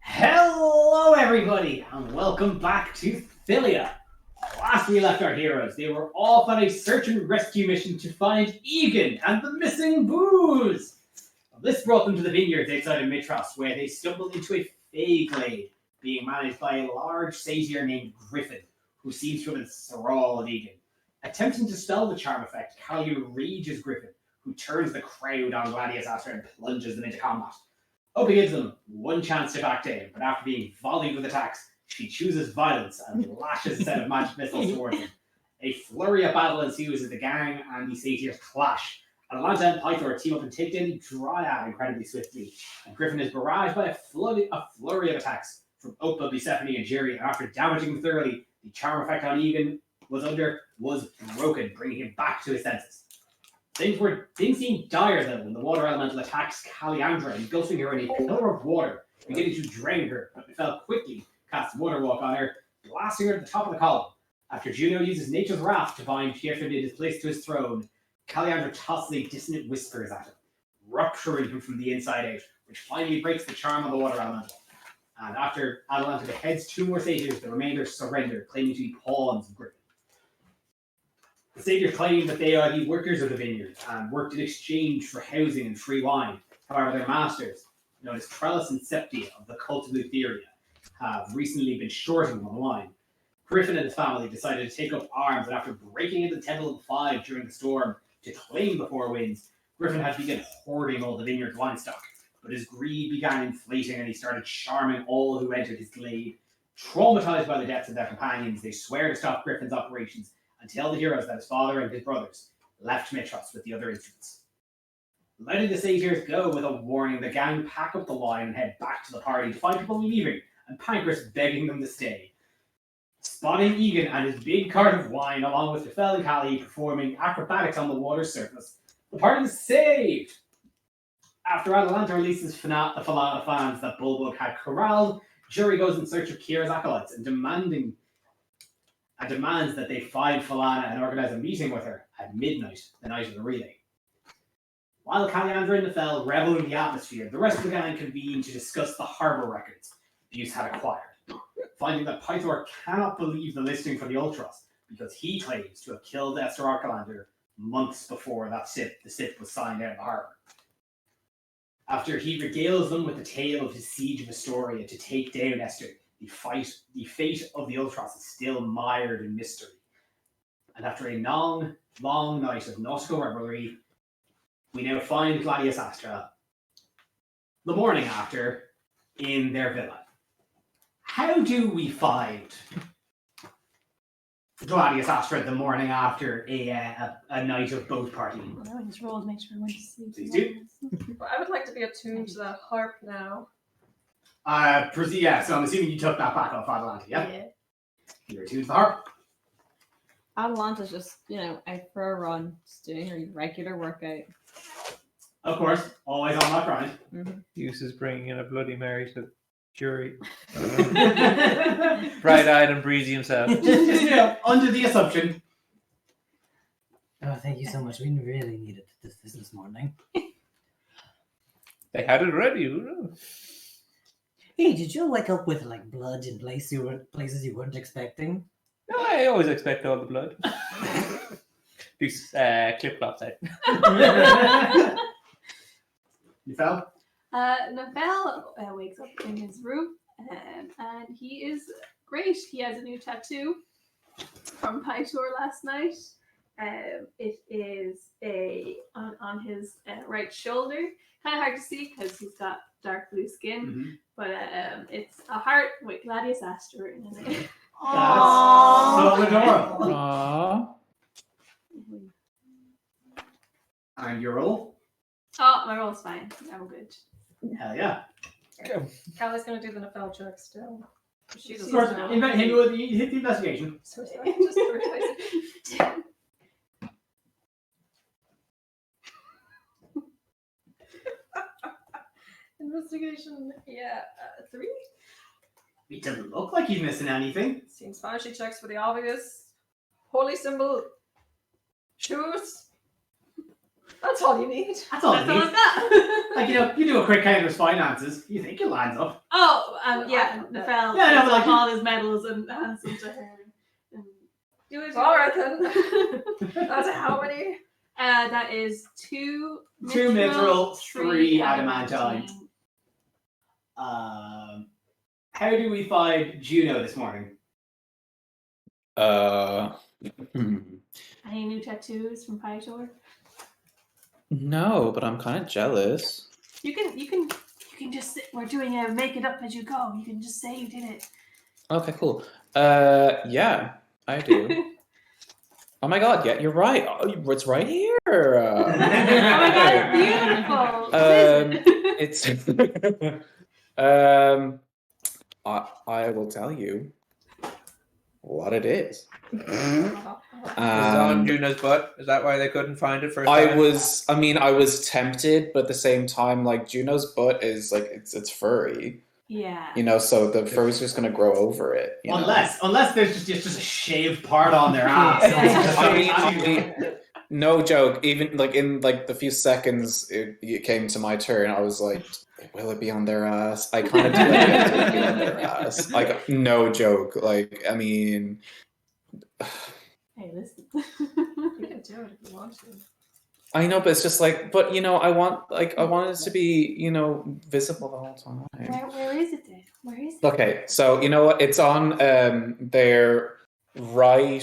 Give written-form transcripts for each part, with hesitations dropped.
Hello everybody, and welcome back to Philia. Last we left our heroes, they were off on a search and rescue mission to find Egan and the missing booze. This brought them to the vineyards outside of Mitros, where they stumbled into a fey glade being managed by a large satyr named Griffin, who seems to have been thrall of Egan. Attempting to spell the charm effect, Callie rages Griffin, who turns the crowd on Gladius Astra and plunges them into combat. Opie gives them one chance to back down, but after being volleyed with attacks, she chooses violence and lashes a set of magic missiles towards them. A flurry of battle ensues as the gang and the satyrs clash. Atalanta and Pythor team up and take down the Dryad incredibly swiftly, and Griffin is barraged by a flurry of attacks from Opa, Bucephanie, and Jerry, and after damaging them thoroughly, the charm effect on Egan was broken, bringing him back to his senses. Things seemed dire though when the water elemental attacks Caliandra, engulfing her in a pillar of water, beginning to drown her, but Mifel quickly casts Water Walk on her, blasting her at the top of the column. After Juno uses Nature's Wrath to bind Pietro place to his throne, Caliandra tosses a dissonant whispers at him, rupturing him from the inside out, which finally breaks the charm of the water elemental. And after Atalanta beheads two more satyrs, the remainder surrender, claiming to be pawns of Griffin. The satyrs claim that they are the workers of the vineyard and worked in exchange for housing and free wine. However, their masters, known as Trellis and Septia of the cult of Lutheria, have recently been shorting them on wine. Griffin and his family decided to take up arms, and after breaking into the Temple of the Five during the storm to claim the Four Winds, Griffin had to begin hoarding all the vineyard's wine stock. But his greed began inflating, and he started charming all who entered his glade. Traumatized by the deaths of their companions, they swear to stop Griffin's operations and tell the heroes that his father and his brothers left Mitros with the other instruments. Letting the satyrs go with a warning, the gang pack up the wine and head back to the party to find people leaving, and Pancras begging them to stay. Spotting Egan and his big cart of wine, along with Mifel and Callie performing acrobatics on the water's surface, the party is saved! After Atalanta releases the Falana fans that Bulbug had corralled, Jury goes in search of Kira's acolytes and demands that they find Falana and organize a meeting with her at midnight, the night of the relay. While Caliandra and Mifel revel in the atmosphere, the rest of the gang convene to discuss the harbour records Buse had acquired, finding that Pythor cannot believe the listing for the Ultras because he claims to have killed Esther Archelander months before the SIP was signed out of the harbour. After he regales them with the tale of his siege of Astoria to take down Esther, the fate of the Ultras is still mired in mystery. And after a long, long night of nautical revelry, we now find Gladius Astra the morning after in their villa. How do we find Gladius Astra the morning after a night of boat partying? Well, I just roll to make sure I went to sleep. Please do. Well, I would like to be attuned to the harp now. So I'm assuming you took that back off Atalanta, yeah? You're attuned to the harp. Atalanta's just, out for a run, just doing her regular workout. Of course, always on that grind. Mm-hmm. Use is bringing in a Bloody Mary to Jury. Bright-eyed and breezy himself. just under the assumption. Oh, thank you so much. We really needed this morning. They had it ready. Who knows? Hey, did you wake up with blood in places you weren't expecting? No, I always expect all the blood. These clip-clops out. You fell? Nafel wakes up in his room and he is great. He has a new tattoo from Pythor last night. It is on his right shoulder. Kind of hard to see because he's got dark blue skin, but it's a heart with Gladius Astra in it. That's so adorable. Aww. And your roll? Oh, my roll's fine. I'm good. Hell yeah. Callie's gonna do the Nafel check still. She Of course, hit the investigation. So sorry, just prioritizing. Investigation, 3. It doesn't look like he's missing anything. Seems fine. She checks for the obvious. Holy symbol. Shoes. That's all you need. That's all That's it all needs. that. Like, you do a quick counters finances, you think it lands up. Oh, yeah, Nefel Yeah, no, takes but off like- all his medals and hands them to her. And do it. All right then. That's how many? That is 2 2 mithril, 3 adamantine. adamantine. How do we find Juno this morning? Any new tattoos from Pytor? No, but I'm kind of jealous. You can just sit. We're doing a make it up as you go. You can just say you did it. Okay, cool. Yeah, I do. Oh my god, yeah, you're right. Oh, it's right here. Oh my god, it's beautiful. It's I will tell you what it is. Is it on Juno's butt? Is that why they couldn't find it first time? I was tempted, but at the same time, like Juno's butt is like it's furry, Yeah. you know, so the fur's just gonna grow over it. You know? Unless there's just a shaved part on their ass. I mean, no joke. Even like in like the few seconds it came to my turn, I was like, will it be on their ass? I kind of do like it to be on their ass. Like, no joke. Like, I mean, Hey, listen. You can do it if you want to. I know, but it's just like, but you know, I want it to be, you know, visible the whole time. Where is it then? Where is it? Okay, so you know what? It's on their right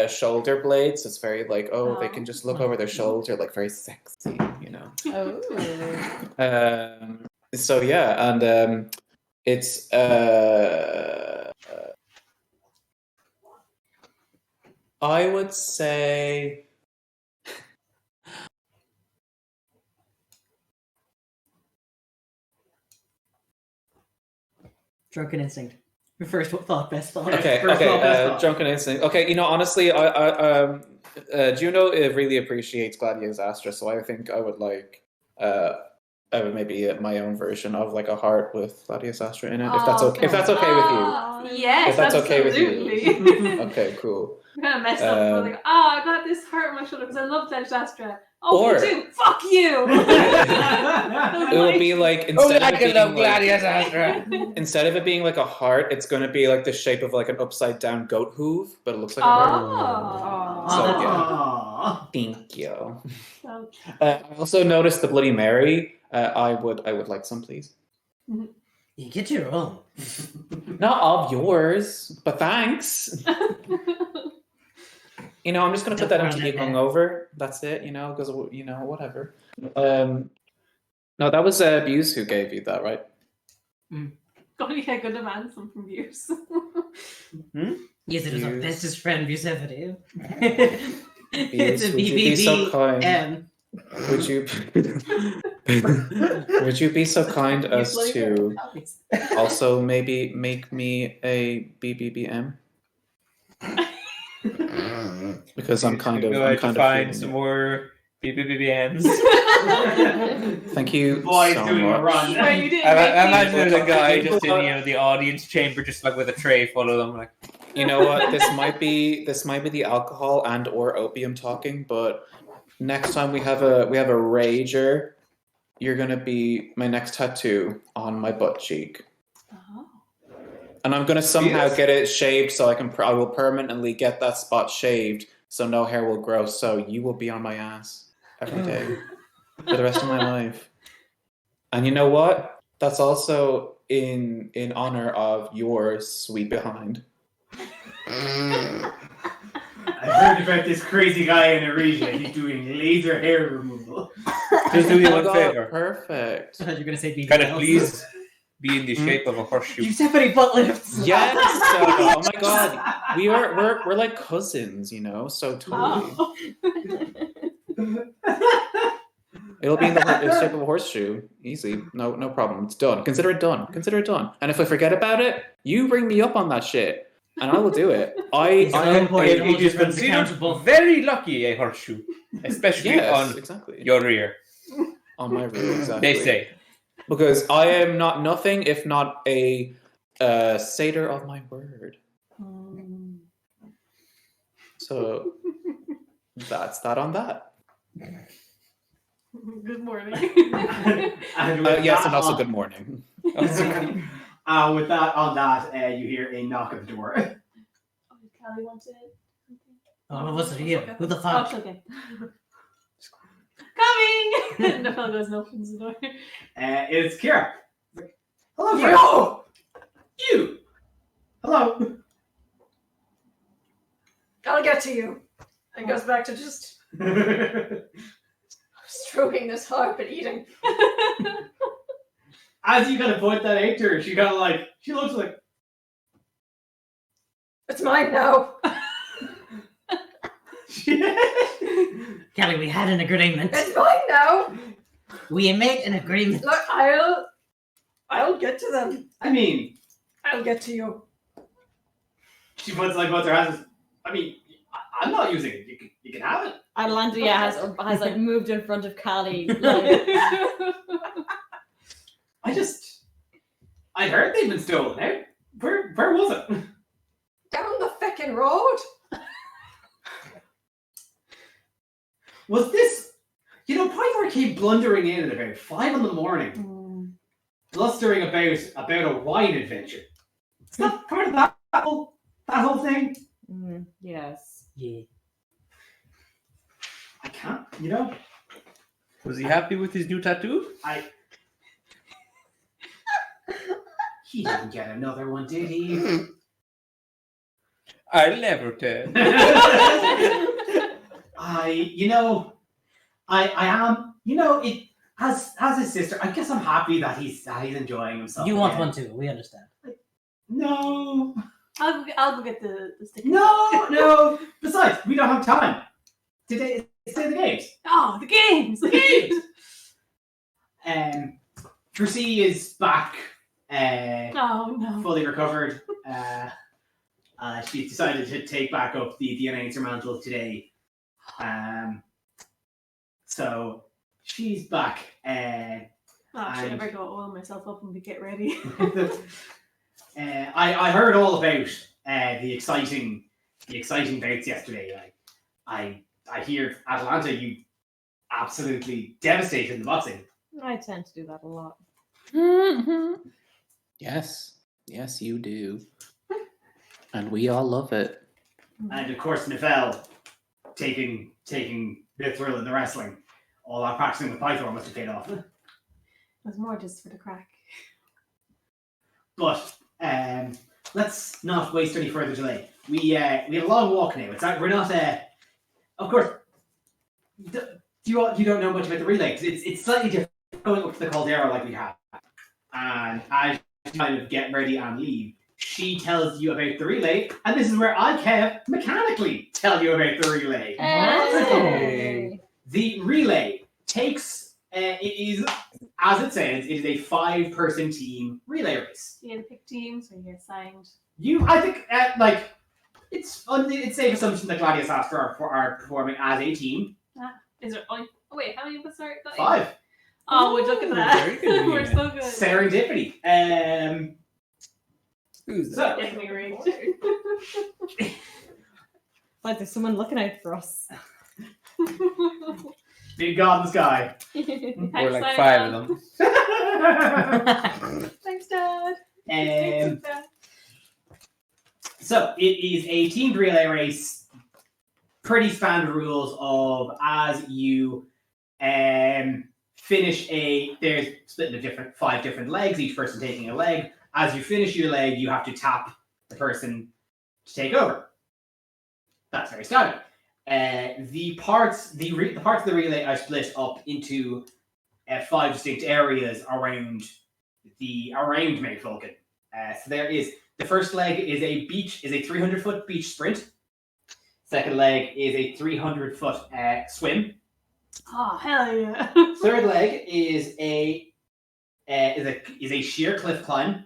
shoulder blades. It's very like, they can just look over their shoulder, like very sexy, you know. Oh. So yeah, and it's I would say Drunken instinct. Your first thought, best thought. okay, First thought, best thought. drunken instinct. Okay, you know, honestly, Juno really appreciates Gladius Astra, so I think I would like I would maybe my own version of like a heart with Gladius Astra in it, if that's okay. If that's okay with you. Yes, If that's okay with you. absolutely. Okay, cool. I'm kind of messed up. I was like, I got this heart on my shoulder because I love Dash Astra. Oh, Or- you too. Fuck you. It would be like instead of it being like, Astra. instead of it being like a heart, it's going to be like the shape of like an upside down goat hoof, but it looks like a heart. Oh. So, yeah. Aw. Thank you. Okay. I also noticed the Bloody Mary. I would like some, please. You get your own. Not of yours, but thanks. You know, I'm just gonna put that on to be hungover. That's it. You know, because you know, whatever. No, that was Buse who gave you that, right? Gonna get good demand some from views. Yes, it was our Views. bestest friend, Bucephanie. Buse, It's a would you be so kind? BBBM. Would you? Would you be so kind as to also maybe make me a BBBM? Because I'm kind of find feeling some it. more BBBMs. Thank you Boys so doing a much. run. Where you didn't I make imagine me- there's a guy just in the audience chamber, just like with a tray full of them, like. You know what? This might be the alcohol and or opium talking, but next time we have a rager, you're gonna be my next tattoo on my butt cheek, Oh. and I'm gonna somehow Yes. get it shaved so I will permanently get that spot shaved so no hair will grow. So you will be on my ass every day for the rest of my life. And you know what? That's also in honor of your sweet behind. I heard about this crazy guy in Aresia. He's doing laser hair removal. Just do me Oh my one God, favor. Perfect. I thought you were going to say BBL. Can it please be in the shape of a horseshoe? Bucephanie Buttlifts. Yes. Oh my God. We're like cousins, you know. So totally. Oh. It'll be in the shape of a horseshoe. Easy. No problem. It's done. Consider it done. Consider it done. And if I forget about it, you bring me up on that shit, and I will do it. He's I an am employee. It is Friends considered accountable. very lucky, a horseshoe, especially yes, on exactly. your rear. On my rear, exactly. They say. Because I am not nothing if not a satyr of my word. So that's that on that. Good morning. And with Yes, that and also on- good morning. with that on that, you hear a knock at the door. Oh, did Callie want to? All of us are here. Who the Oh, fuck? okay. Coming! The fellow goes and opens the door. It's Kira. Hello, you. Hello. I'll get to you. And goes back to just stroking this harp and eating. As you kind of point that out to her, she kind of like she looks like. It's mine now. Kelly, we had an agreement. It's mine now. We made an agreement. Look, I'll get to them. I mean, I'll get to you. she puts her hands. I mean, I'm not using it. You can have it. Atalanta has like moved in front of Callie. Like, I heard they've been stolen. Out. Where was it? Down the feckin' road. Was this? Pythor came blundering in at about 5 a.m, blustering about a wine adventure. It's not part of that whole thing. yes. Yeah. I can't. Was he happy with his new tattoo? He didn't get another one, did he? I'll never tell. I am. It as his sister. I guess I'm happy that he's enjoying himself. You want again. one too, we understand. No. I'll go get the stick. No. Besides, we don't have time. Today it's the games. Oh, the games! The games. Drusy is back. Oh no. Fully recovered. She decided to take back up the announcer mantle today. So she's back. Oh, shit, I And- better go oil myself up and get ready. I heard all about the exciting bouts yesterday. I hear Atalanta, you absolutely devastated in the boxing. I tend to do that a lot. Yes, you do. And we all love it. And of course, Nifel taking the thrill in the wrestling. All that practicing with Pythor must have paid off. There's more just for the crack. But let's not waste any further delay. We have a long walk now. We're not. Of course, you don't know much about the relay. It's slightly different going up to the Caldera like we have. And as you kind of get ready and leave, she tells you about the relay, and this is where I can mechanically tell you about the relay. Hey. The relay takes it is, as it says, it is a 5-person team relay race. You get to pick teams or you get signed. I think it's safe assumption that Gladius Astra are performing as a team. Is there? Oh wait, how many of us are? 5. Oh, would look at that. Very We're good. so good. Serendipity. Who's So Getting me rigged. Like there's someone looking out for us. big god in the sky. Or like 5 of them. Thanks, Dad. So it is a teamed relay race. Pretty standard rules of as you finish there's split into 5 different legs, each person taking a leg. As you finish your leg, you have to tap the person to take over. That's very standard. The parts of the relay are split up into 5 distinct areas around Mayfalken. So there is the first leg is a 300-foot beach sprint. Second leg is a 300-foot swim. Oh hell yeah! Third leg is a sheer cliff climb.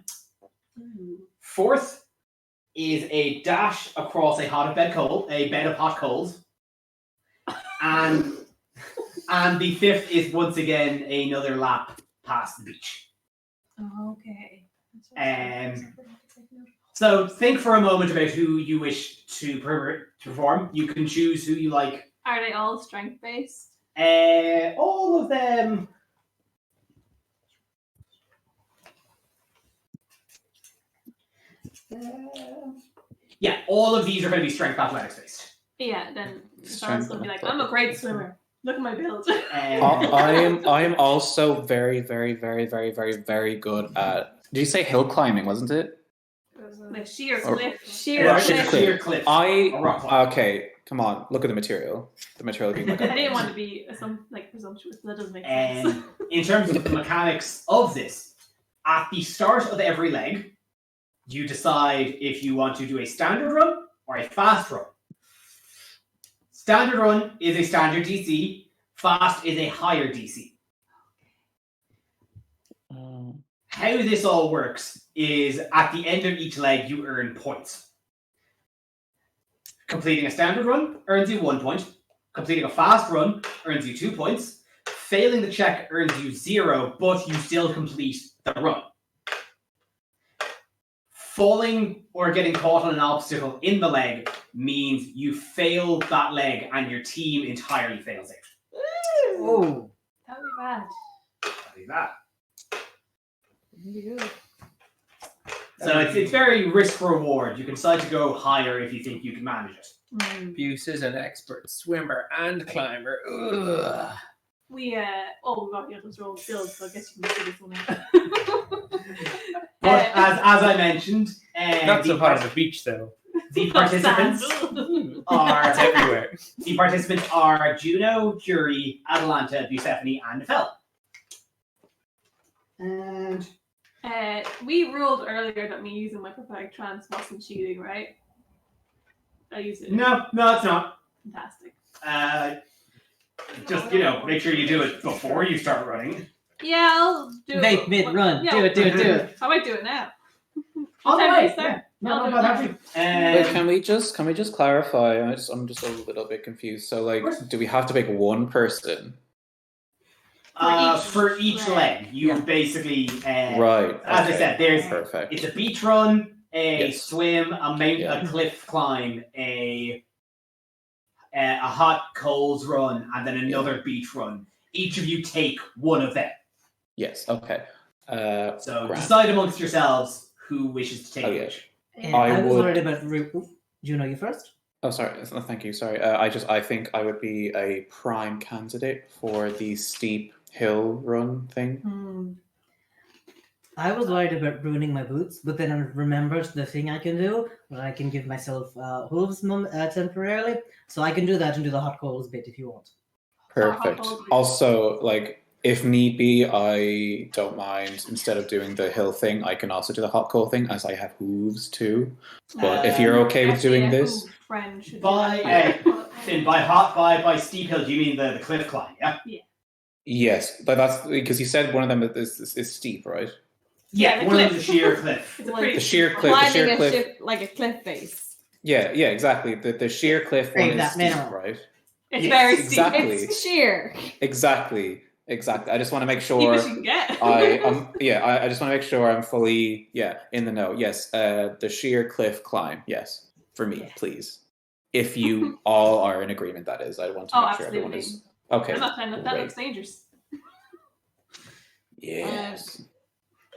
Fourth is a dash across a bed of hot coals. And the fifth is once again another lap past the beach. Oh, okay. So think for a moment about who you wish to perform. You can choose who you like. Are they all strength based? All of them. Yeah, all of these are going to be strength athletics based. Yeah, then Sal's Strength gonna be like, and I'm a great swimmer. Look at my build. I am also very, very, very, very, very, very good at. Did you say hill climbing? Wasn't it? The sheer Or- cliff. Sheer Sheer cliff. Sheer cliff. I A rock climb. okay. Come on, look at the material. The material being like. I didn't want to be presumptuous. That doesn't make sense. In terms of the mechanics of this, at the start of every leg, you decide if you want to do a standard run or a fast run. Standard run is a standard DC. Fast is a higher DC. How this all works is at the end of each leg, you earn points. Completing a standard run earns you 1 point. Completing a fast run earns you 2 points. Failing the check earns you 0, but you still complete the run. Falling or getting caught on an obstacle in the leg means you fail that leg and your team entirely fails it. Oh. That'd be bad. That'd be that. Really good. So it's very risk reward. You can decide to go higher if you think you can manage it. Buce is an expert swimmer and climber. Ugh. We got the others roll build, so I guess you can see this one out. But as I mentioned, Not so hard on the beach though. the participants It's everywhere. the participants are Juno, Curie, Atalanta, Bucephanie, and Nefel. And we ruled earlier that me using my prophetic trance wasn't cheating, right? I used it. no, it's not. Fantastic. Just make sure you do it before you start running. Yeah, I'll do Vape it. mid-run. Yeah. Do it. I might do it now. All What time right, is there? No, I'll no, do not it actually. But can we just clarify? I'm just a little bit confused. So like, do we have to pick one person? For each leg, you basically Right. As I said, there's Perfect. it's a beach run, a Yes. swim, a mountain, Yeah. a cliff climb, a hot coals run, and then another beach run. Each of you take one of them. Yes. Okay. So grand. decide amongst yourselves who wishes to take Okay. which. And I I was would- worried about. You first? Oh, sorry. No, thank you. Sorry. I think I would be a prime candidate for the steep hill run thing. I was worried about ruining my boots, but then I remembered the thing I can do, where I can give myself hooves temporarily, so I can do that and do the hot coals bit if you want. Perfect. hold- Also, like, if need be, I don't mind. Instead of doing the hill thing, I can also do the hot coal thing, as I have hooves too. But if you're okay with Actually, doing a this, who friend should do By that. by steep hill, do you mean the cliff climb? Yeah. yes, but that's because you said one of them is steep, right? Yeah, the one of cliff. them is a sheer cliff. It's a Like- pretty The sheer steep cliff. one. The sheer Climbing a cliff. ship like a cliff face. Yeah, exactly. The sheer cliff Save one is that steep, mineral. right? It's Yes, very steep. exactly. It's sheer. Exactly. I just want to make sure. Steepest you can get. I just want to make sure I'm fully in the know. Yes, the sheer cliff climb. Yes, for me, please. If you all are in agreement, that is. I want to Oh, make sure everyone absolutely. is okay. I'm not trying to. That great. looks dangerous. Yes.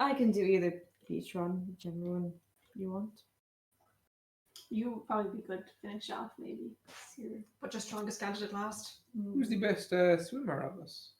I can do either beach run, whichever one you want. You would probably be good to finish off, maybe. Here. But your strongest candidate last. Who's the best swimmer of us?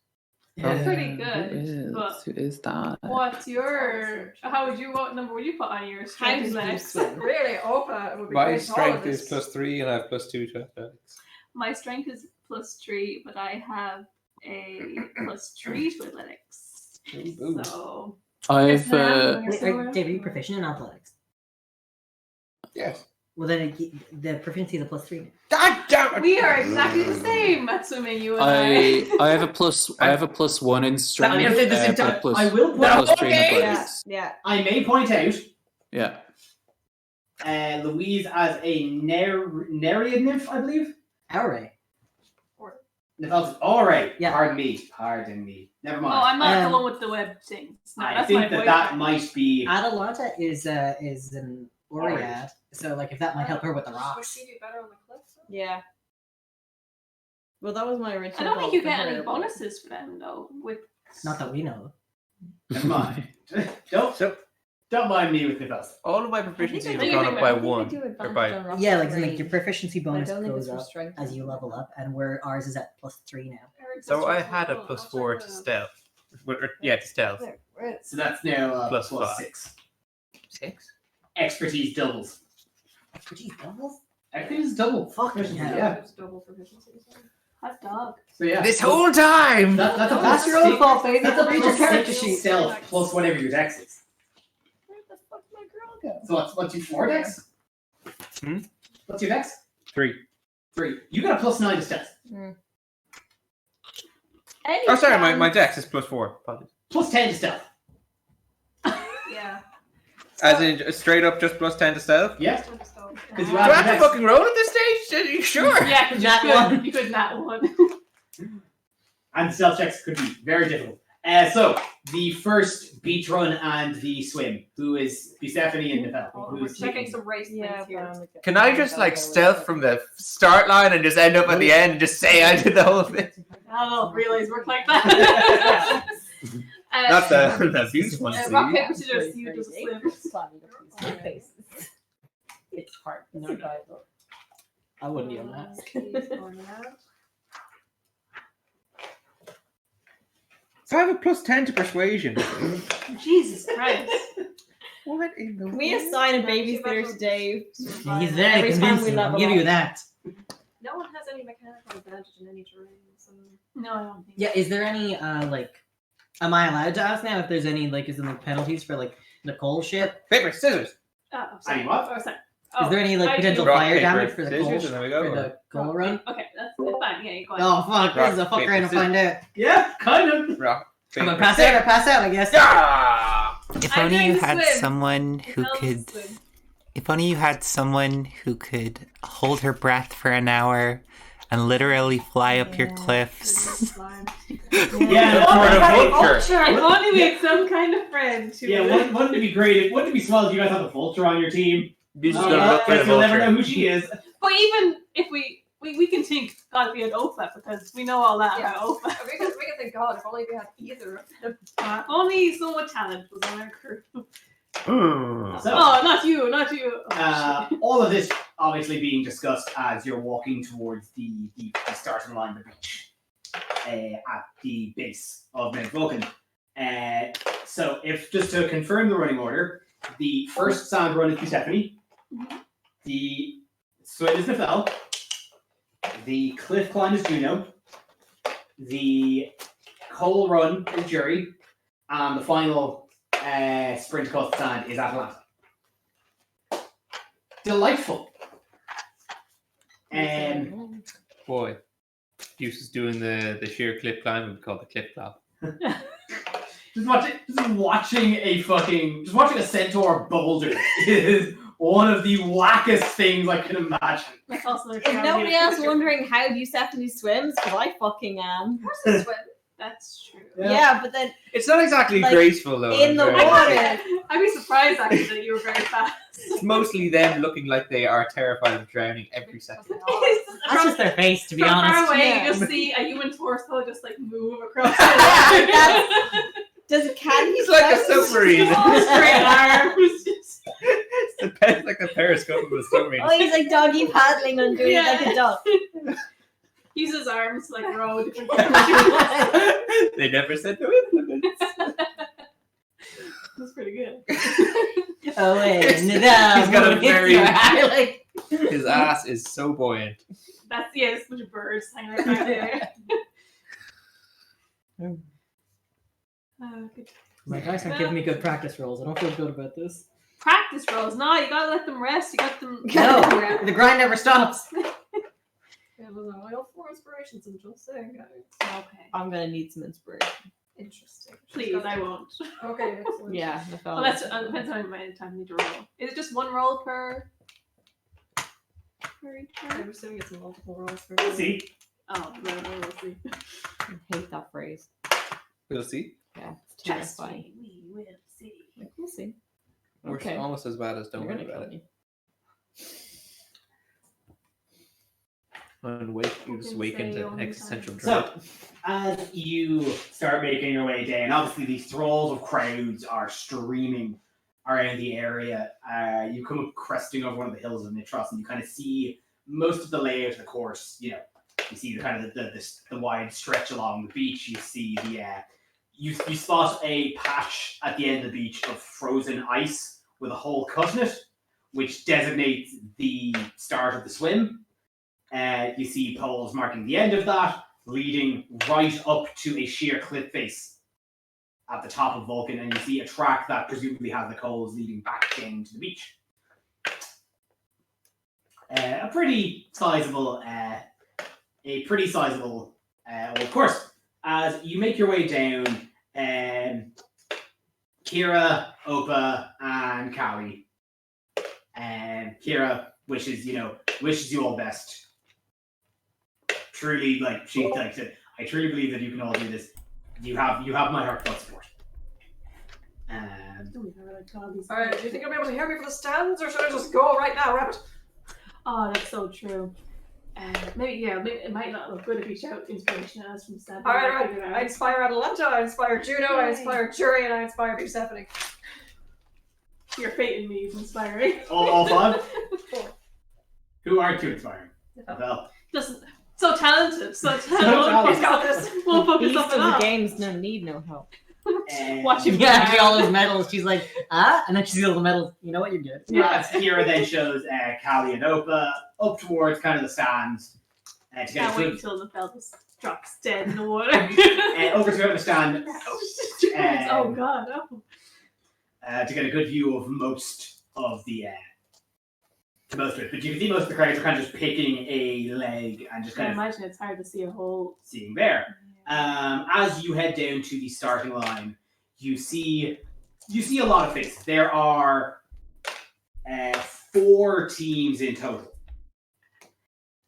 That's pretty good. But Who is that? what's your? How would you? What number would you put on your How strength do you athletics? swim? Really, Opa would be My great in all of strength is this. +3 and I have +2 to athletics. My strength is +3, but I have a +3 to athletics. Ooh. So I've Wait, are you proficient in athletics? Yes. Well, then the proficiency is a +3. God damn it! we are exactly the same at swimming. You and I. I have a +1 in strength. I've said this but a entire- plus, I will point plus out, 3 in Yeah, athletics. yeah. I may point out Yeah. Louise as a Nereid nymph, I believe. Alright. All right. Yeah. Pardon me. Never Oh, mind. I'm not Um, the one with the web things. No, I that's think my that boyfriend. might be. Atalanta is an Oread, so like if that might help her with the Would rocks. she do better on the cliff? Yeah. Well, that was my original. I don't think you goal get for any her, but- bonuses for them though. With Not that we know. Never mind. Don't So mind me with the best. all of my I think proficiencies I have think gone I up do by I think I one. do Or advantage by on rock Yeah, like terrain, your proficiency but I bonus don't think goes it's for up strength as you level up, and where ours is at +3 now. so I had a +4 to stealth. Yeah, to stealth. There, where- So that's now Plus plus 5. 6. 6. Expertise doubles. Expertise doubles? Expertise double. Fucking hell. Yeah. It's double proficiency. So. hot dog. So yeah. This so whole time. that's a That's plus your own 6. fault, baby. That's a Read your plus character 6 sheet. stealth plus whatever your dex is. Where the fuck did my girl go? So what's your 4 dex? Hmm? What's your dex? 3. 3. You got a +9 to stealth. Oh, sorry, my dex is +4. Apologies. +10 to stealth. Yeah. As in straight up just +10 to stealth. Yeah. Just wanna stop. Because Do I have to fucking roll at this stage? Are you sure? Yeah, because Nat you could. one. You could nat one. And stealth checks could be very difficult. So the first beach run and the swim. Who is Bucephanie and Nevel? Oh, we're Who's checking some race Yeah, things here. Can I just like stealth from the start line and just end up at the end and just say I did the whole thing? I don't know if relays work like that. Not the beach one. rock, see? paper, scissors, you just swim. It's hard. No diet. I wouldn't be on that. So I have a +10 to persuasion. Jesus Christ. What in the Can we assign a babysitter to Dave? He's Every very time we convincing. I'll level give you up. that. No one has any mechanical advantage in any terrain. So. No, I don't think. Yeah, is there any like am I allowed to ask now if there's any like is there like penalties for like Nicole shit? Paper, scissors. Oh, sorry. what? Oh, sorry. Is there any like I potential do- Rock, fire paper, damage for the coal scissors, and there we go. for the coal run? Okay, that's fine. Yeah, go ahead. Oh fuck, this is a Rock, fuck paper, around to find out. Yeah, kind of. Rock, I'm paper, gonna pass out, I pass out, I guess. Ah! If I'm only going you to had swim. someone who Tell us could. to swim. If only you had someone who could hold her breath for an hour and literally fly up your cliffs. Yeah, For the vulture. If only we had some kind of friend who Yeah, would- wouldn't it be great? Wouldn't it be swell if you guys had the vulture on your team? You just Oh, gotta look for the guess you'll never know vulture. who she is. But even if we can think God we had Opa because we know all that Yeah. about Opa. We can thank God if only we had either of them. If only someone with talent was on our crew. Hmm. So, Oh, not you, not you. Oh, shit. all of this obviously being discussed as you're walking towards the starting line of the beach at the base of Mount Vulcan. So, if just to confirm the running order, the first sand run is Bucephanie, Mhm. the swim is Nevel, the cliff climb is Juno, the coal run is Jury, and the final sprint across the sand is Atalanta. Delightful. Boy, Juice is doing the sheer cliff climb. We call it the cliff clop. Just watching a centaur boulder is one of the wackest things I can imagine. That's also Is nobody else wondering how Bucephanie swims? Because I fucking am. Swim. That's true. Yeah, but then It's not exactly Like, graceful though. in the Very- water. I'd be surprised actually that you were very fast. It's mostly them looking like they are terrified of drowning every second. That's just their face, to be From far honest. away, Yeah. you just see a human torso just like move across the That's- water. can he It's like a swim? submarine. Straight arms. Just... It's like the periscope of a submarine. Oh, he's like doggy paddling and doing Yeah. like a dog. Uses arms to like row different They never said no implements. That's pretty good. Oh wait, He's got a very- like His ass is so buoyant. That's there's a bunch of birds hanging right back there. Good. my dice aren't giving me good practice rolls. I don't feel good about this. Practice rolls. No, you gotta let them rest. You got them. No, the grind never stops. It was an oil for inspirations, I'm just saying, guys. Okay. I'm gonna need some inspiration. Interesting. Please, I won't. Okay, excellent. Yeah, I Well, that's depends on how many times you need to roll. Is it just one roll per each I'm turn? assuming it's multiple rolls for We'll see. Oh, no, we'll see. I hate that phrase. We'll see. Yeah, it's Trust terrifying. me, we will see. Like, we'll see. We're Okay. almost as bad as don't You're worry gonna about kill it. me. You just wake into existential dread. So, as you start making your way down, obviously these thralls of crowds are streaming around the area. You come up cresting over one of the hills of Nitros, and you kind of see most of the layout of the course. You see the kind of the wide stretch along the beach. You see the you spot a patch at the end of the beach of frozen ice with a hole cut in it, which designates the start of the swim. You see poles marking the end of that, leading right up to a sheer cliff face at the top of Vulcan, and you see a track that presumably has the coals leading back down to the beach. A pretty sizable old course. As you make your way down, Kira, Opa, and Callie. Kira wishes you all the best. Truly, she said, I truly believe that you can all do this. You have my heartfelt support. Alright, do you think I'll be able to hear me from the stands, or should I just go right now, Rabbit? Oh, that's so true. Maybe it might not look good if you shout inspiration at us from Stan. Alright. I inspire Atalanta, I inspire Juno, I inspire Jury, and I inspire Bucephanie. Your fate in me is inspiring. All five? Who aren't you inspiring? Well, so talented. talented. He's got this. We'll focus Beast on of the that. games no need no help. Watching Yeah, actually, all those medals. She's like, and then she sees all the medals. You know what? You're good. Yeah. Kira then shows Callie and Opa up towards kind of the stands. To get Can't a wait good, until the fell just drops dead in the water. over to the stand. Oh god, no. To get a good view of most of it. But you can see most of the crowds are kind of just picking a leg and just I kind of imagine it's hard to see a whole. seeing there. As you head down to the starting line, you see a lot of faces. There are 4 teams in total.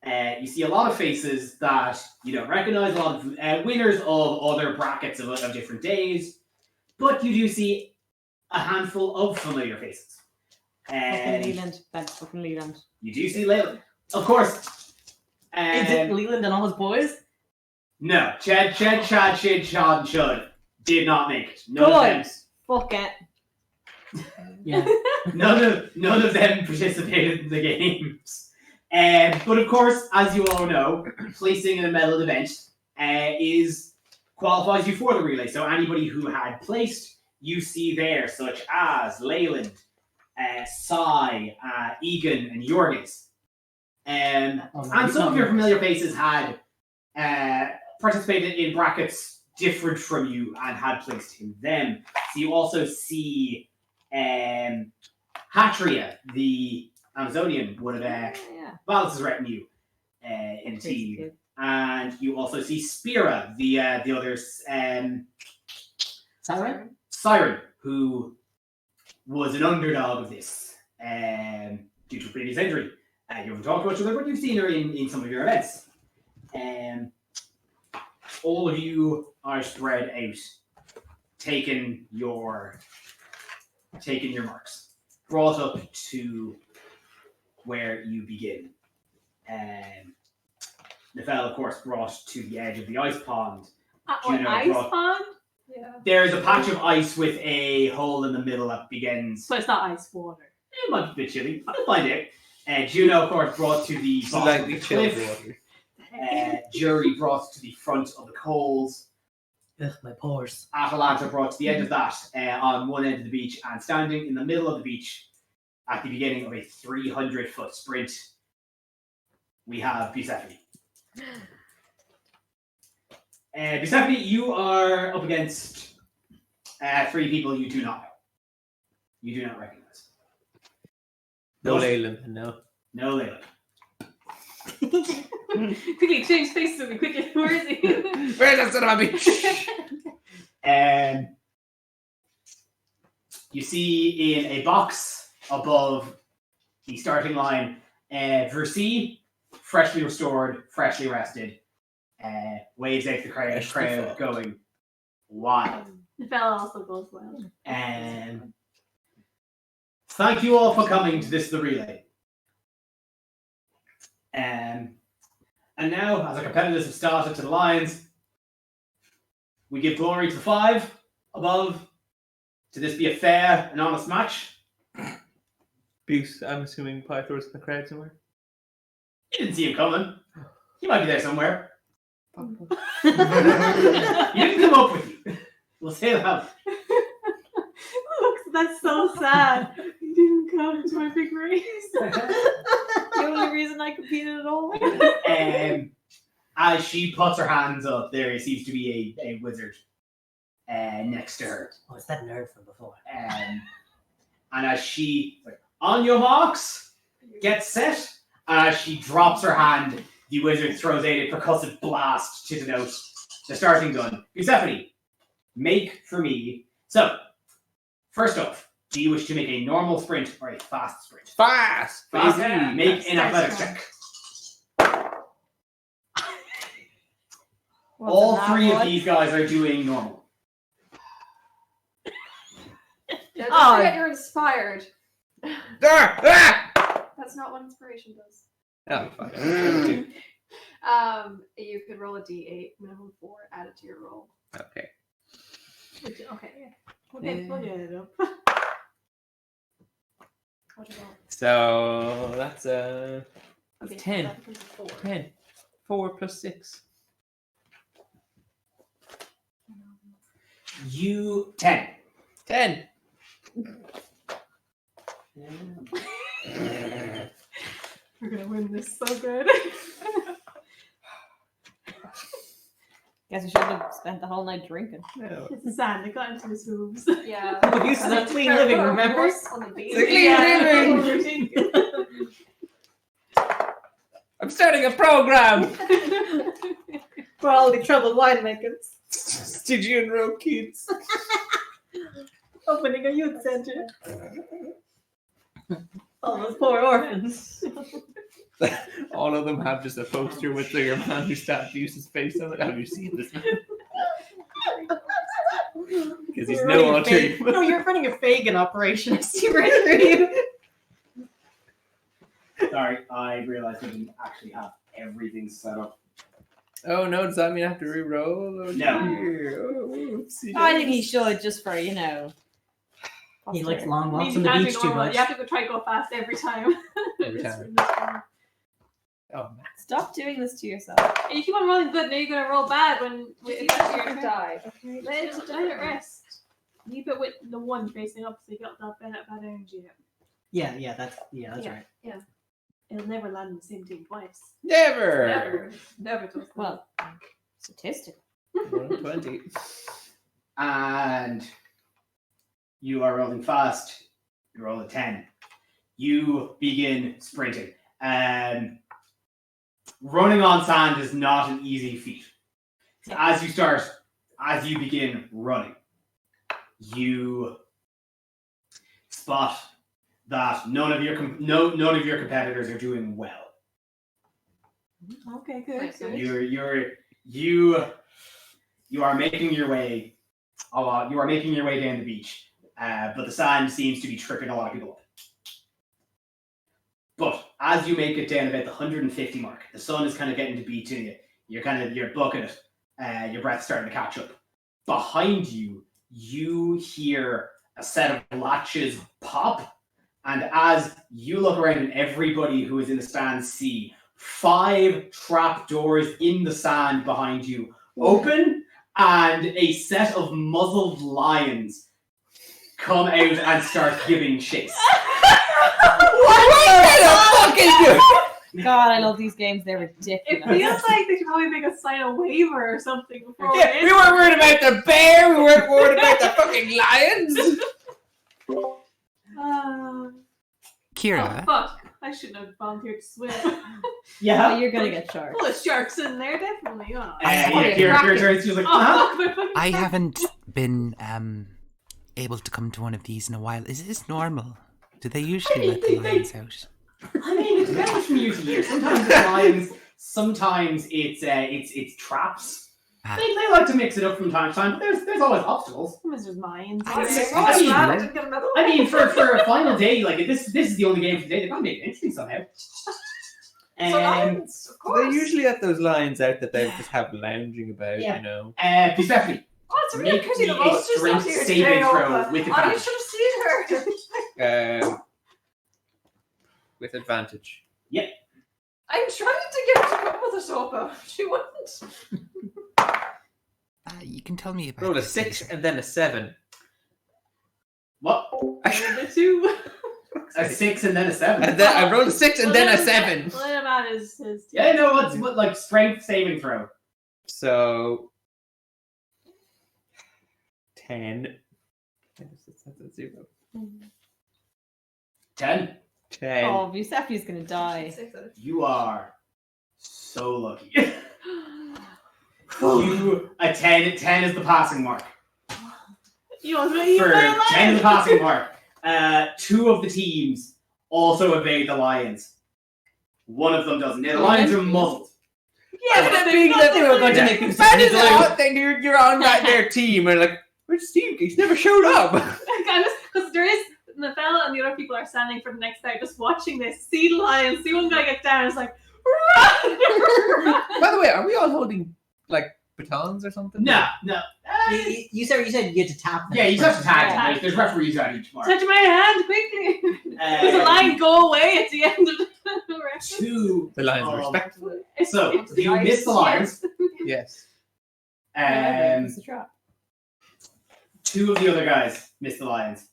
You see a lot of faces that you don't recognize, a lot of winners of other brackets of different days, but you do see a handful of familiar faces. Fucking Leland. That's fucking Leland. You do see Leyland, of course. Is it Leland and all his boys? No, Chad, Shid, Sean, Chud did not make it. None of them. Fuck it. Yeah. None of them participated in the games. But of course, as you all know, placing in a medal event qualifies you for the relay. So anybody who had placed, you see there, such as Leyland, Sai, Egan, and Jorgis. And some of your familiar faces had participated in brackets different from you and had placed in them. So you also see Hatria, the Amazonian, would have Valis' retinue in the team. And you also see Spira, the others, Siren, who was an underdog of this due to a previous injury. You haven't talked about her, but you've seen her in some of your events. All of you are spread out, taking your marks, brought up to where you begin. Nefel, of course, brought to the edge of the ice pond. Ice pond? Yeah. There's a patch of ice with a hole in the middle that begins. So it's not ice water. It might be a bit chilly. I'll find out. Juno, of course, brought to the bottom of the cliff. Jury brought to the front of the coals. Ugh, my pores. Atalanta brought to the end of that on one end of the beach, and standing in the middle of the beach at the beginning of a 300-foot sprint, we have Bucephanie. Bucephanie, you are up against 3 people you do not know. You do not recognize. No Leyland, no. No Leyland. Quickly, change faces with me, quickly. Where is he? Where's that son of a bitch? You see in a box above the starting line, Versi, freshly restored, freshly rested, waves out the crowd going wild. The fella also goes well. Thank you all for coming to the relay. And now, as our competitors have started to the lines, we give glory to the 5 above. To this be a fair and honest match? Buce, I'm assuming Pytho's in the crowd somewhere. You didn't see him coming. He might be there somewhere. You didn't come up with you. We'll say that. Look, that's so sad. You didn't come to my big race. The only reason I competed at all. As she puts her hands up, there seems to be a wizard next to her. Oh, it's that nerd from before. And as she, on your marks, get set, and as she drops her hand, the wizard throws out a percussive blast to denote the starting gun. Bucephanie, make for me. So, first off, do you wish to make a normal sprint or a fast sprint? Fast! Fast. Baby. Make an athletics check. All 3 of these guys are doing normal. Yeah, don't forget you're inspired. That's not what inspiration does. Oh, fine. You could roll a d8, minimum 4, add it to your roll. Okay. Okay, yeah. We'll get it up. What do you roll? So that's Okay, 10. that becomes a 4. 10. 4 plus 6. You 10. 10. We're gonna win this so good. Guess we should have spent the whole night drinking. No. It's the sand. It got into his hooves. Yeah. We used to have clean living, remember? On the beach. It's a clean living. I'm starting a program. For all the troubled winemakers. Stygian row kids. Opening a youth center. All those poor orphans. All of them have just a poster with their man who stabbed Buce's face on it. Have you seen this man? Because he's no alter. No, you're running a Fagin operation. I see right through you. Sorry, I realized I didn't actually have everything set up. Oh no, does that mean I have to re-roll? Oh, No. dear. Oh, whoopsie I think he daisies. should, just for, He likes long Means walks you on the can't beach do too normal. much. You have to try to go fast every time. Every time. Oh man. Stop doing this to yourself. And you keep on rolling good, now you're gonna roll bad when It's your turn to die. Let it die at rest. Leave it with the 1 facing up so you got that bad energy. Yeah, that's right. It'll never land in the same team twice. Never. Never does that. Well, statistically. 120. And you are rolling fast. You roll a 10. You begin sprinting. Running on sand is not an easy feat. So as you begin running, you spot that none of your competitors are doing well. Okay, good. Nice. You are making your way down the beach, but the sand seems to be tripping a lot of people up. But as you make it down about the 150 mark, the sun is kind of getting to beat to you. You're bucking it. Your breath's starting to catch up. Behind you, you hear a set of latches pop, and as you look around and everybody who is in the stand see 5 trap doors in the sand behind you open, and a set of muzzled lions come out and start giving chase. God, I love these games. They're It ridiculous. feels like they should probably make us sign a waiver or something before Yeah, we weren't worried about the bear. We weren't worried about the fucking lions. Kira, Oh, fuck. I shouldn't have volunteered to swim. Yeah. Oh, you're gonna get sharks. Full of sharks in there, definitely. Oh, Kira turns. She's like, fuck, my fucking I haven't been able to come to one of these in a while. Is this normal? Do they usually let the lions out? I mean, it depends from year to year. Sometimes it's lions. Sometimes it's traps. Ah. They like to mix it up from time to time, but there's always obstacles. Mrs. Mines. I mean, for a final day, like this is the only game for the day. They're gonna make it interesting somehow. So lions, of So course. they're usually at those lines out that they just have lounging about, Yeah. you know. Bucephanie, Oh, it's a real make pity me the a vulture's not strength here saving today, throw Opa. with Oh, you advantage. should have seen her. With advantage. I'm trying to get her to come with us, Opa. She wouldn't. You can tell me about Roll a this 6 later. and then a 7. What? I rolled a 2. A 6 and then a 7. And then I rolled a 6 and then a 7. Let him add his Yeah, no, what like strength saving throw? So 10. That's a 0. 10. 10. Oh, Busephanie's gonna die. 6 out of You are so lucky. A 10. 10 is the passing mark. You want to eat For my 10 is the lion? passing mark. 2 of the teams also evade the lions. One of them doesn't. The lions are muzzled. Yeah, but Being that they were going to make me That is blue. odd thing. You're on their team and like, where's Steve? He's never showed up. Because there is Nafella and the other people are standing for the next day just watching this. See the lion, see one guy get down. It's like, run! By the way, are we all holding like batons or something? No. You said you had to tap them. Yeah, you have to tag Yeah. them. There's referees at each mark. Touch my hand quickly. Does the lion go away at the end of the rest? 2. The lions are Um, respectful. So Into the you ice, miss the lions. Yes. It's a trap. 2 of the other guys miss the lions.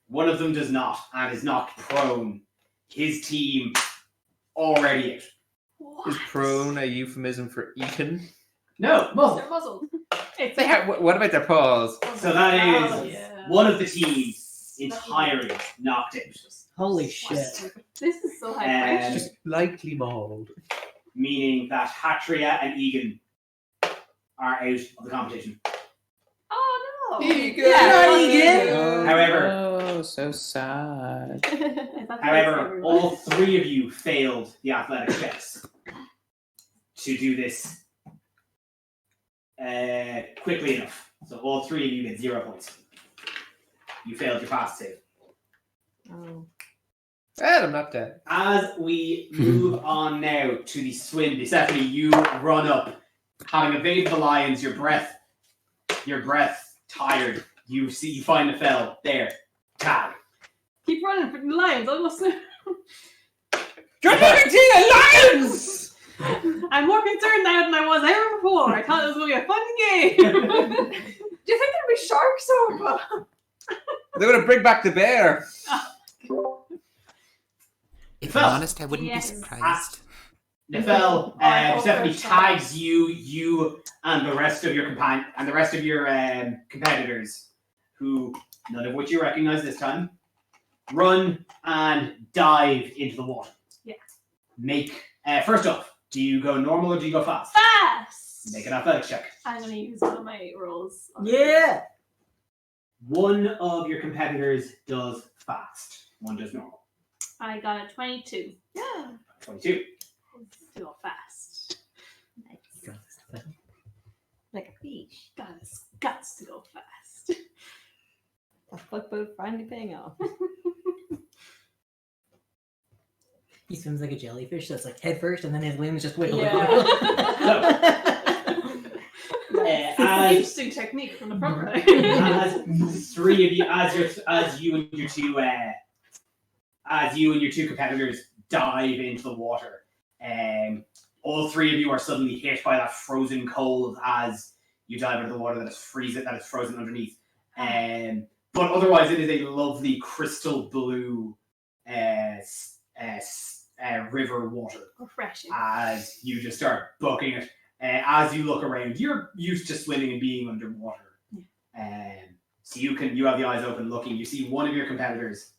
One of them does not and is knocked prone. His team already out. Is prone a euphemism for eaten? No, muzzle. They're muzzled. They have, what about their paws? So that Oh, is yeah. one of the teams entirely knocked out, Holy shit. This is so high And- pressure. Just lightly mauled. meaning that Hatria and Egan are out of the competition. Oh no! Egan! Yeah, Egan! However, Oh, so sad. However, all 3 of you failed the athletic checks to do this quickly enough. So all 3 of you get 0 points. You failed your fast save. Oh. Well, I'm not dead. As we move on now to the swim, Bucephanie, you run up, having evaded the lions. Your breath tired. You find the fell there. Tag. Keep running for the lions. Almost. You're leaving lions! I'm more concerned now than I was ever before. I thought it was going to be a fun game. Do you think there'll be sharks, Opa? They're going to bring back the bear. If I'm honest, I wouldn't Yes. be surprised. Nefel, I hope Bucephanie there's tags you and the rest of your competitors, who none of which you recognize this time, run and dive into the water. Yeah. Make first off, do you go normal or do you go fast? Fast! Make an athletics check. I'm going to use one of my rolls. Yeah. One of your competitors does fast. One does normal. I got a 22. Yeah. 22. To go fast. Like a fish. Guts to go fast. A footboat finally paying off. He swims like a jellyfish, so it's like head first, and then his wings just wiggle. Interesting technique from the front row. As 3 of you, as you and your 2 competitors dive into the water, all 3 of you are suddenly hit by that frozen cold as you dive into the water that is frozen underneath. But otherwise, it is a lovely crystal blue river water. Refreshing. As you just start bucking it. As you look around, you're used to swimming and being underwater. So you have the eyes open looking. You see one of your competitors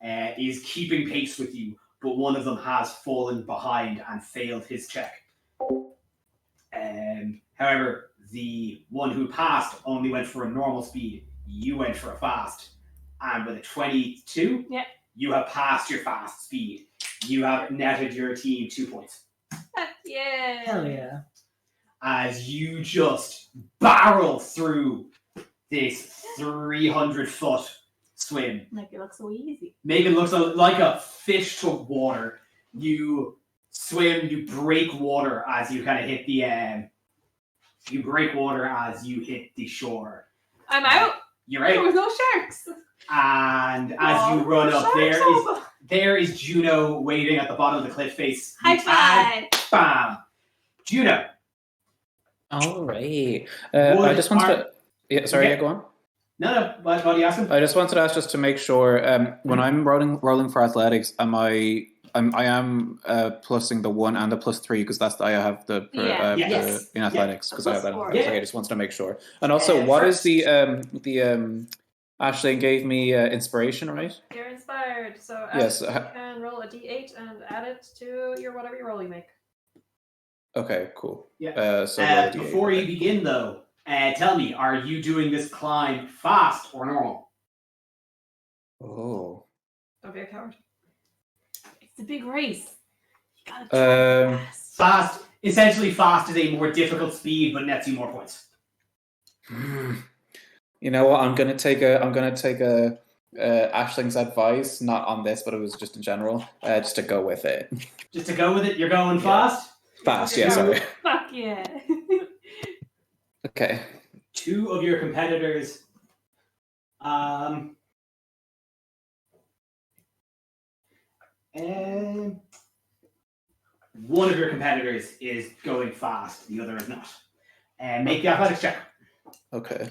is keeping pace with you, but one of them has fallen behind and failed his check. However, the one who passed only went for a normal speed. You went for a fast. And with a 22, you have passed your fast speed. You have netted your team 2 points. Yeah. Hell yeah. As you just barrel through this 300-foot swim. Like it looks so easy. Make it look like a fish to water. You swim, you break water as you kind of hit the you break water as you hit the shore. I'm out. You're There out. was no sharks. And as you run up, there is Juno waiting at the bottom of the cliff face. High You tag, five. bam. Juno. All right. Would I just wanted our- to. Yeah, sorry. Okay. Yeah, go on. No. What are you asking? I just wanted to ask just to make sure. When I'm rolling for athletics, I am plussing the 1 and the +3 because that's I have the Yes. in athletics because I have that. +4. Yeah. Okay, just wanted to make sure. And also, what is the Ashley gave me inspiration, right? You're inspired, so Yes, you can roll a d8 and add it to your whatever you roll you make. Okay, cool. Yeah. So roll a D8, Before okay. you begin, though, tell me, are you doing this climb fast or normal? Oh. Don't be a coward. It's a big race. You gotta try fast. Fast, essentially, fast is a more difficult speed, but nets you more points. You know what? I'm gonna take Ashling's advice, not on this, but it was just in general, just to go with it. Just to go with it, you're going fast. Fast, yeah. Sorry. Fuck yeah. Okay. 2 of your competitors. And 1 of your competitors is going fast. The other is not. And make the athletics check. Okay.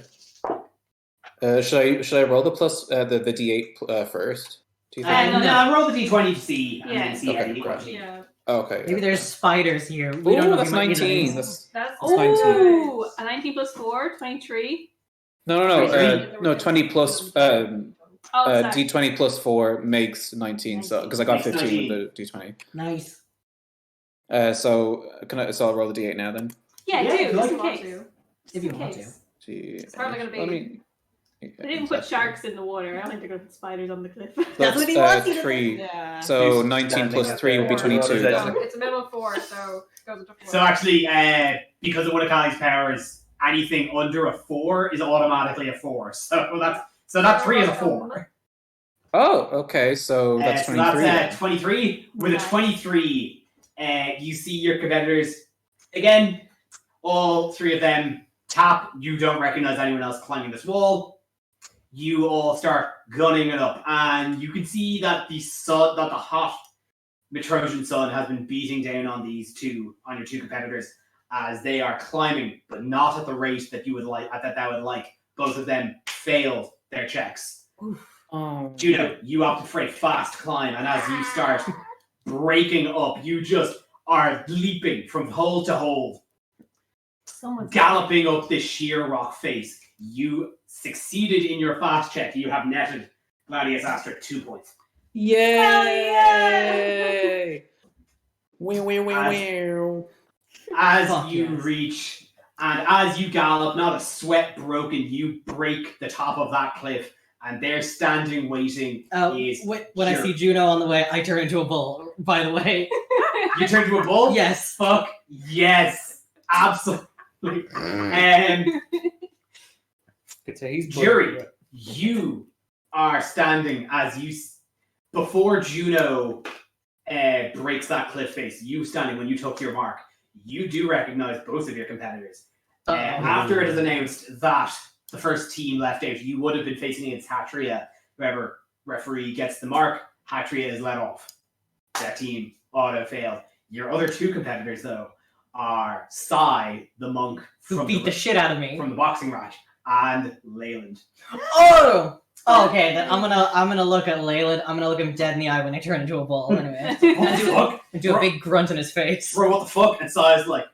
Should I roll the plus the D8 first? Do you think? And no. roll the d20 to see, and Yeah. then see how Okay, you great. go. Yeah. Okay. Maybe there's spiders here. We don't Ooh, know. that's if we might get 19. these. That's That's It's 19. Ooh, a 19 plus 4, 23. no. 20 plus Oh, sorry. D20 plus 4 makes 19. So because I got Makes 15 with the D20. Nice. So I'll roll the D8 now then. Yeah, Yeah, do, if you just like in want case. to. If Just you in want case. It's probably gonna be- Let me. They didn't put sharks in the water. I don't think they're going to put spiders on the cliff. That's what he wants, he doesn't- 3. Yeah. So He's 19 standing plus at 3 would be the 22. water's then. edge. It's a minimum of 4, so it goes into 4. So actually, because of one of Kylie's powers, anything under a 4 is automatically a 4. So that 3 is a 4. Oh, okay. So that's 23. So that's 23. With a 23, you see your competitors again. All 3 of them tap. You don't recognize anyone else climbing this wall. You all start gunning it up, and you can see that the hot Metrosian sun has been beating down on your 2 competitors as they are climbing, but not at the rate that you would like. That would like. Both of them failed their checks. Oh. Juno, you opted for a fast climb, and as you start breaking up, you just are leaping from hole to hole, Someone's galloping up this sheer rock face. You succeeded in your fast check. You have netted Gladius Astra 2 points. Yay! Wow. As Fuck you yes. reach, and as you gallop, not a sweat broken, you break the top of that cliff, and there standing waiting is When I see Juno on the way, I turn into a bull. By the way, you turn to a bull? yes. Fuck yes. Absolutely. Could say he's Jury, you are standing as before Juno breaks that cliff face. You standing when you took your mark. You do recognize both of your competitors. After it is announced that the first team left out, you would have been facing against Hatria. Whoever referee gets the mark, Hatria is let off. That team auto failed. Your other 2 competitors, though, are Sai, the monk Who beat the shit out of me? from the boxing match, and Leyland. Oh! Okay, then I'm gonna look at Leyland. I'm gonna look him dead in the eye when I turn into a bull. Anyway, What the fuck? and do a big grunt in his face. Bro, what the fuck? And Sai's like,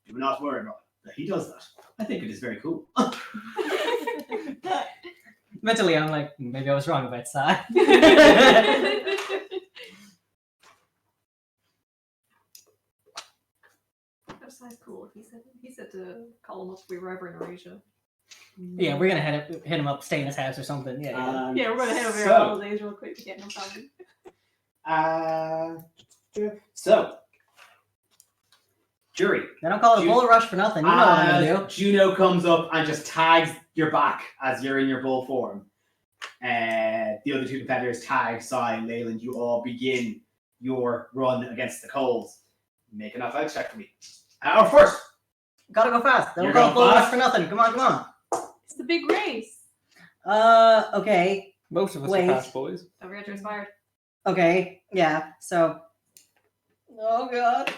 do not worry about it. He does that. I think it is very cool. Mentally, I'm like, maybe I was wrong about Sai. That's nice, cool. He said to call him up if we were ever in Eurasia. Yeah, we're gonna hit him up, stay in his house or something. Yeah. Yeah, we're going to head over here So- all days real quick to get no problem. So, jury. They don't call it a bull rush for nothing. You know what I'm gonna do. Juno comes up and just tags your back as you're in your bull form. The other 2 competitors tag Sai and Leyland. You all begin your run against the coals. Make an athletics check for me. Or first, Gotta go fast. Don't You're go going full fast? for nothing. Come on. It's the big race. Okay. Most of us Wait. are fast boys. Don't forget you're inspired. Okay. Yeah. So. Oh god.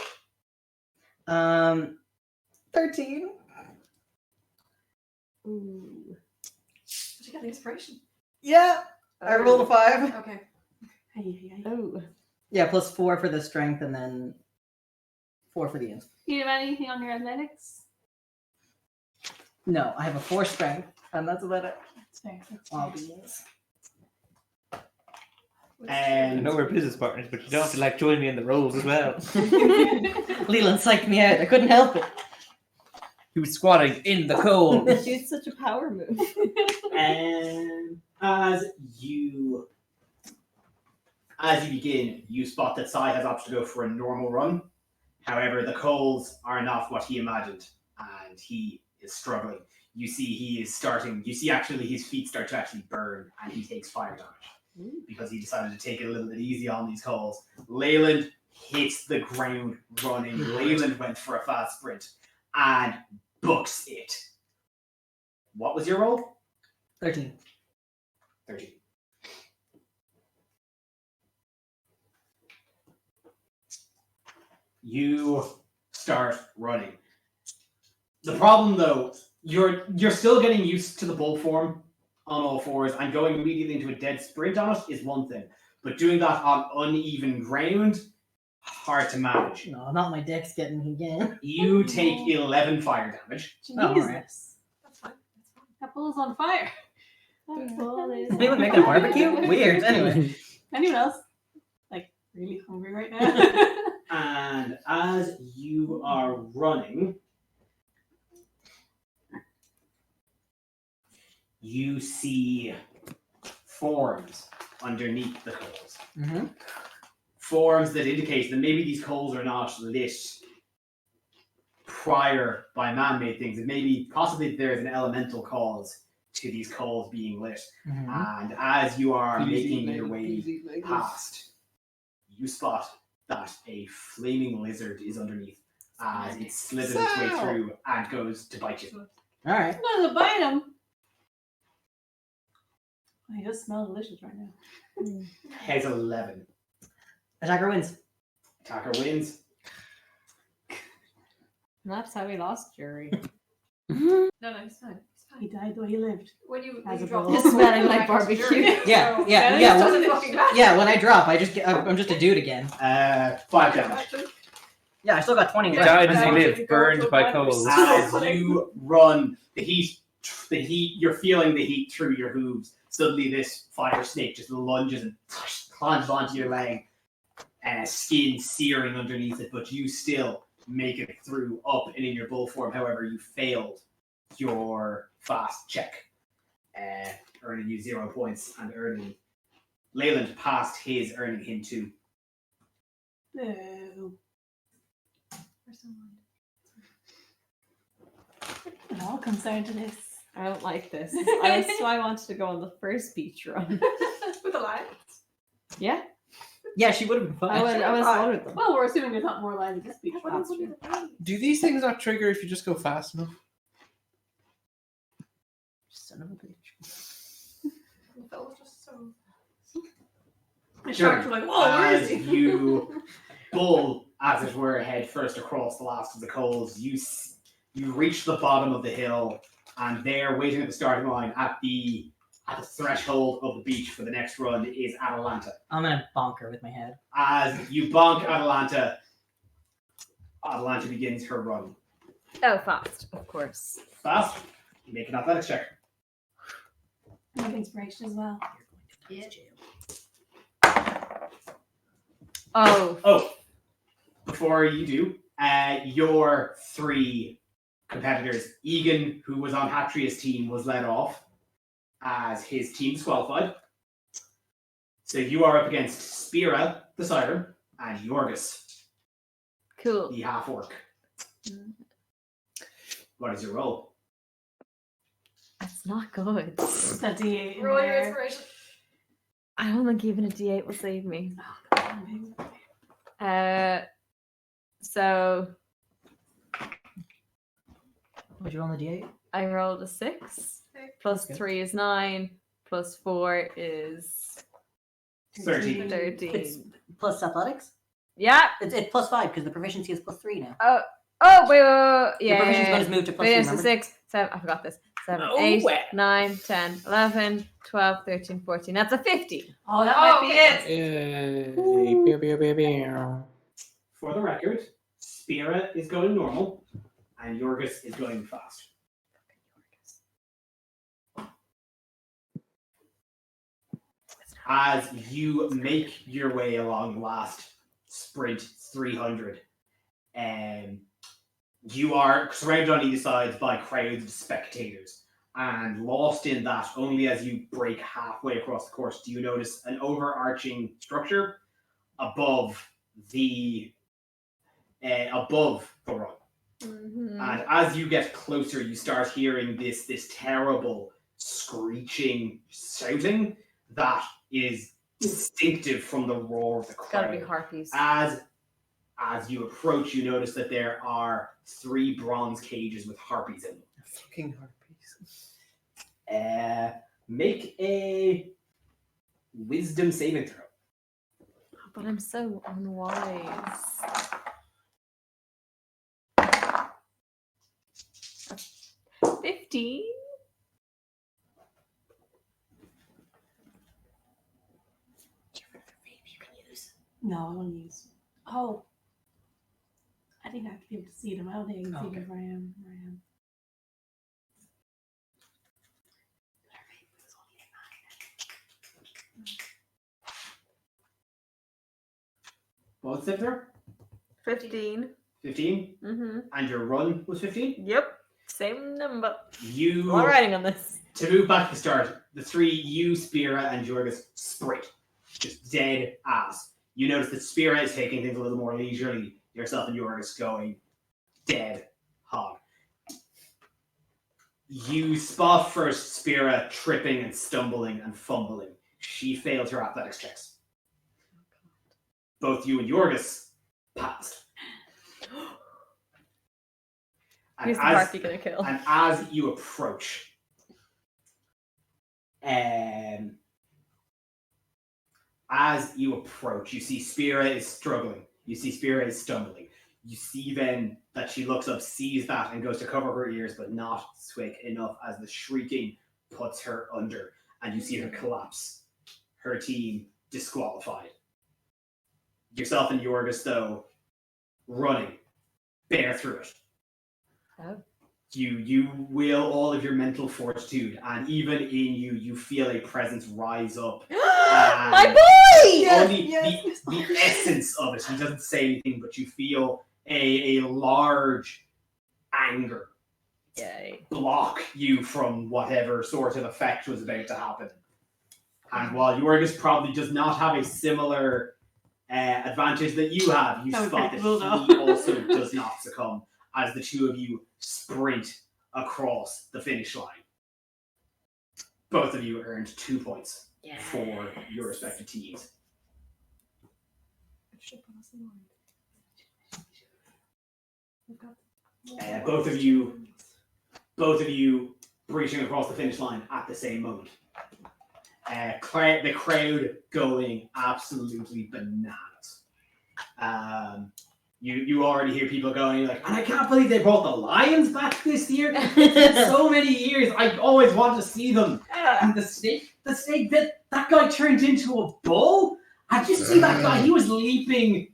13. Ooh. Did you get the inspiration? Yeah. I rolled a 5. Okay. Oh. Yeah, plus 4 for the strength, and then 4 for the int. Do you have anything on your athletics? No, I have a 4 strength, and that's about it. That's fair. That's All fair. beans. I and know we're business partners, but you don't have to like join me in the roles as well. Leland psyched me out. I couldn't help it. He was squatting in the cold. It's such a power move. And as you begin, you spot that Sai has opted to go for a normal run. However, the coals are not what he imagined, and he is struggling. You see he is starting, you see actually his feet start to actually burn, and he takes fire damage because he decided to take it a little bit easy on these coals. Leyland hits the ground running. Leyland went for a fast sprint and books it. What was your roll? 13. 13. You start running. The problem, though, you're still getting used to the bull form on all fours, and going immediately into a dead sprint on it is one thing. But doing that on uneven ground, hard to manage. No, not my deck's getting me again. You take 11 fire damage. Jesus. Oh, alright. That's fine. That's fine. That bull's on fire. That bull is Is anyone making a barbecue? Weird. Anyway. Anyone else? Like, really hungry right now? And as you are running, you see forms underneath the coals. Mm-hmm. Forms that indicate that maybe these coals are not lit prior by man-made things. It may be possibly there's an elemental cause to these coals being lit. Mm-hmm. And as you are making your way past, you spot that a flaming lizard is underneath as it slithers its way through and goes to bite you. Alright. I'm gonna bite him. He does smell delicious right now. Has 11. Attacker wins. Attacker wins. That's how we lost Jury. No, he's fine. He's fine. He died though he lived. When you As a drop bull. off, It's smelling you like go back to barbecue. jury, Yeah, so- yeah, it yeah. doesn't fucking matter. Yeah, when I drop, I'm just a dude again. 5 damage. Yeah, I still got 20 He left. died as he Yeah. lived, burned by coals. As you run, the heat, you're feeling the heat through your hooves. Suddenly this fire snake just lunges and plunges onto your leg, skin searing underneath it, but you still make it through up and in your bull form. However, you failed your fast check, earning you 0 points and earning Leyland passed his, earning him 2. No. It all comes down to this. I don't like this. I wanted to go on the first beach run. With the lions. Yeah, Yeah, she would have been fine. I was one with them. Well, we're assuming there's not more lines at this beach. That's true. Do these things not trigger if you just go fast enough? Son of a bitch. That was just so. The sharks were like, whoa, where is As he? you bull, as it were, head first across the last of the coals, you reach the bottom of the hill, and there, waiting at the starting line at the threshold of the beach for the next run, is Atalanta. I'm gonna bonk her with my head. As you bonk Atalanta, Atalanta begins her run. Oh, fast, of course. Fast, you make an athletics check. I have inspiration as well. Yeah. Oh, Oh, before you do, your 3 competitors, Egan, who was on Hatria's team, was led off as his team disqualified. So you are up against Spira, the Siren, and Yorgis, cool. the half-orc. What is your roll? That's not good. That D8 in Roll your there. inspiration. I don't think even a D8 will save me. So Would you roll on the d8? I rolled a 6. Plus Okay. 3 is 9. Plus 4 is 13. 13. It's plus athletics. Yeah. It's plus 5 because the proficiency is plus 3 now. Oh, wait. Your Yeah. proficiency bonus moved to plus 3. Proficiency Remember? 6, 7. I forgot this. 7, Oh, 8, well. 9, 10, 11, 12, 13, 14. That's a 50. Oh, that might be it. Yay. Beow, beow, beow, beow. For the record, Spira is going normal, and Yorgus is going fast. As you make your way along last sprint 300, you are surrounded on either side by crowds of spectators. And lost in that, only as you break halfway across the course, do you notice an overarching structure above the run. Mm-hmm. And as you get closer, you start hearing this terrible screeching shouting that is distinctive from the roar of the It's gotta be crowd. harpies. As you approach, you notice that there are 3 bronze cages with harpies in them. Fucking harpies. Make a wisdom saving throw. But I'm so unwise. $15. Do you have another baby you can use? No, I want to use. Oh. I didn't have to be able to see them. I don't think I can see Okay. where I am. What was it there? 15. 15? Mm-hmm. And your run was 15? Yep. Same number. You, I'm writing on this. to move back to the start, the 3, you, Spira, and Jorgus, sprint. Just dead ass. You notice that Spira is taking things a little more leisurely. Yourself and Jorgus going dead hog. You spot first Spira tripping and stumbling and fumbling. She failed her athletics checks. Both you and Jorgus passed. And Who's the as- harpy gonna kill? And as you approach, you see Spira is struggling. You see Spira is stumbling. You see then that she looks up, sees that, and goes to cover her ears, but not quick enough as the shrieking puts her under. And you see her collapse. Her team disqualified. Yourself and Jorgus, though, running, bear through it. Oh. You will all of your mental fortitude, and even in you, you feel a presence rise up. My boy! Only the essence of it. He doesn't say anything, but you feel a large anger Yay. block you from whatever sort of effect was about to happen. And while Jorgus probably does not have a similar advantage that you have, you That would spot be that cool, he though. also does not succumb as the two of you sprint across the finish line. Both of you earned 2 points for your respective teams. Both of you breaching across the finish line at the same moment. The crowd going absolutely bananas. You already hear people going like, and I can't believe they brought the Lions back this year. It's been so many years. I always wanted to see them. And the snake bit, that guy turned into a bull. Did you see that guy? He was leaping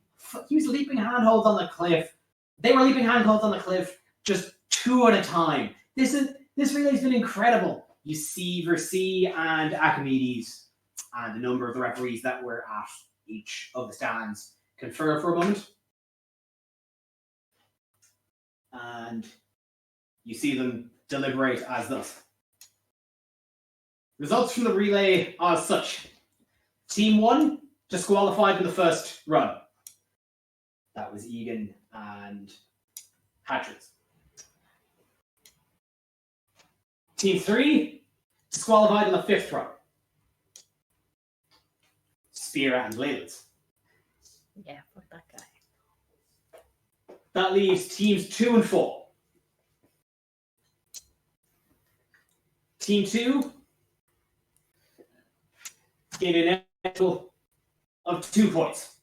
handholds on the cliff. They were leaping handholds on the cliff just 2 at a time. This relay's been incredible. You see Versi and Archimedes and a number of the referees that were at each of the stands confer for a moment. And you see them deliberate as thus. Results from the relay are as such. Team 1 disqualified in the first run. That was Egan and Hatchers. Team 3 disqualified in the 5th run. Spira and Leyland's. Yeah, fuck that guy. That leaves teams 2 and 4. Team 2 gain a total of 2 points.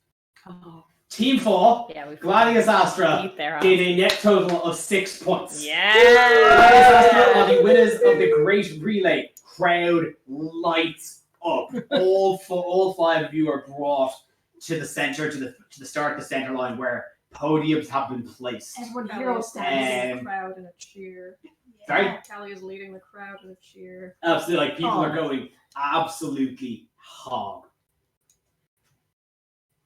Oh, Team 4, yeah, we Gladius Astra, beat their gain ass. a net total of 6 points. Yeah. Gladius Astra are the winners of the Great Relay. Crowd lights up. All 5 of you are brought to the center, to the start of the center line where podiums have been placed. Everyone Callie hero is standing in Um, the crowd in a cheer. Sorry? Callie is leading the crowd in a cheer. Absolutely, like people Oh. are going absolutely hog.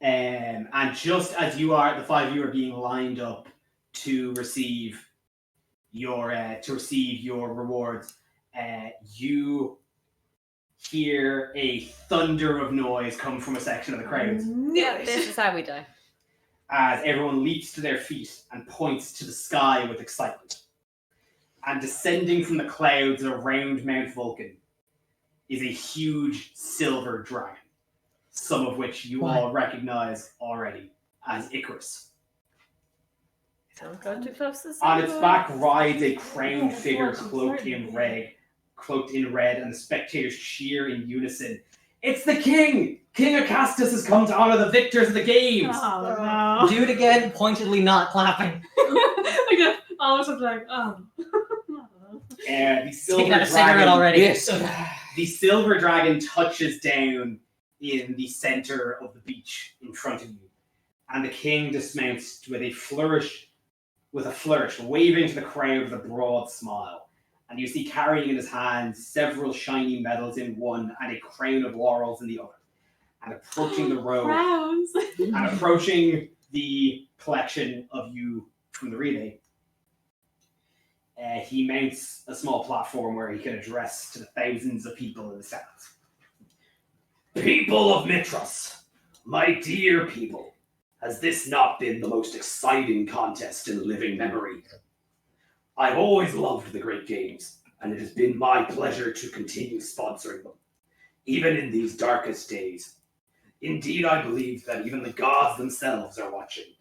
And just as you are, the 5 of you are being lined up to receive your rewards, you hear a thunder of noise come from a section of the crowd This is how we die. as everyone leaps to their feet and points to the sky with excitement. And descending from the clouds around Mount Vulcan is a huge silver dragon, some of which you all recognize already as Icarus. Don't go too close to the On its sun. back rides a crowned figure cloaked in red, and the spectators cheer in unison. It's the king! King Acastus has come to honor the victors of the games! Oh, Do it again, pointedly not clapping. Like, all of a sudden, like, oh. And the silver Taking out a dragon, cigarette already. Yes. the silver dragon touches down in the center of the beach in front of you, and the king dismounts with a flourish, waving to the crowd with a broad smile. And you see carrying in his hands several shiny medals in one and a crown of laurels in the other. And approaching the row, Crowns. and approaching the collection of you from the relay, he mounts a small platform where he can address to the thousands of people in the stands. People of Mitros, my dear people, has this not been the most exciting contest in living memory? I've always loved the Great Games, and it has been my pleasure to continue sponsoring them, even in these darkest days. Indeed, I believe that even the gods themselves are watching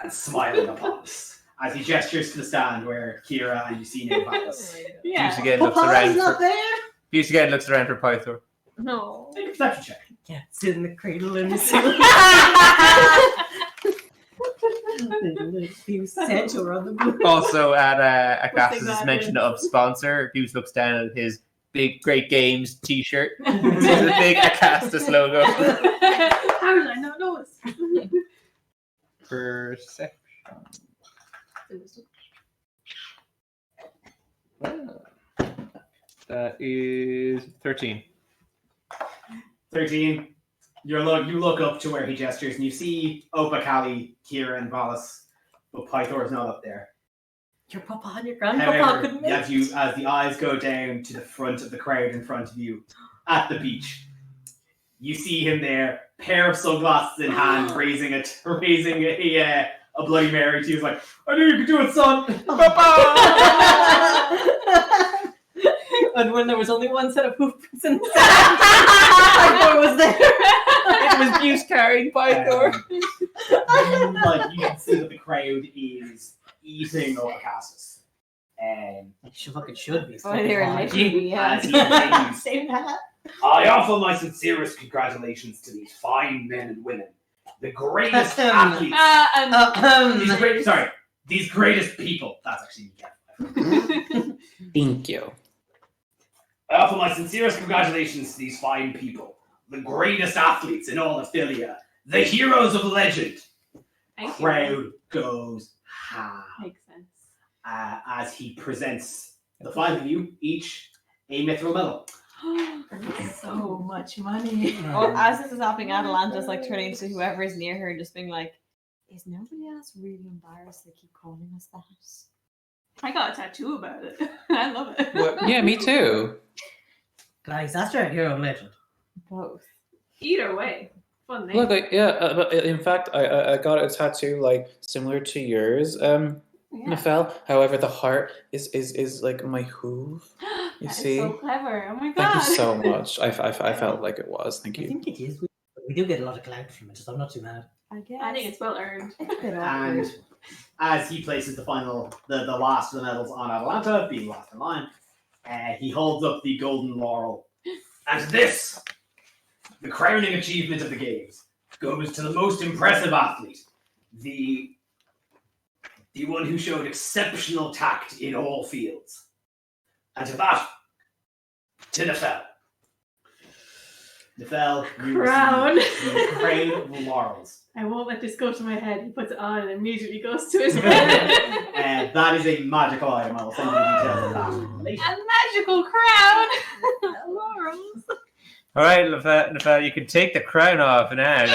and smiling upon us. As he gestures to the stand where Kira and Yusina and Valis. Yeah. Buse again looks Papa's around not for there? Buse again looks around for Pythor. No. Make a perception check. Yeah, it's in the cradle and the center of the blue. Also, at Acastus' that mention is. of sponsor, Buse looks down at his big Great Games t-shirt. There's a big Acastus logo. How did I not know this? Perception. That is 13. 13. You look up to where he gestures and you see Opa, Kali, Kira, and Valis, but Pythor is not up there. Your papa and your grandpapa However, couldn't make as the eyes go down to the front of the crowd in front of you at the beach, you see him there, pair of sunglasses in hand, raising a Bloody Mary to you. He's like, I knew you could do it, son. And when there was only one set of hoopers in the sand, Pythor was there. It was Buse carrying Pythor. Like you can see that the crowd is eating up Acastus. She fucking should be. Oh, they were literally, As he continues, Same hat. I offer my sincerest congratulations to these fine men and women, the greatest athletes. These greatest people. That's actually Thank you. I offer my sincerest congratulations to these fine people, the greatest athletes in all of Philia, the heroes of legend. Thank you. Crowd goes ha Makes sense. as he presents the 5 of you each a mithril medal. So much money. Well, as this is happening, Atalanta's like turning to whoever is near her and just being like, is nobody else really embarrassed they keep calling us that? I got a tattoo about it. I love it. Yeah, me too. Guys, that's your hero legend. Both. Either way, fun name. Look, but in fact, I got a tattoo like similar to yours, Nafel. However, the heart is like my hoof. You That is see? so clever. Oh my god. Thank you so much. I felt like it was. Thank I you. think it is. We do get a lot of clout from it, so I'm not too mad. I guess. I think it's well earned. It's a bit And awkward. as he places the last of the medals on Atalanta, being last in line, he holds up the golden laurel. And this, the crowning achievement of the games, goes to the most impressive athlete, the one who showed exceptional tact in all fields. And to that, to Nefel. Nefel, you Crown. receive the crown of laurels. I won't let this go to my head. He puts it on and immediately goes to his head. That is a magical item. I will send you the details of that later. A magical crown. Laurels. All right, Nefel, you can take the crown off now.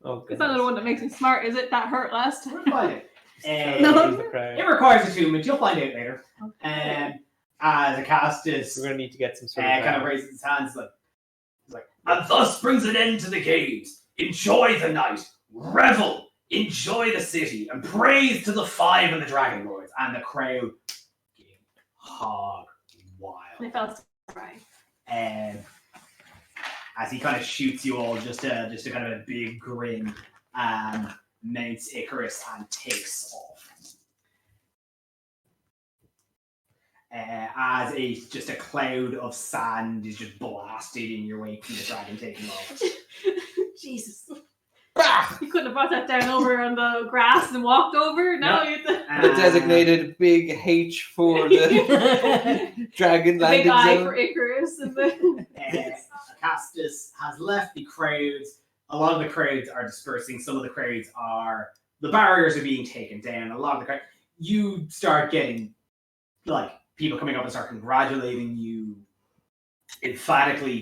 Oh, It's not the one that makes me smart, is it? That hurt last time. We'll find it. Use the crown. It requires attunement. You'll find out later. As Acastus We're gonna need to get some sort of kind of raises his hands, like, and thus brings an end to the games. Enjoy the night, revel, enjoy the city, and praise to the five and the Dragon Lords. And the crowd getting hog wild. I felt right. As he kind of shoots you all, just a kind of a big grin, mounts Icarus and takes off. As just a cloud of sand is just blasted in your wake from the dragon taking off. Jesus. You couldn't have brought that down over on the grass and walked over. No, you have to. The designated big H for the dragon landing Big eye zone. for Icarus. And then Acastus has left the crowds. A lot of the crowds are dispersing. Some of the crowds the barriers are being taken down. A lot of the crowd, you start getting like people coming up and start congratulating you emphatically.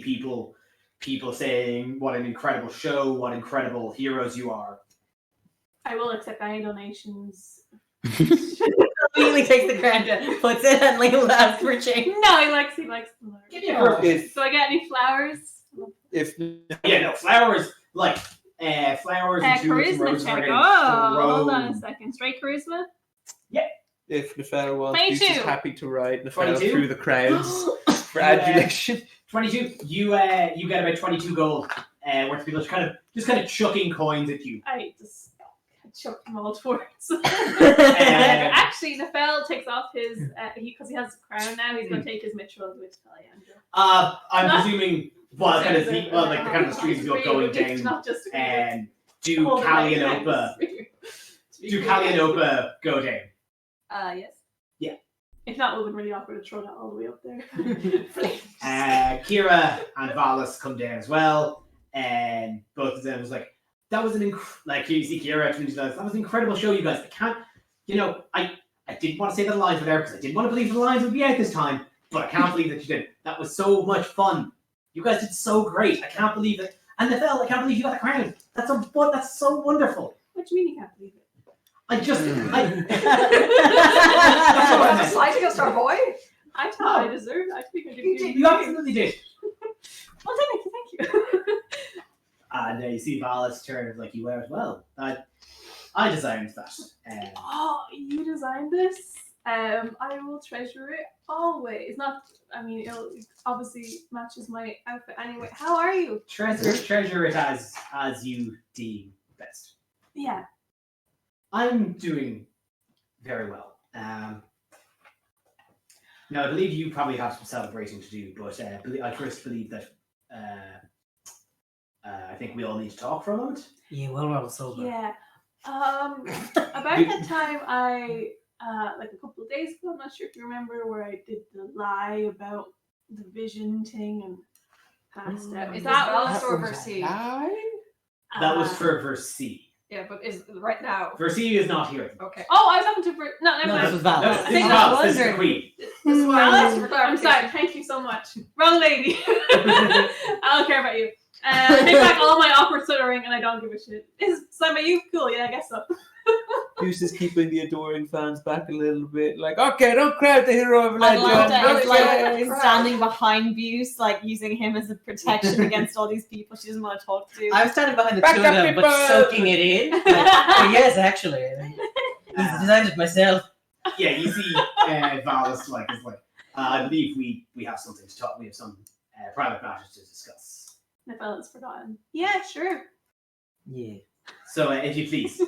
People saying what an incredible show, what incredible heroes you are. I will accept any donations. Immediately takes the crown down, puts it, and like laughs for change. No, he likes the flowers. Give me a perfect. So I get any flowers? Flowers like flowers and tulips and Charisma roses are check. getting Oh, hold on a thrown. second. Straight charisma? If Nefel wants, 22. he's just happy to ride Nefel 22? through the crowds for adulation. 22. You get about 22 gold. Worth people just kind of chucking coins at you. I just choked them all towards. Actually, Nefel takes off his because he has a crown now. He's going to take his Mitchell with Caliandra. I'm presuming the kind of the streets of people going down and do Calianopa go down? Yes. Yeah. If not, it would have been really awkward to throw that all the way up there. Kira and Valis come down as well, and both of them was like, that was like you see Kira that was an incredible show, you guys. I can't, I didn't want to say that the lines were there because I didn't want to believe the lines would be out this time, but I can't believe that you did. That was so much fun. You guys did so great. I can't believe it. And Nefel, I can't believe you got the crown. That's so wonderful. What do you mean you can't believe it? I just Slight against our boy? I thought I deserved it. I think I did. You absolutely did. Well, thank you. And you see Valis turn like you were as well. I designed that. Oh, you designed this? I will treasure it always. It'll obviously matches my outfit anyway. How are you? Treasure it as you deem best. Yeah. I'm doing very well. Now, I believe you probably have some celebrating to do, but I first believe that I think we all need to talk for a moment. Yeah, well, we're all sober. Yeah. About that time like a couple of days ago, I'm not sure if you remember, where I did the lie about the vision thing and passed out. Is that that was Valis or Versi? That was for Versi. Yeah, but is right now. Versi is not here. Okay. Oh, I was talking to no, never No, mind. this was Valis. No, I this think is I Valis. was This is the wondering. queen. This is Valis? why I'm sorry. Thank you so much. Wrong lady. I don't care about you. I take back all my awkward stuttering, and I don't give a shit. Is Simon, you cool? Yeah, I guess so. Goose is keeping the adoring fans back a little bit. Like, okay, don't crowd the hero of legend. Atlanta is Okay. like standing behind Buse, like using him as a protection against all these people she doesn't want to talk to. I'm standing behind the Back two of up, them, but people! soaking it in. Like, oh, yes, actually. I designed it myself. Yeah, you see Valis is like, I believe we have something to talk. We have some private matters to discuss. Nefel's forgotten. Yeah, sure. Yeah. So, if you please,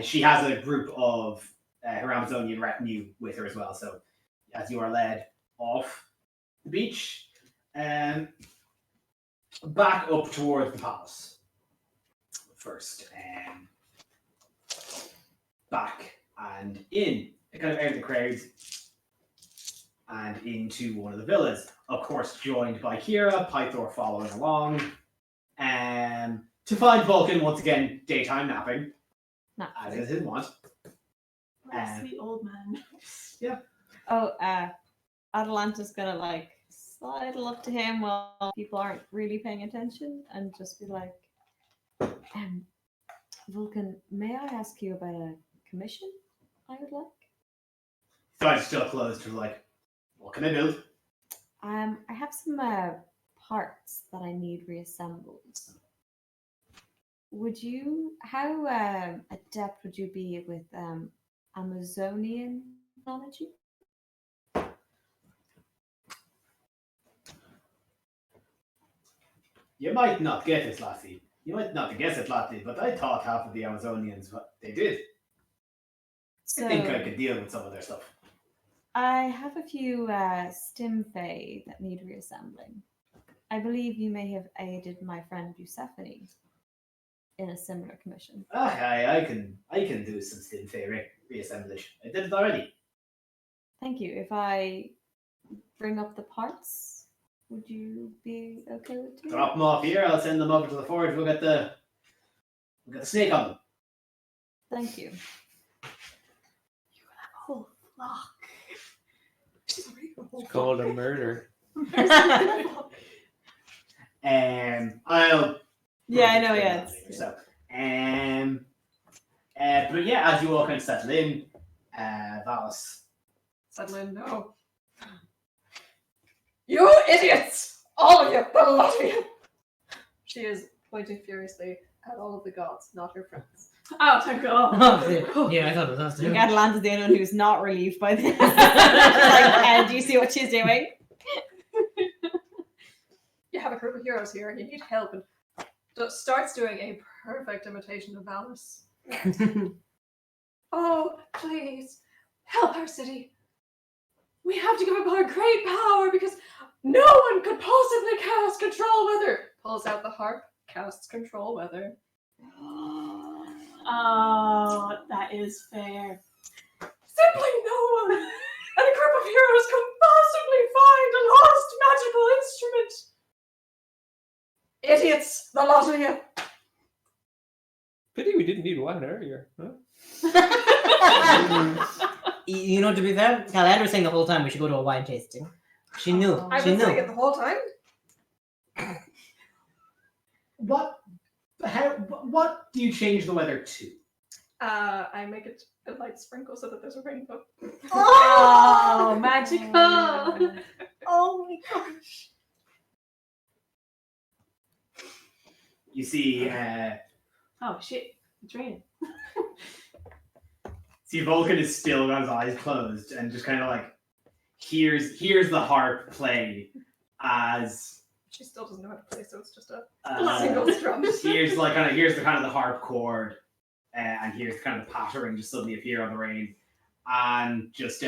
she has a group of her Amazonian retinue with her as well. So, as you are led off the beach, back up towards the palace first, back and in, kind of out of the crowds, and into one of the villas. Of course, joined by Kira, Pythor following along, to find Vulcan once again daytime napping, as is his want. Sweet old man. Oh, Atalanta's gonna like sidle up to him while people aren't really paying attention and just be like, Vulcan, may I ask you about a commission I would like? So I'm still closed to like, what can I do? I have some parts that I need reassembled. How adept would you be with Amazonian technology? You might not get it, lassie. You might not guess it, lassie, but I taught half of the Amazonians what they did. So, I think I could deal with some of their stuff. I have a few stimfay that need reassembling. I believe you may have aided my friend Bucephanie in a similar commission. I can do some stimfay reassemblage. I did it already. Thank you. If I bring up the parts, would you be okay with doing Drop them off here. I'll send them over to the forge. We'll get the snake on them. Thank you. Whole flock. She's already got a whole It's called a murder. I'll. Yeah, I know. Yeah. So, but yeah, as you all kind of settle in, Valis. Settle in, no. You idiots! All of you, the lot of you! She is pointing furiously at all of the gods, not her friends. Oh, thank God. Yeah, I thought it was us too. Atalanta's the only one who's not relieved by this. Like, do you see what she's doing? You have a group of heroes here and you need help, and starts doing a perfect imitation of Valis. Oh, please, help our city. We have to give up our great power because no one could possibly cast control weather. Pulls out the harp, casts control weather. Oh, that is fair. Simply no one and a group of heroes could possibly find a lost magical instrument. Idiots, the lot of you. Pity we didn't need one earlier. Huh? You know, to be fair, Calandra was saying the whole time we should go to a wine tasting. She knew. I've She been saying knew. it the whole time. What do you change the weather to? I make it a light sprinkle so that there's a rainbow. Oh, magical. Oh my gosh. You see, Oh, shit. It's raining. Vulcan is still got his eyes closed and just kind of like hears the harp play as She still doesn't know how to play, so it's just a uh, single strum. here's the kind of the harp chord, and here's kind of the pattern just suddenly appear on the rain, and just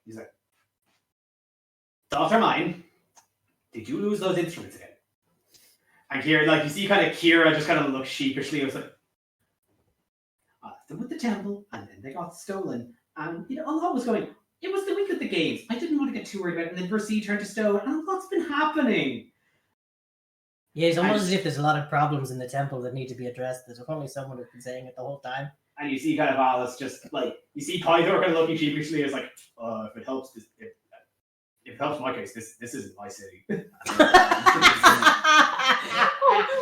he's like, "Daughter mine, did you lose those instruments again?" And here, like you see, kind of Kira just kind of looks sheepishly. It was like, "I left them with the temple, and then they got stolen, and a lot was going. It was the week of the games. I didn't want to get too worried about it, and then Versi turned to stone, and a lot's been happening." Yeah, it's almost as if there's a lot of problems in the temple that need to be addressed. There's only someone who's been saying it the whole time. And you see kind of Alice just like, you see Pythor kind of looking sheepishly as like, if it helps, if it helps my case, this isn't my city.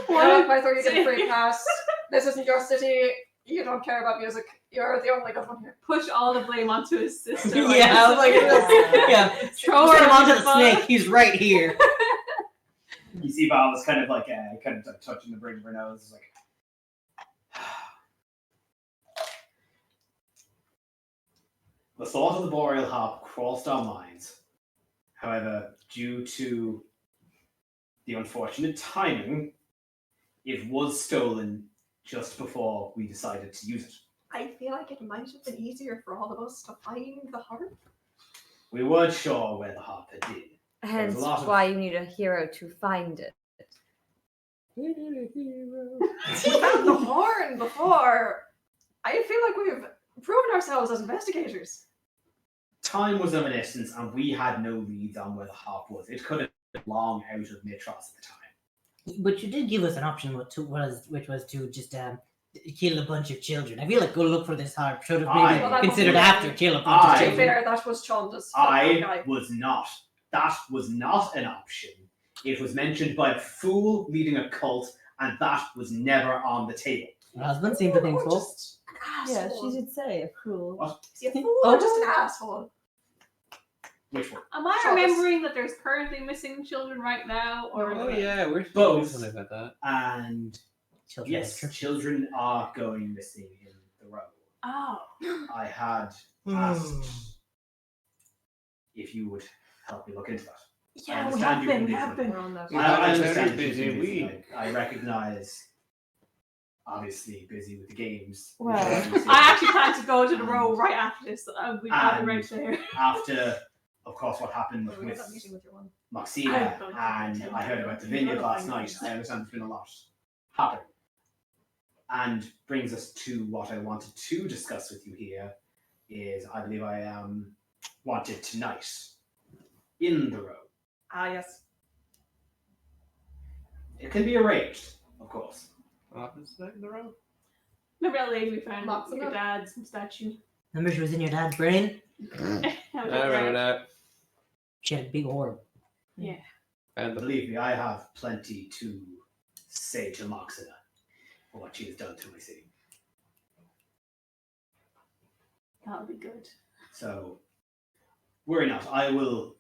Why? I thought you get a free pass. This isn't your city. You don't care about music. You're the only good one here. Push all the blame onto his sister. Yeah, I was like, yeah. Throw Put her him onto under the the snake. He's right here. You see Alice kind of like touching the bridge of her nose, like. The thought of the boreal hop crossed our minds. However, due to the unfortunate timing, It was stolen just before we decided to use it. I feel like it might have been easier for all of us to find the harp. We weren't sure where the harp had been. Hence lot of- why you need a hero to find it. We found the horn before. I feel like we've proven ourselves as investigators. Time was of an essence, and we had no leads on where the harp was. It could have been long out of Mitros at the time. But you did give us an option, which was to just kill a bunch of children. I feel like go look for this harp should have maybe Well, that considered was- after kill a bunch of I- To be children. fair, that was Chonda's I guy. was not. That was not an option. It was mentioned by a fool leading a cult, and that was never on the table. Your husband seemed to think Or so. just an Yeah, asshole. she did say a cruel. What? Is he a fool or just an asshole? Which one? Am I Travis. remembering that there's currently missing children right now? Or Oh yeah, we're Both. something about that. And Children yes, are tricky. children are going missing in the row. Oh. I had asked if you would help me look into that. Yeah, we understand have you been, can we do have something. been. We're on that. Yeah. I It's understand very that you're busy busy. week. I recognize, obviously, busy with the games. Well, I actually plan to go to the row right after this. I'll be right there. After, of course, what happened Well, we get with that meeting with your one. Maxima, I don't and know. I heard about the vineyard last night. I understand there's been a lot happening. And brings us to what I wanted to discuss with you here is I believe I am wanted tonight in the row. Ah, yes. It can be arranged, of course. What happens tonight in the row? Remember that lady we found Lots of your them. dad's statue? Remember she was in your dad's brain? That I was remember right. that. She had a big orb. Yeah. And the Believe me, I have plenty to say to Moxina for what she has done to my city. That'll be good. So worry not. I will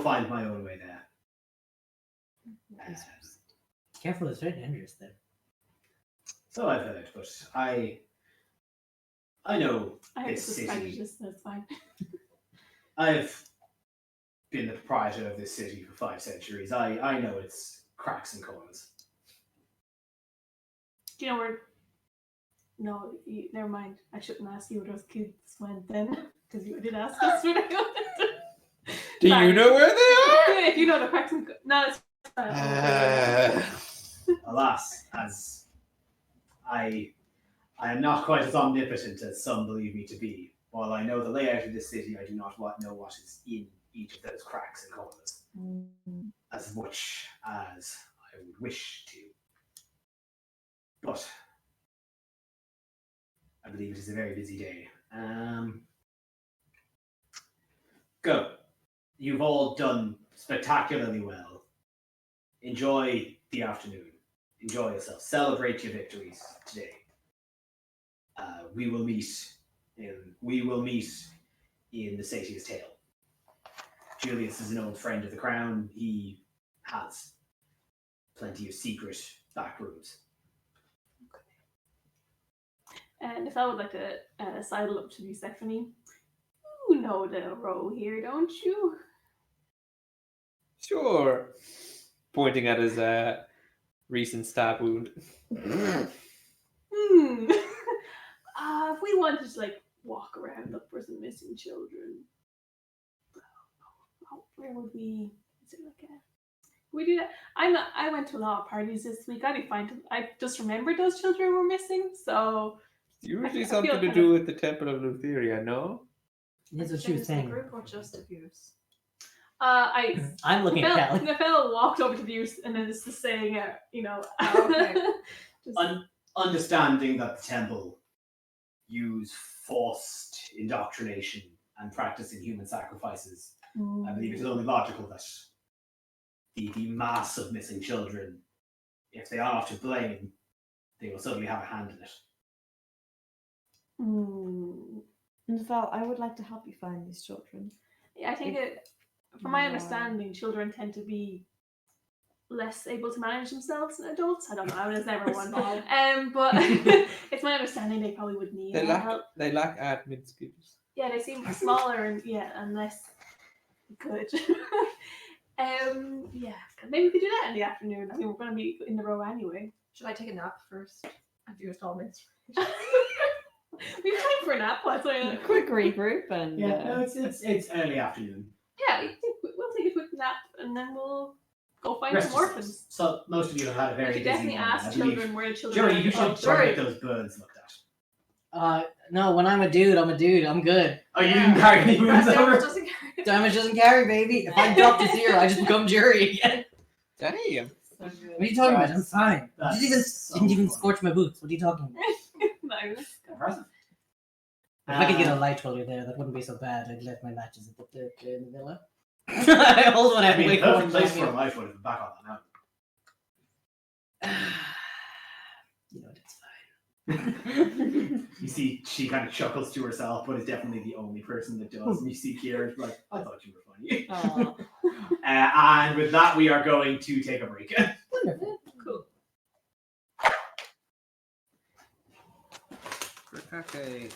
find my own way there. Careful, it's very dangerous there. So I've heard, but I know I heard this the city. strategist, that's fine. I've been the proprietor of this city for 5 centuries. I know its cracks and corners. Do you know where? No, never mind. I shouldn't ask you where those kids went then, because you did ask us where they went. do Sorry. you know where they Yeah, if you know the cracks and no, it's are? Alas, as I am not quite as omnipotent as some believe me to be. While I know the layout of this city, I do not know what is in each of those cracks and corners as much as I would wish to. But I believe it is a very busy day. Go. You've all done spectacularly well. Enjoy the afternoon. Enjoy yourself. Celebrate your victories today. We will meet in the Satyr's Tale. Julius is an old friend of the crown. He has plenty of secret back rooms. And if I would like to sidle up to Bucephanie, you know the row here, don't you? Sure. Pointing at his recent stab wound. If we wanted to like walk around, look for some missing children, where would we? Is it like a? We do that. I went to a lot of parties this week. I just remembered those children were missing. So Usually I feel something to kind do with the Temple of Lutheria, no? That's what she was The saying. group or just abuse? I'm looking at Callie. The fellow walked over to Buse and then it's just saying, Okay. just, Understanding that the temple use forced indoctrination and practicing human sacrifices, I believe it is only logical that the mass of missing children, if they are not to blame, they will certainly have a hand in it. And Val, I would like to help you find these children. Yeah, I think from my understanding, children tend to be less able to manage themselves than adults. I don't know. I was never one. But it's my understanding they probably would need help. They lack admin skills. Yeah, they seem smaller and less good. Yeah, maybe we could do that in the afternoon. I mean, we're going to be in the row anyway. Should I take a nap first? I've used all my We have time for a nap. What's A quick regroup and Yeah, no, it's early afternoon. Yeah, we'll take a quick nap and then we'll go find Rest some orphans. So most of you have had a We very could busy definitely morning, I ask believe. children where the children Jerry, are. you should Oh, try to Jerry. get those birds looked at. No, when I'm a dude, I'm a dude. I'm good. Oh, you didn't carry any wounds Damage over? doesn't carry. Damage doesn't carry, baby. If I drop to 0, I just become jury again. Damn. What are you talking about? I'm fine. That's Didn't even so scorch my boots. What are you talking about? Nice. Impressive. If I could get a light while you're there, that wouldn't be so bad. I'd let my matches at the in the villa. I also want to I have mean, way perfect more place for a money. life would have been back on that now. You know, it's fine. You see, she kind of chuckles to herself, but is definitely the only person that does. And you see Kira like, I thought you were funny. Aw. And with that, we are going to take a break. Wonderful. Cool. Okay.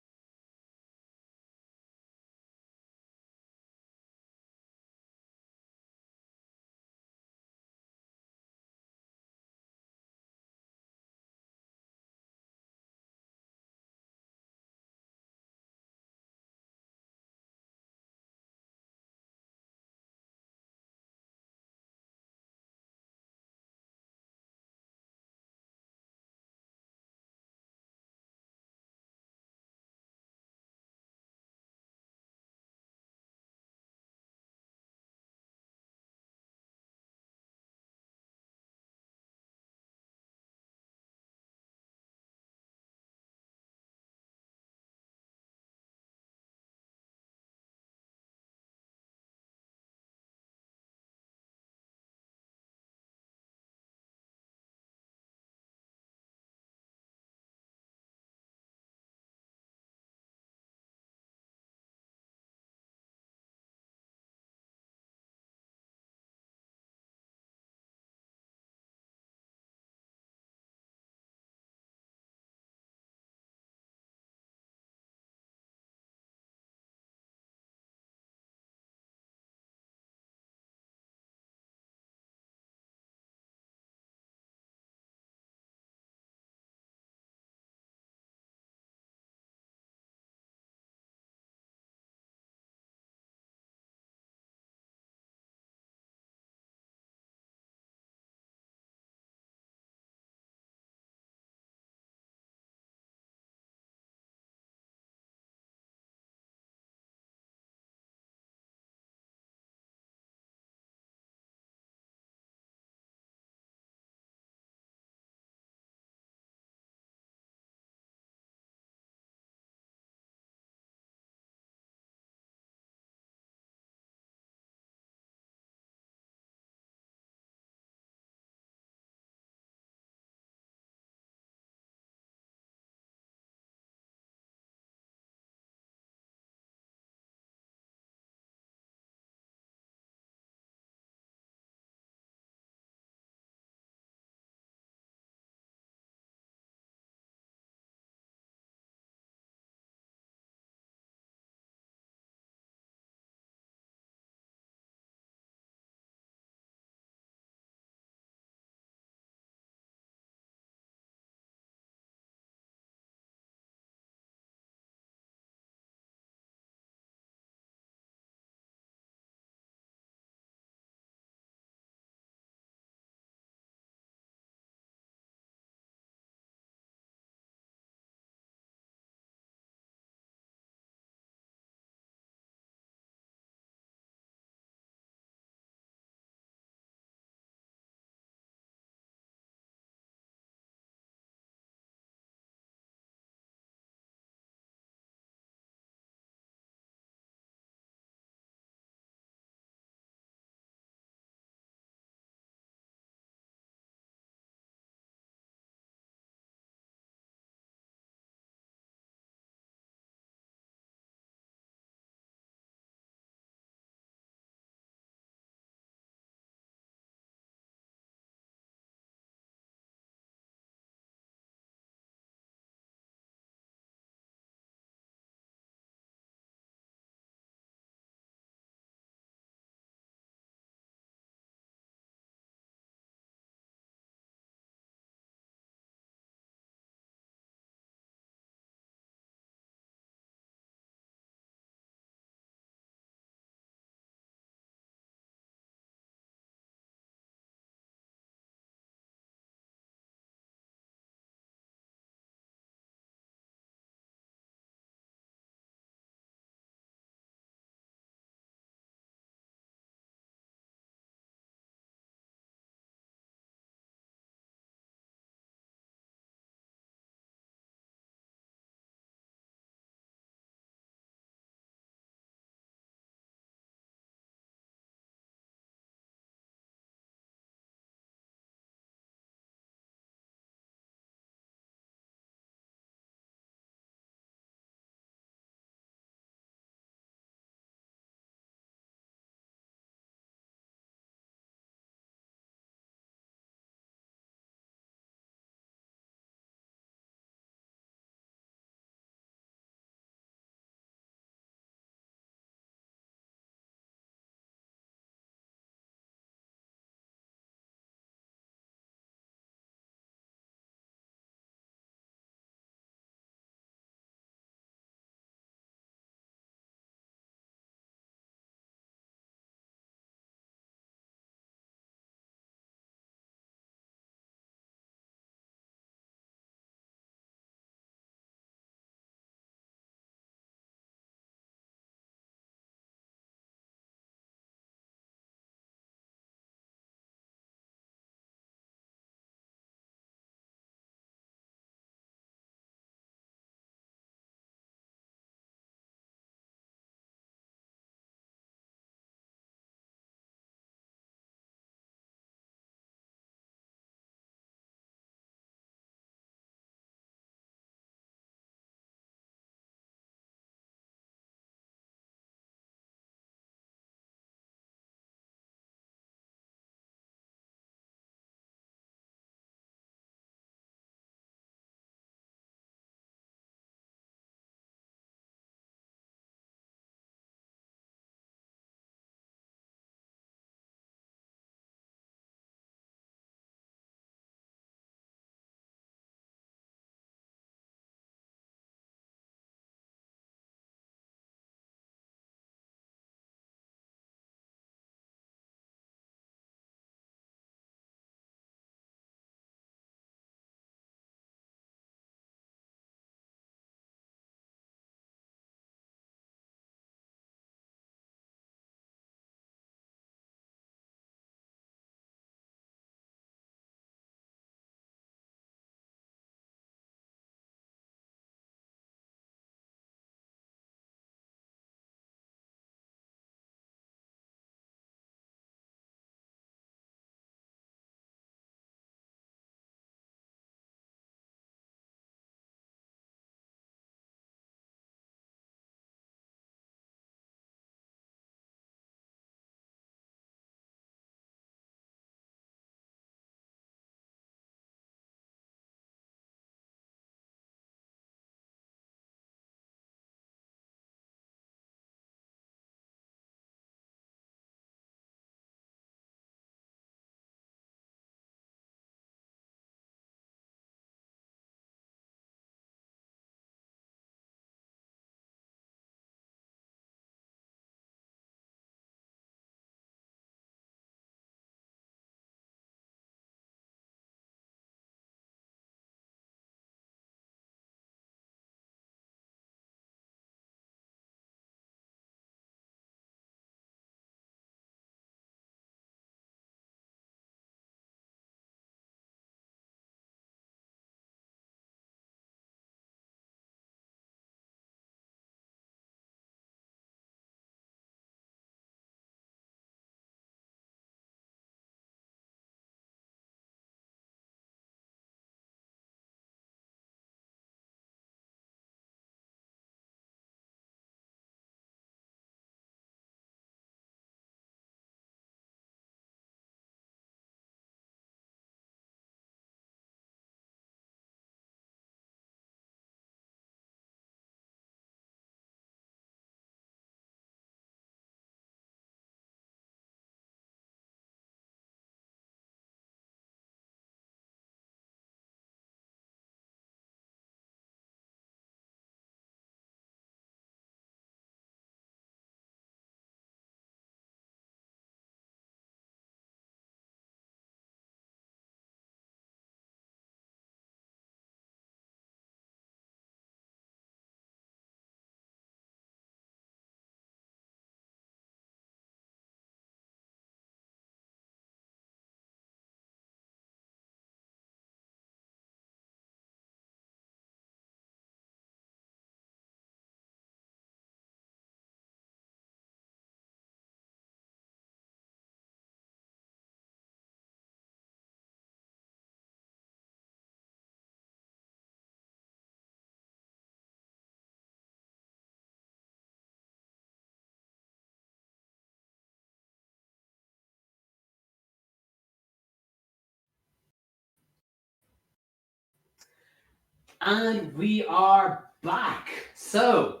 And we are back. So,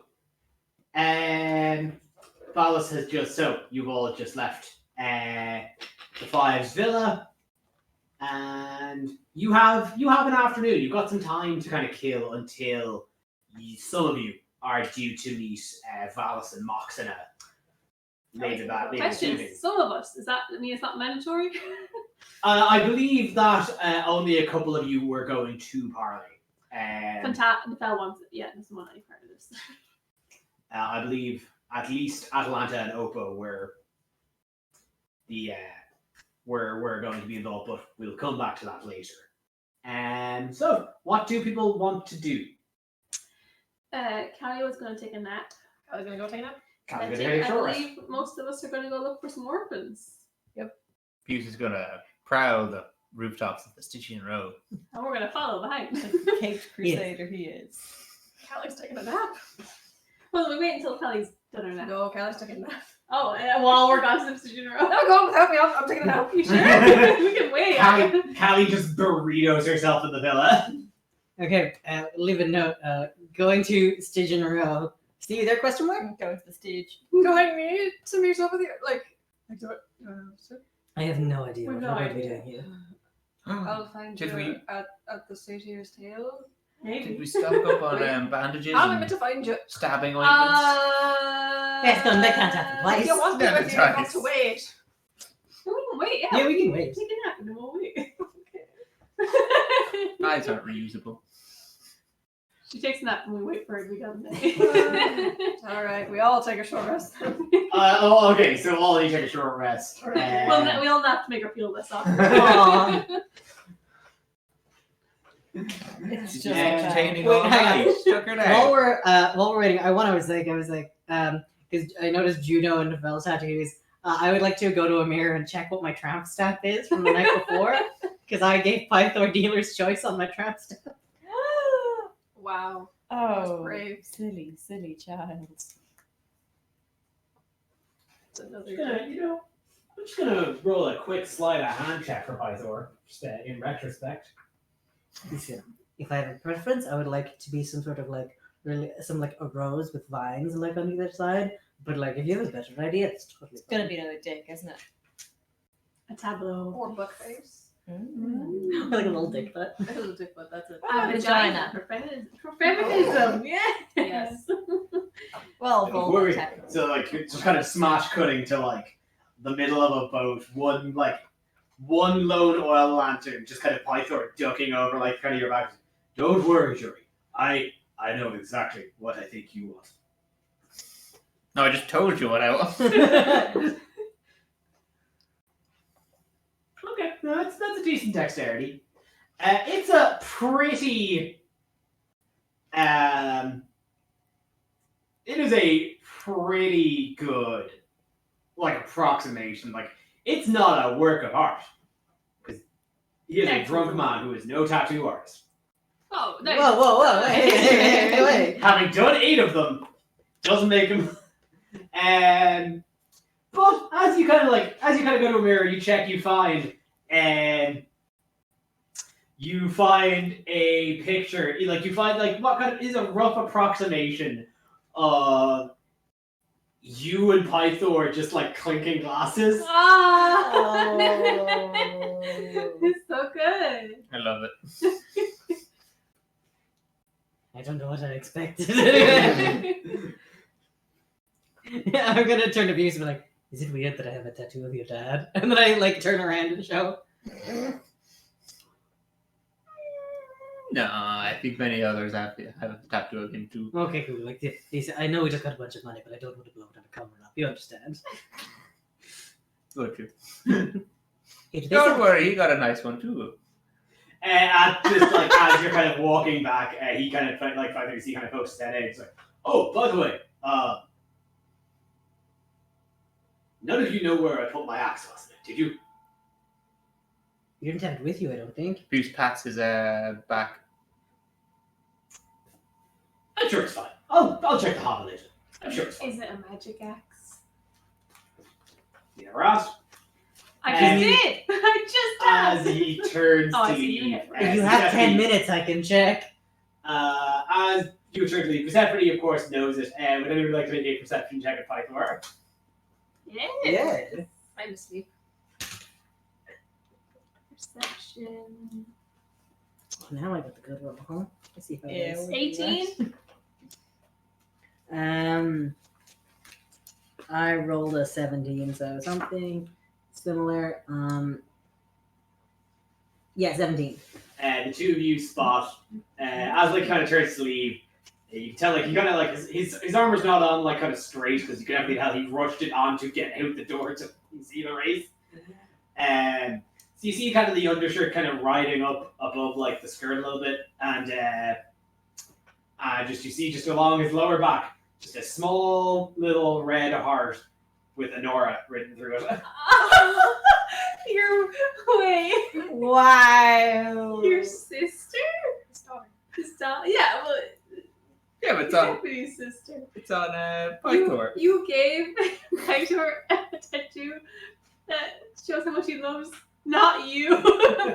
Valis has you've all just left the Fives villa, and you have an afternoon. You've got some time to kind of kill until some of you are due to meet Valis and Moxina later that Question: evening. some of us, it's not mandatory? I believe that only a couple of you were going to parley. The fell ones, this is one I've heard of this. I believe at least Atalanta and Oppo were going to be involved, but we'll come back to that later. So, what do people want to do? Callie was going to take a nap. I was gonna go take a nap. Callie's gonna take a short I rest. believe most of us are going to go look for some orphans. Buse is gonna prowl the rooftops of the Stygian Row. And we're going to follow behind. Caped Crusader he is. Callie's taking a nap. Well, we wait until Callie's done her nap. No, Callie's taking a nap. Oh, while we're gossip to general. No, go without me. I'm taking a nap. You sure? We can wait. Callie just burritos herself in the villa. Okay, leave a note. Going to Stygian Row. See you there? Question mark. Go to the stage. Do I need to meet up with you? Do I have no idea We've what no we're going to be idea. doing here. I'll find Did you we- at the satyr's tail. Did Maybe. we stock up on bandages How am I meant and to find you? stabbing ointments? Yes, no, that can't happen twice. If you want to Never be with you, you've got twice. to wait. We can wait, Yeah, we can wait. Take a nap and then we'll wait. Knives aren't reusable. She takes a nap and we wait for her to be done. All right, we all take a short rest. Okay, so all of you take a short rest. we all nap to make her feel less awkward. Aw. It's She's just entertaining Wait, all hang on. night. Stuck her while there. we're waiting, I was like, because I noticed judo and Vel tattoos. I would like to go to a mirror and check what my tramp stat is from the night before, because I gave Pythor dealer's choice on my tramp stat. Wow. Oh, brave. silly child. It's another I'm just gonna roll a quick sleight of hand check for Pythor, just in retrospect. If I have a preference, I would like it to be some sort of a rose with vines on either side. But if you have a better idea, it's totally It's gonna be another dick, isn't it? A tableau. or butt face. like a little dick butt. It was a dick butt, that's it. A vagina. For feminism. Yes. Well, So, vulva where we- technically. so just kind of smash cutting to the middle of a boat, one lone oil lantern, just kind of Pythor ducking over kind of your back. Don't worry, Jory. I know exactly what I think you want. No, I just told you what I want. Okay, no, that's a decent dexterity. It's a pretty. It is a pretty good, approximation. It's not a work of art, because he is a drunk man who is no tattoo artist. Oh, Whoa, nice. whoa! Hey! Having done 8 of them, doesn't make him. But as you kind of go to a mirror, you check, you find a picture. You find what kind of is a rough approximation of you and Pythor just clinking glasses. Ah! Oh. It's so good. I love it. I don't know what I expected. I'm gonna turn to Buse and be like, "Is it weird that I have a tattoo of your dad?" And then I turn around and show. No, I think many others have a tattoo of him too. Okay, cool. I know we just got a bunch of money, but I don't want to blow it on the camera up. You understand? Good too. Hey, Don't worry, he got a nice one too. As you're kind of walking back, he kind of he kind of pokes his head in. He's like, "Oh, by the way, none of you know where I put my axe last night, did you?" You didn't have it with you, I don't think. Buse pats his back. I'm sure it's fine. I'll check the hobble later. I'm sure it's fine. Is it a magic axe? You never asked. I And- just did. I just As asked. he turns Oh, I to see, you leave, have- If you have 10 minutes, I can check. As you certainly, Bucephanie, of course, knows it. Would anyone like to make a perception check at Pythor? Yeah. I'm asleep. Perception. Now I got the good roll, huh? Let's see if I Yeah, miss. 18. I rolled a 17, so something similar. Yeah, 17. The two of you spot as like kind of turns to leave. You can tell like he kind of like his armor's not on like kind of straight because you can definitely tell he rushed it on to get out the door to see the race. So you see kind of the undershirt kind of riding up above like the skirt a little bit, and just you see just along his lower back just a small little red heart with Honora written through it. Your wait. Wow. Your sister? His daughter. Yeah, well, Yeah, but it's on. Stephanie's sister. It's on Pythor. You gave Pythor a tattoo that shows how much he loves not you,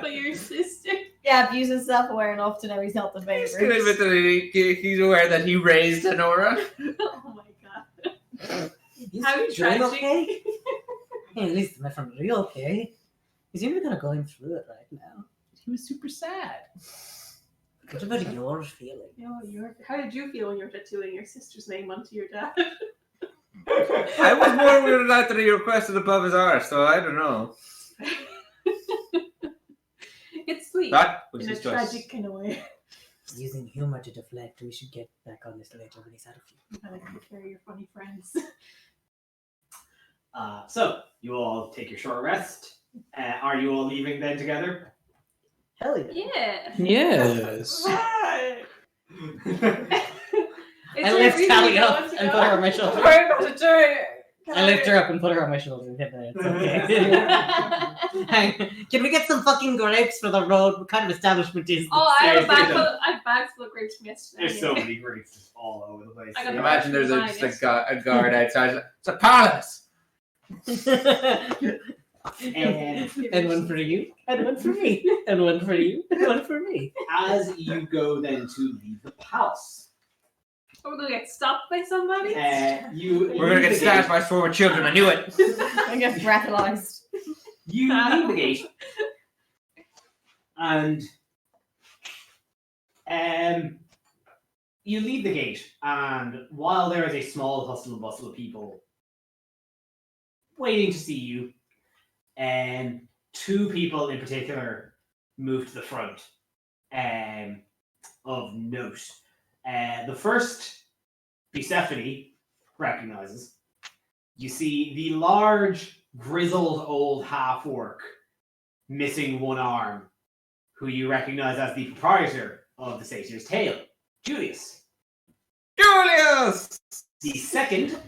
but your sister. Yeah, Buse is self-aware enough to know he's not the He's good favorite. with he's aware that he raised Honora. Oh my god. He's How doing tragic. okay? Hey, at least my friend real okay. He's even kind of going through it right now. He was super sad. What about your feeling? How did you feel when you were tattooing your sister's name onto your dad? I was more weirded out that he requested above his arse, so I don't know. It's sweet. That was in a his choice. tragic kind of way. Using humor to deflect. We should get back on this later when he's out of you. I like to carry your funny friends. So you all take your short rest. Are you all leaving then together? Hell yeah. Yeah. Yes. I lift Callie up and put her on my shoulder. We're about to do it. I lift her up and put her on my shoulder and hit her. It's okay. Can we get some fucking grapes for the road? What kind of establishment is this? Oh, I have Seriously, I have bags full of grapes from yesterday. There's so many grapes just all over the place. I got Imagine there's Mine, just yes. a guard outside. It's a palace. And one for you, and one for me, and one for you, and one for me. As you go then to leave the palace, Are we gonna get stopped by somebody? We're gonna get stabbed by 4 children. I knew it. I get breathalyzed. You leave the gate, and you leave the gate, and while there is a small hustle and bustle of people waiting to see you, and 2 people in particular move to the front of note. The first, Bucephanie recognizes. You see the large, grizzled old half-orc missing one arm, who you recognize as the proprietor of the Satyr's Tale, Julius. Julius! The second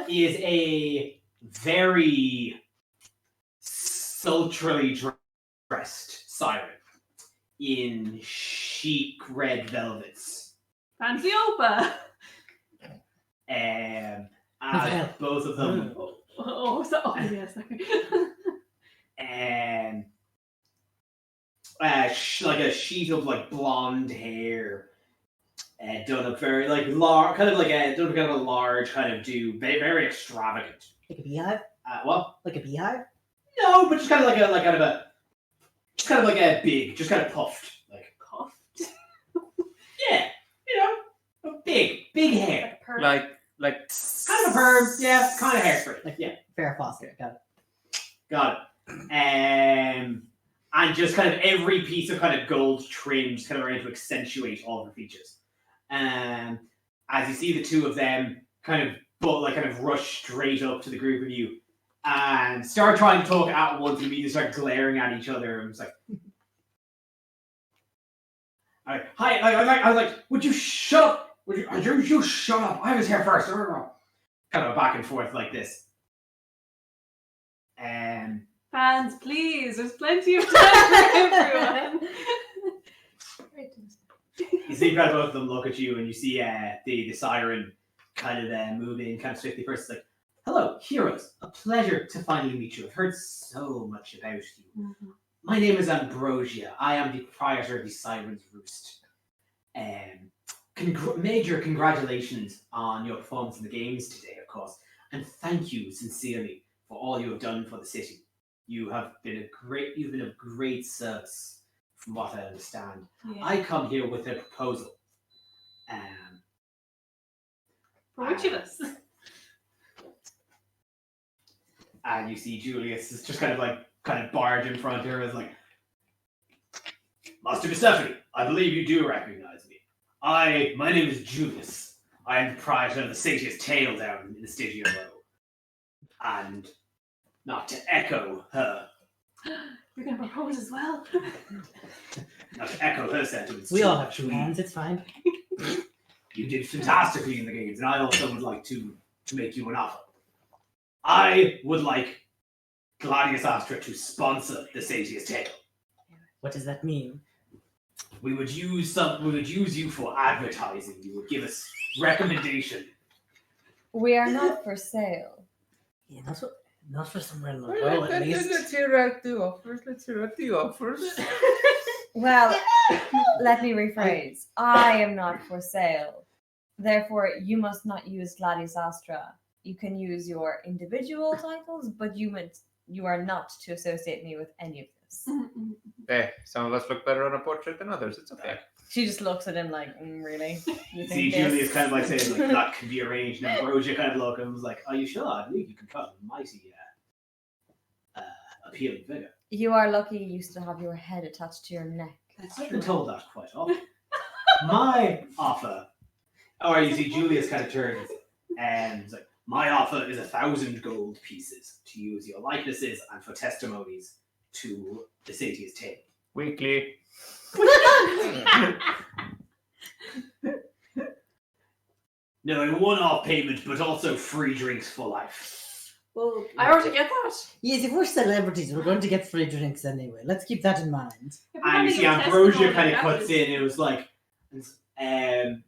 is a very sultrily dressed siren in chic red velvets. Fancy Opa. As both of them Yes. like a sheet of like blonde hair, done up very like large, kind of like a done kind of a large kind of do, very extravagant. Like a beehive? Well, Like a beehive? no, but just kind of like a big, just kind of puffed, like Puffed. yeah, a big hair, Like kind of a perm, yeah, kind of hairspray, Like yeah. fair faucet. Got it. And just kind of every piece of kind of gold trim just kind of around to accentuate all of her features. As you see the 2 of them kind of rush straight up to the group of you and start trying to talk at once, and immediately start glaring at each other. And it's like, hi, I was like, would you shut up? Would you shut up? I was here first. Kind of a back and forth like this. Fans, please. There's plenty of time for everyone. You see kind of both of them look at you, and you see the siren kind of move in kind of swiftly first. It's like, hello, heroes. A pleasure to finally meet you. I've heard so much about you. My name is Ambrosia. I am the proprietor of the Siren's Roost. Major congratulations on your performance in the games today, of course, and thank you sincerely for all you have done for the city. You've been of great service, from what I understand. Yeah. I come here with a proposal. For which of us? And you see Julius is just kind of barge in front of her, is like, Master Bucephanie, I believe you do recognize me. My name is Julius. I am the proprietor of the Satyr's Tale down in the Stygia Row. And not to echo her, You're going to propose as well? not to echo her sentiments. We too all have much, two hands, it's fine. You did fantastically in the games, and I also would like to make you an offer. I would like Gladius Astra to sponsor the Satyr's Tale. What does that mean? We would use you for advertising. You would give us recommendation. We are not for sale. Yeah, not for somewhere in the row, at least. Let's hear out the offers. Well, let me rephrase. I am not for sale. Therefore, you must not use Gladius Astra. You can use your individual titles, but you are not to associate me with any of this. Hey, some of us look better on a portrait than others. It's okay. She just looks at him like, really? You See, think Julius this? kind of like saying, like, that can be arranged, and Ambrosia kind of looked and was like, are you sure? I believe you can cut a mighty appealing figure. You are lucky you still have your head attached to your neck. I've been told that quite often. My offer, or you see Julius kind of turns and is like, my offer is 1,000 gold pieces to use your likenesses and for testimonies to the Satyr's Tale. Weekly. No, a one-off payment, but also free drinks for life. Well, I already get that. Yes, if we're celebrities, we're going to get free drinks anyway. Let's keep that in mind. And you see Ambrosia kind of cuts in. It was like, and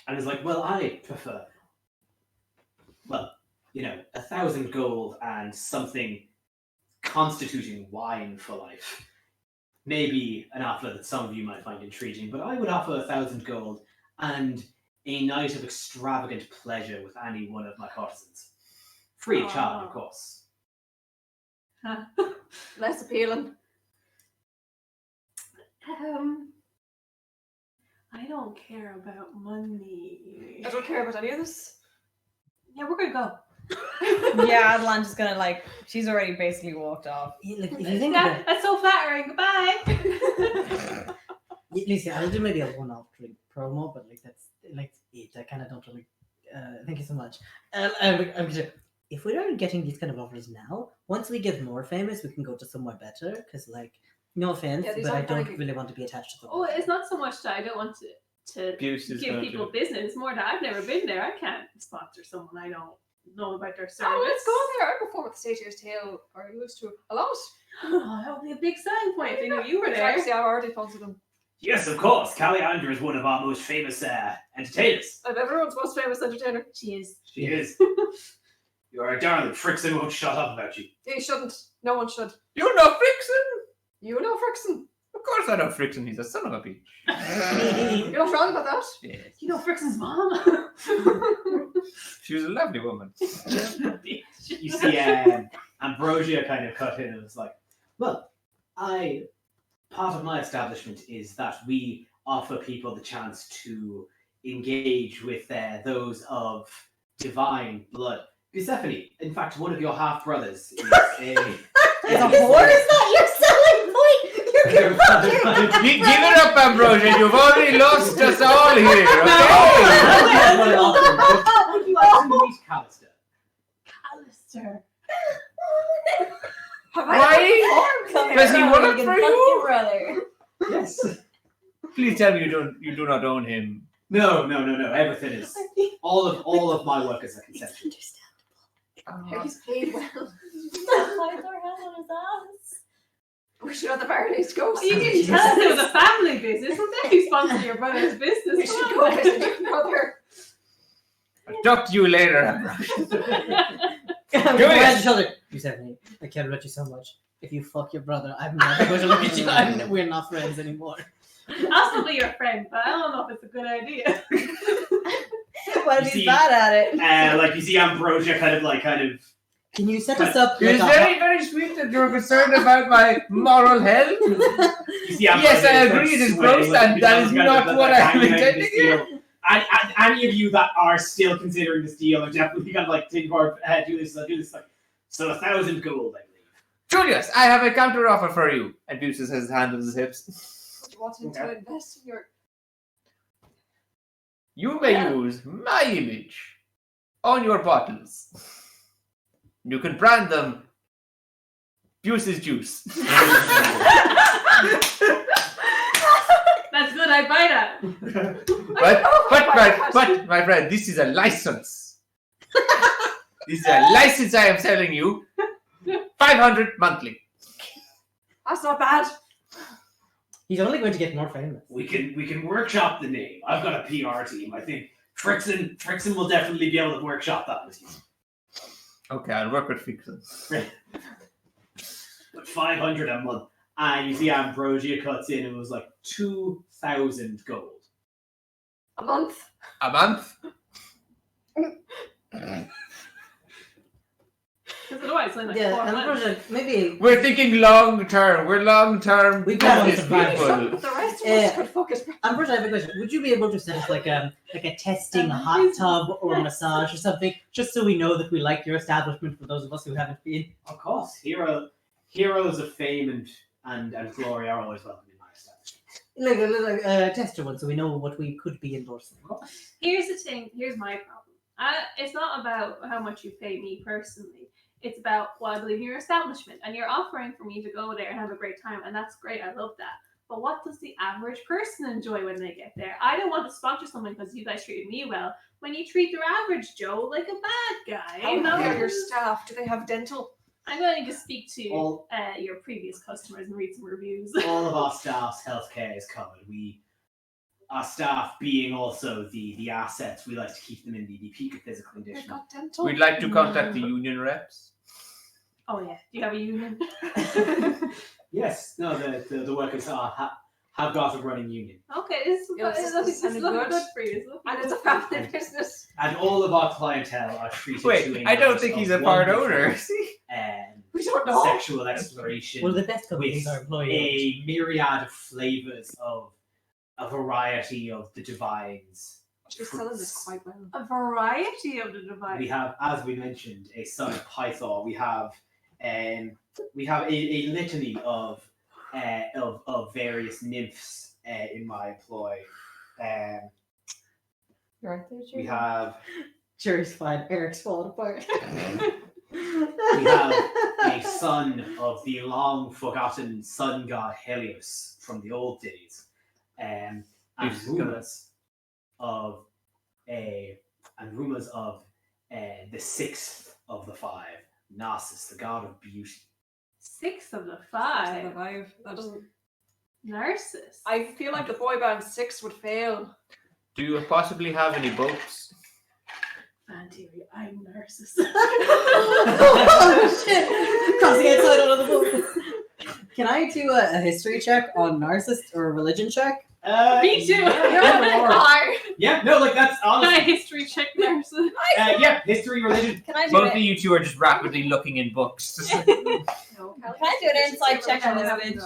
it's like, well, I prefer, 1,000 gold and something constituting wine for life. Maybe an offer that some of you might find intriguing, but I would offer 1,000 gold and a night of extravagant pleasure with any one of my courtesans. Free of charge, of course. Less appealing. I don't care about money. I don't care about any of this. Yeah, we're gonna go. Yeah, Atlanta's gonna she's already basically walked off. Yeah, like, if you think about That's so flattering. Goodbye. Lucy, I'll do maybe a one-off drink promo, but that's it. I kind of don't really. Thank you so much. I'm gonna, if we are getting these kind of offers now, once we get more famous, we can go to somewhere better. Because, no offense, Yeah, these but I aren't don't very- really want to be attached to them. Oh, it's not so much that I don't want to Buce is give going people to. business. It's more that I've never been there. I can't sponsor someone I don't know about their service. Oh, let's go there. I perform with the Satyr's Tale, or I used to a lot. Oh, that would be a big selling point if they knew you were there. Actually, I already sponsored them. Yes, of course. Calliandra is one of our most famous entertainers. I'm everyone's most famous entertainer. She is. She is. You are a darling. Frixon won't shut up about you. He shouldn't. No one should. You know Frickson? You know Frickson. Of course I know Frickson. He's a son of a bitch. You're not wrong about that. Yes. You know Frickson's mom. She was a lovely woman. You see Ambrosia kind of cut in and was like, well, part of my establishment is that we offer people the chance to engage with those of divine blood. Bucephanie, in fact, one of your half-brothers is a... Is a whore? Is that your selling point? You're gonna Give it up, Ambrosia. You've already lost us all here. Would you like to meet Callister? Alistair. Why? Does he work for you? Brother. Yes. Please tell me you do not own him. No. Everything is... All of my work is a conception. He's paid well. Pythor has on his ass. We should have the parties to go. Well, you can tell us it was a family business. We'll definitely sponsor your brother's business. We should go visit your brother. I'll talk to you later, Ambrosia. Bucephanie, I care about you so much. If you fuck your brother, I'm never going to look at you. We're not friends anymore. I'll still be your friend, but I don't know if it's a good idea. Well, You he's see- bad at it. Like you see Ambrosia kind of Can you set us up? It is like a- very, very sweet that you're concerned about my moral health. You see Yes, I Ambrosia agree, it is sweating, gross, like, and that is kind of not what hanging I'm out in intending this here. deal. And any of you that are still considering this deal are definitely kind of like thinking about do this. Like, so 1,000 gold, I believe. Julius, I have a counter offer for you. And Bucephanie has his hand on his hips. You wanted to invest in your. You may use my image on your bottles. You can brand them Buce's Juice. That's good, I'd buy that. But, my friend, this is a license. This is a license I am selling you. 500 monthly. That's not bad. He's only going to get more famous. We can workshop the name. I've got a PR team. I think Frickson will definitely be able to workshop that with you. Okay, I'll work with Fixon. But 500 a month. And you see Ambrosia cuts in and it was like 2,000 gold. A month. A month? Because otherwise, it's like Yeah, 4 and months. Ambrosia, maybe We're thinking long term. We're long term We've got business lots of people. The rest of us could focus. Ambrosia, I have a question. Would you be able to set us like a testing hot tub or a massage or something, just so we know that we like your establishment for those of us who haven't been? Of course, heroes of fame and glory are always welcome in my establishment. Like a tester one, so we know what we could be endorsing. Here's the thing. Here's my problem. It's not about how much you pay me personally. It's about what I believe in your establishment. And you're offering for me to go there and have a great time. And that's great. I love that. But what does the average person enjoy when they get there? I don't want to sponsor someone because you guys treated me well. When you treat your average Joe like a bad guy. How are your staff? Do they have dental? I'm going to speak to All- your previous customers and read some reviews. All of our staff's healthcare is covered. Our staff being also the assets, we like to keep them in the peak of physical They've condition. got dental. We'd like to contact the union reps. Oh, yeah. Do you have a union? Yes, no, the workers have got a running union. Okay, this Yeah, this is looking good. good for you. And it's a family business. And all of our clientele are treated to Wait, a I don't night think of he's a part wonderful, owner. We don't know. sexual exploration. Well, the best companies with are employees. a myriad of flavors of a variety of the divines. She's selling this quite well. A variety of the devices. We have, as we mentioned, a son of Python. We have a litany of various nymphs in my employ. Right there, We Julie. have Jury's fine. Eric's falling apart. we have a son of the long forgotten sun god Helios from the old days, and Yes, rumors of the sixth of the five, Narcissus, the god of beauty. 6 of the Five. 5. That doesn't. Narcissus. I feel like the boy band 6 would fail. Do you possibly have any books? Fanteria, I'm Narcissus. Oh shit! Crossing outside out of the book. Can I do a history check on Narcissus or a religion check? Me too. Yeah, no, like that's My honestly. history check Narcissus. Yeah, history, religion. Can I do Both of it? you two are just rapidly looking in books. No, Can I do an insight check on this bitch?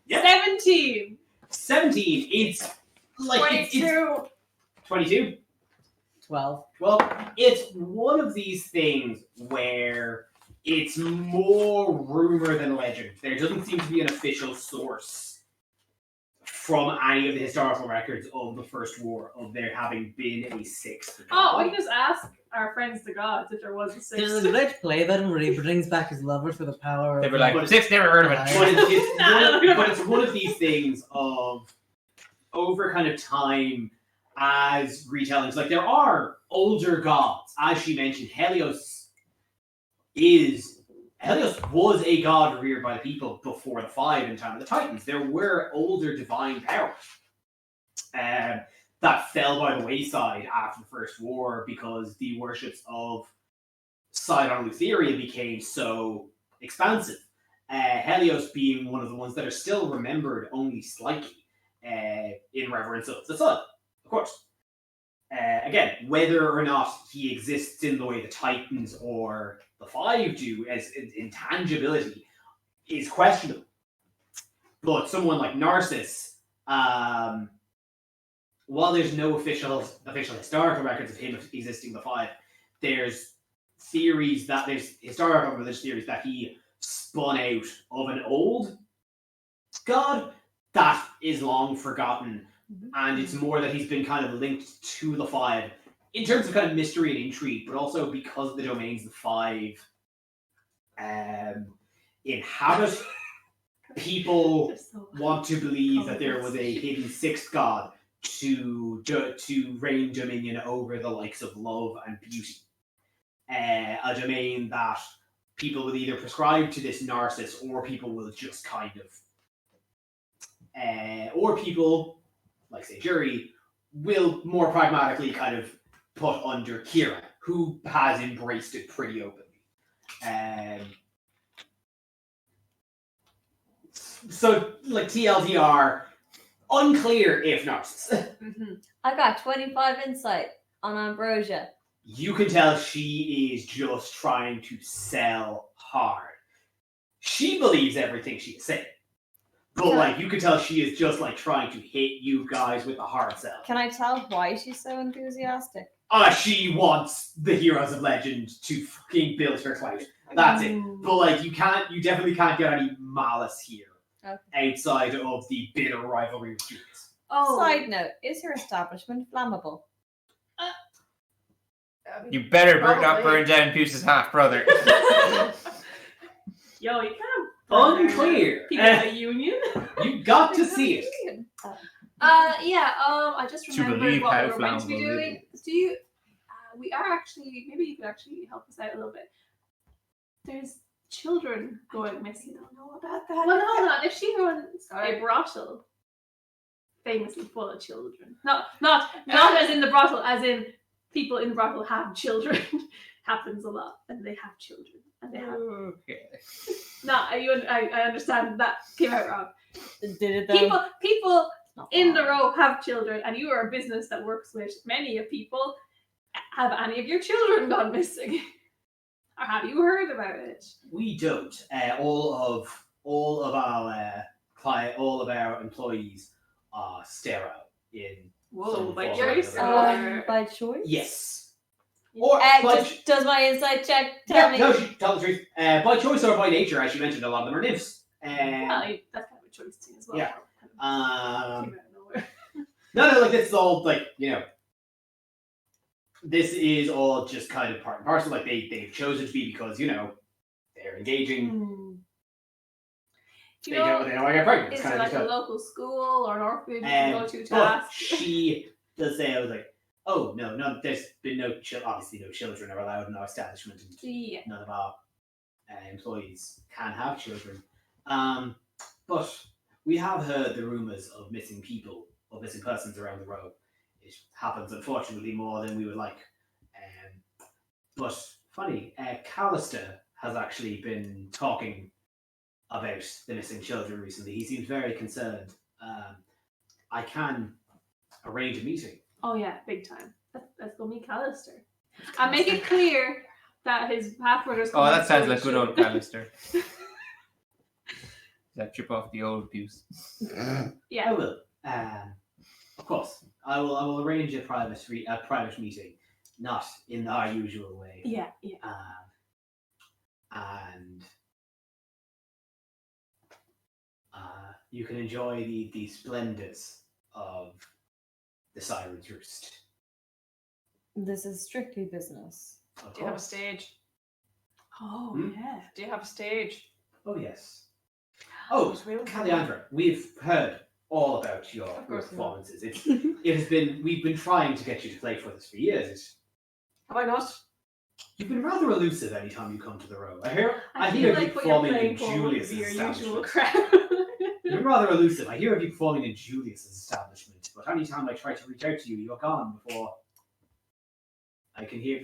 Yeah. 17. 17. It's like it's 22. 12. Well, it's one of these things where it's more rumor than legend. There doesn't seem to be an official source from any of the historical records of the First War of there having been a sixth. Oh, we can just ask our friends the gods if there was a 6. There's a great play about him where he brings back his lover for the power. They of were like, But- six, never heard of it. But it's one of these things of over kind of time as retellings. Like there are older gods, as she mentioned. Helios was a god revered by the people before the Five in time of the Titans. There were older divine powers that fell by the wayside after the First War because the worships of Sidon and Lutheria became so expansive. Helios being one of the ones that are still remembered only slightly. in reverence of the sun, of course. Again, whether or not he exists in the way the Titans or the Five do as intangibility is questionable. But someone like Narcissus, while there's no official historical records of him existing in the Five, there's historical religious theories that he spun out of an old god that is long forgotten. And it's more that he's been kind of linked to the Five in terms of kind of mystery and intrigue, but also because the domains the Five inhabit, people want to believe that there was a hidden sixth god to reign dominion over the likes of love and beauty. A domain that people will either prescribe to this Narcissus, or people will just kind of, or people, like say Jury, will more pragmatically kind of put under Kira, who has embraced it pretty openly. So, like TLDR, unclear if Narcissus. I got 25 insight on Ambrosia. You can tell she is just trying to sell hard. She believes everything she's saying. But like, you can tell she is just like trying to hit you guys with a hard sell. Can I tell why she's so enthusiastic? She wants the heroes of legend to fucking build her clout. That's it. But like, you definitely can't get any malice here outside of the bitter rivalry with Julius. Side note, is her establishment flammable? You better not Probably. burn down Buce's half brother. Yo, you can't. Unclear. People in a union. You got to see it. I just To remembered believe what how we were meant to be flammable it doing. Do you? We are actually. Maybe you could actually help us out a little bit. There's children going missing. I don't know about that. Well, hold on. If she runs a brothel, famously full of children. Not as in the brothel, as in people in the brothel have children. Happens a lot, and they have children, and they have. Okay. No, I understand that came out wrong. Did it though? People in the row have children, and you are a business that works with many of people. Have any of your children gone missing? Or have you heard about it? We don't. All of our employees are sterile in Whoa, some by form or choice another. or By choice? Yes. Or by Does my insight check tell me? no, tell the truth. By choice or by nature, as you mentioned, a lot of them are nymphs. well, that's kind of a choice thing as well. Yeah. Came out of nowhere. No, like this is all like, this is all just kind of part and parcel. Like they've chosen to be because they're engaging. Do They you know, don't want to get pregnant. It's is kind there of like just a local school or an orphanage you can go to but ask? she does say, I was like, oh no, there's been obviously no children are allowed in our establishment, and Yeah. none of our employees can have children. But we have heard the rumours of missing people or missing persons around the row. It happens, unfortunately, more than we would like. But funny, Callister has actually been talking about the missing children recently. He seems very concerned. I can arrange a meeting. Oh yeah, big time. Let's go meet Callister. And make it clear that his half-brother's Oh, that sounds like good old Callister. That trip off the old Buce. Yeah. I will. Of course, I will arrange a private meeting, not in our usual way. Yeah. And you can enjoy the splendors of the Siren's Roost. This is strictly business. Of Do you have a course. stage? Oh yeah. Do you have a stage? Oh yes. Oh, Caliandra, we've heard all about your Of course we performances. We've been trying to get you to play for us for years. Have I not? You've been rather elusive anytime you come to the row. I I hear feel you like what you're performing playing in for Julius's would be your usual establishment. crowd. You're rather elusive. I hear of you performing in Julius's establishment, but anytime I try to reach out to you, you're gone before I can hear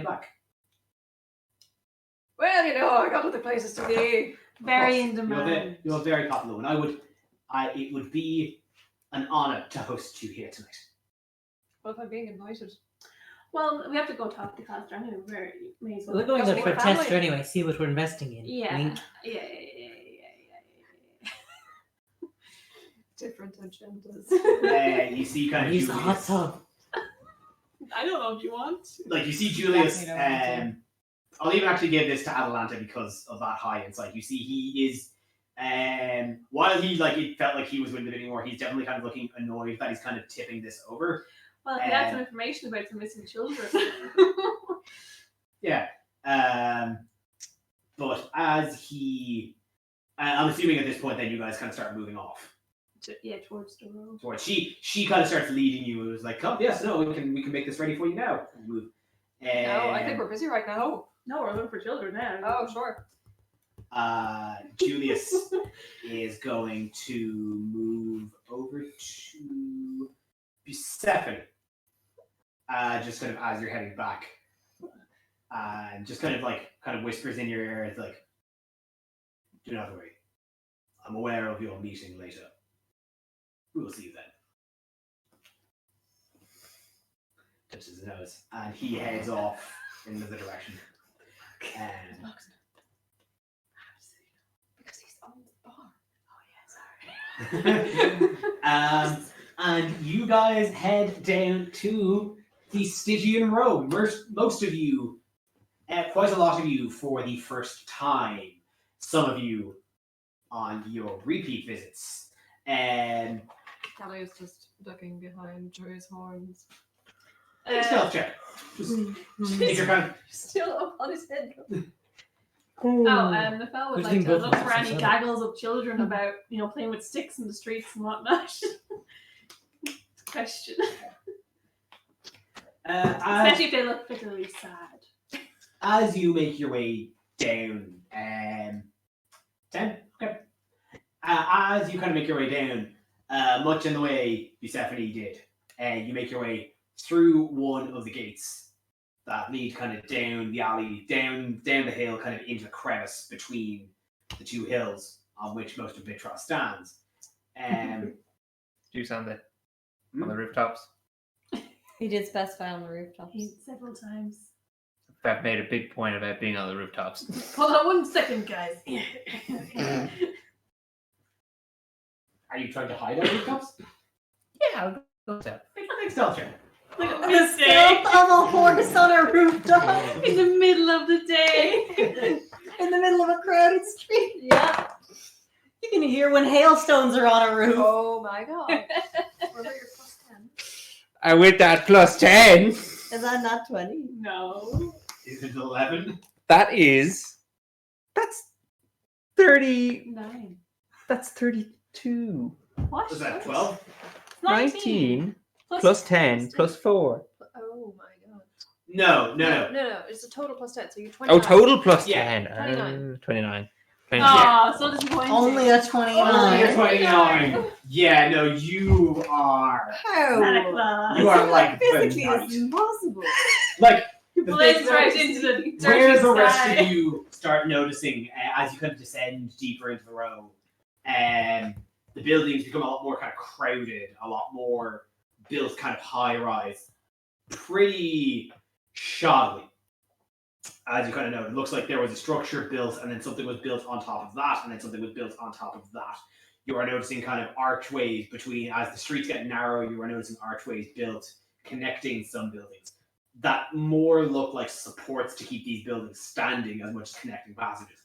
back. Well, I got other places to be. Very Of in course, demand. You're very popular, and it would be an honor to host you here tonight. What if I'm being invited? Well, we have to go talk to Costa anyway. We may as well. We're going That's there what for a family- tester anyway. See what we're investing in. Yeah. Wink. Yeah. Different agendas. You see kind of Use the hot Julius. tub. I don't know if you want. Like you see Julius. Definitely don't want I'll even actually give this to Atalanta because of that high insight. You see, he is. While he it felt like he was winning anymore, he's definitely kind of looking annoyed that he's kind of tipping this over. Well, if you had some information about some missing children. Yeah. But as he, I'm assuming at this point, then you guys kind of start moving off. Towards the road. Towards she kind of starts leading you. It was like, come, yes, no, we can make this ready for you now. Move. No, I think we're busy right now. No, we're looking for children now. Oh, sure. Julius is going to move over to Bucephanie. Just kind of as you're heading back. And just kind of whispers in your ear, it's like, do not worry. I'm aware of your meeting later. We will see you then. Touches his nose. And he heads off in another direction. Because he's on the bar. And you guys head down to the Stygian Road. Most of you, quite a lot of you, for the first time. Some of you on your repeat visits. And Callie is just ducking behind Joey's horns. stealth check. Just take your kind of, Still up on his head. The fellow would Who's like being to good look for for any us? gaggles of children about, playing with sticks in the streets and whatnot. Question. Especially if they look particularly sad. as you make your way down, 10? Okay. As you kind of make your way down, much in the way Bucephanie did, you make your way through one of the gates that lead kind of down the alley, down the hill, kind of into the crevice between the two hills on which most of Vitros stands. Do you sound it on the rooftops? He did specify on the rooftops. Several times. I've made a big point about being on the rooftops. Hold on 1 second, guys. Are you trying to hide on the rooftops? Yeah, I'll go down. Make stealth check. Look at The this stealth of a horse on a rooftop in the middle of the day. in the middle of a crowded street. Yeah. You can hear when hailstones are on a roof. Oh my god. What about your plus 10? And with that plus 10, Is that not 20? No. Is it 11? that's 30, 9. that's 32. What? Was that 12? 19 plus 10 plus 4. Oh my god. No. No, it's a total plus 10, so you're 29. Oh, total plus Yeah. 10. 29. 29. Oh, so disappointing. Only a Only 29. 29. Yeah, no, you are. Santa How? Claus. You are like Physically, the it's impossible. Like the Blends thing- right into the where dirty the rest sky. of you start noticing as you kind of descend deeper into the row, the buildings become a lot more kind of crowded, a lot more built kind of high rise, pretty shoddily. As you kind of know, it looks like there was a structure built, and then something was built on top of that, and then something was built on top of that. You are noticing kind of archways between, as the streets get narrow, you are noticing archways built connecting some buildings that more look like supports to keep these buildings standing as much as connecting passages.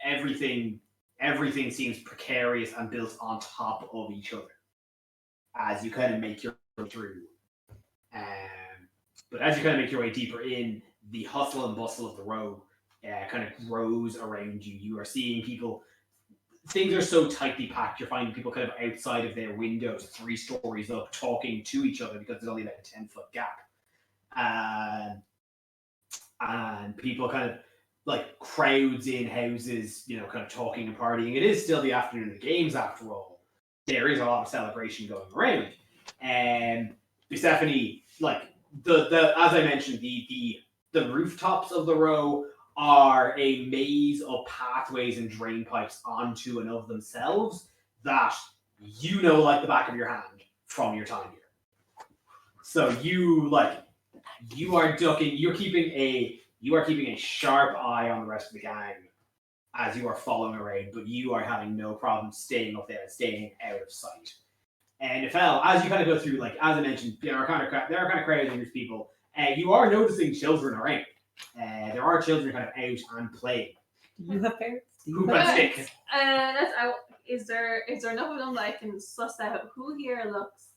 Everything seems precarious and built on top of each other as you kind of make your way through. But as you kind of make your way deeper in, the hustle and bustle of the row kind of grows around you. You are seeing people. Things are so tightly packed. You're finding people kind of outside of their windows, 3 stories up, talking to each other because there's only like a 10-foot gap. And people kind of like crowds in houses, kind of talking and partying. It is still the afternoon of the games after all. There is a lot of celebration going around. And Bucephanie, like the as I mentioned, the rooftops of the row are a maze of pathways and drain pipes onto and of themselves that you know like the back of your hand from your time here. So you are ducking. You are keeping a sharp eye on the rest of the gang as you are following around, but you are having no problem staying up there and staying out of sight. And Nefel, as you kind of go through, like as I mentioned, there are kind of crowds of these people. You are noticing children around. There are children kind of out and playing. Do you have parents? Hoop and stick. Is there enough of them that I can suss out who here looks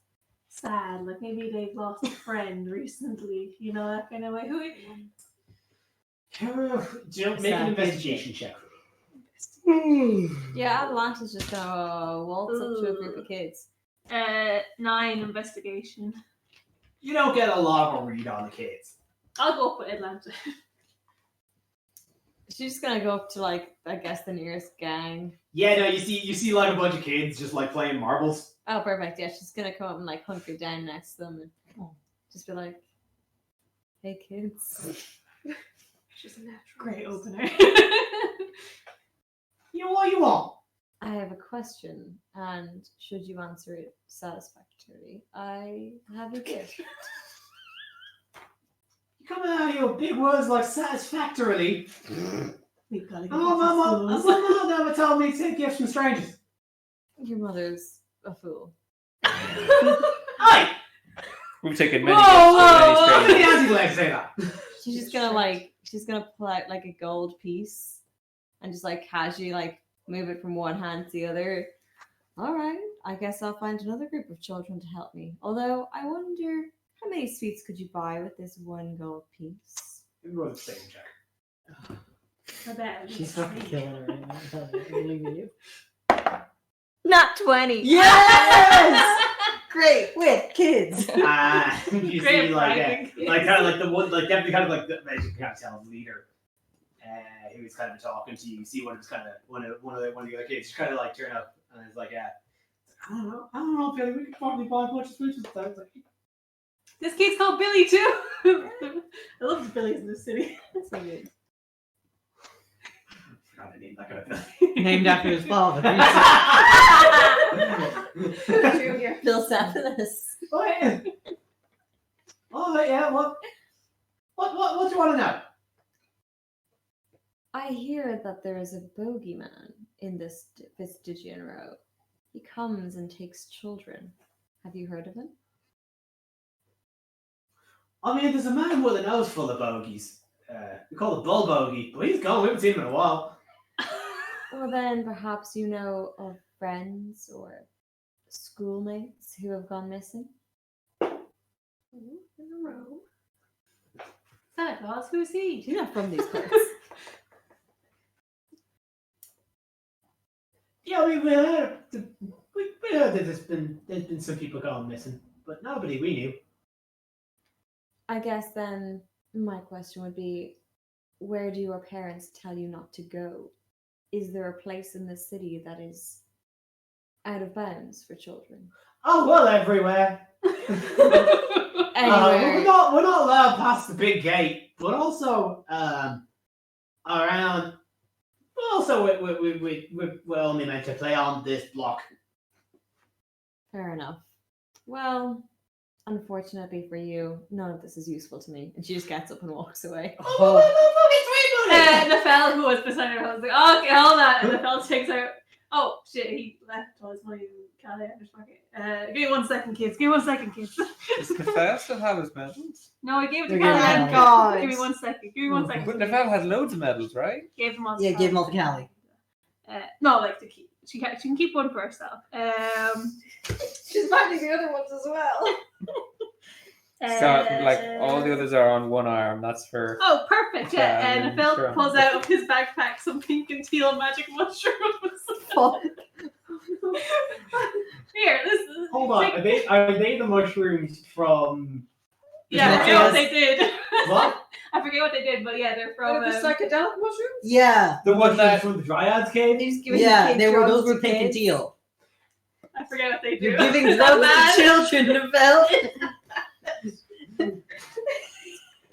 sad? Like maybe they've lost a friend recently. You know, that kind of way. Make an investigation check for me. Yeah, Atlanta's just gonna waltz up to a group of kids. 9 investigation. You don't get a lot of a read on the kids. I'll go up with Atlanta. She's just gonna go up to like I guess the nearest gang. Yeah, no, you see like a bunch of kids just like playing marbles. Oh, perfect. Yeah, she's gonna come up and like hunker down next to them and just be like, "Hey, kids." She's a natural. Great opener. You know what you want? I have a question, and should you answer it satisfactorily, I have a gift. You coming out of your big words like satisfactorily. We've got to get Oh, Mama never told me to take gifts from strangers. Your mother's a fool. Aye! We've taken many Whoa, gifts from whoa, many whoa! How many strangers. hands you like to say that? She's gonna pull out like a gold piece and just like casually like move it from one hand to the other. All right, I guess I'll find another group of children to help me. Although I wonder how many sweets could you buy with this one gold piece? Roll the same check. I bet. She's fucking killing her right now. I believe in you. Not 20. Yes! Great with kids. You Great see writing. like kind of like the one, like definitely kind of like the you can kind of tell leader, who was kind of talking to you. You see one of his kind of one of the other kids just kind of like turn up and it's like, I don't know, Billy. We could probably buy a bunch of sweets with that. Like, This kid's called Billy too. I love the Billies in this city. That's so good. I forgot the name that kind of Billy. Named after his father. Junior. Bill Sapinus. Oh yeah. Oh yeah. What do you want to know? I hear that there is a bogeyman in this Vestigian row. He comes and takes children. Have you heard of him? I mean, there's a man with a nose full of bogies. We call it Bull Bogey, but he's gone. We haven't seen him in a while. Well, then perhaps you know of friends or schoolmates who have gone missing? In a row. Santa Claus, who's he? You're not from these parts. Yeah, we heard that there's been some people gone missing, but nobody we knew. I guess then my question would be, where do your parents tell you not to go? Is there a place in the city that is out of bounds for children? Oh well, everywhere. Anywhere. We're not allowed past the big gate, but also around. Also, we're only meant to play on this block. Fair enough. Well, unfortunately for you, none of this is useful to me. And she just gets up and walks away. Nefel, who was beside her, was like, oh, okay, hold on. And Nefel takes out. Oh shit, he left all his money in Calais. Give me 1 second, kids. Give me 1 second, kids. Does Nefel still have his medals? No, I gave it to They're Calais. giving God. Give me 1 second. Give me 1 second. But Nefel has loads of medals, right? Gave them all. Yeah, give them all to Callie. No, like to keep. She can keep one for herself. She's finding the other ones as well. So, like, all the others are on one arm. That's for... Oh, perfect! Yeah, Yeah, and Phil sure. pulls out of his backpack some pink and teal magic mushrooms. Here, this is. Hold on, take- are they the mushrooms from? Yeah, I forget what they did. What? I forget what they did, but yeah, they're from. The psychedelic mushrooms? Yeah. The one that... from the Dryads cave. They just give it Yeah, to they were. drugs Those were to pink and kids. teal. I forget what they do. You're giving Is drugs that to bad? children, Nefel.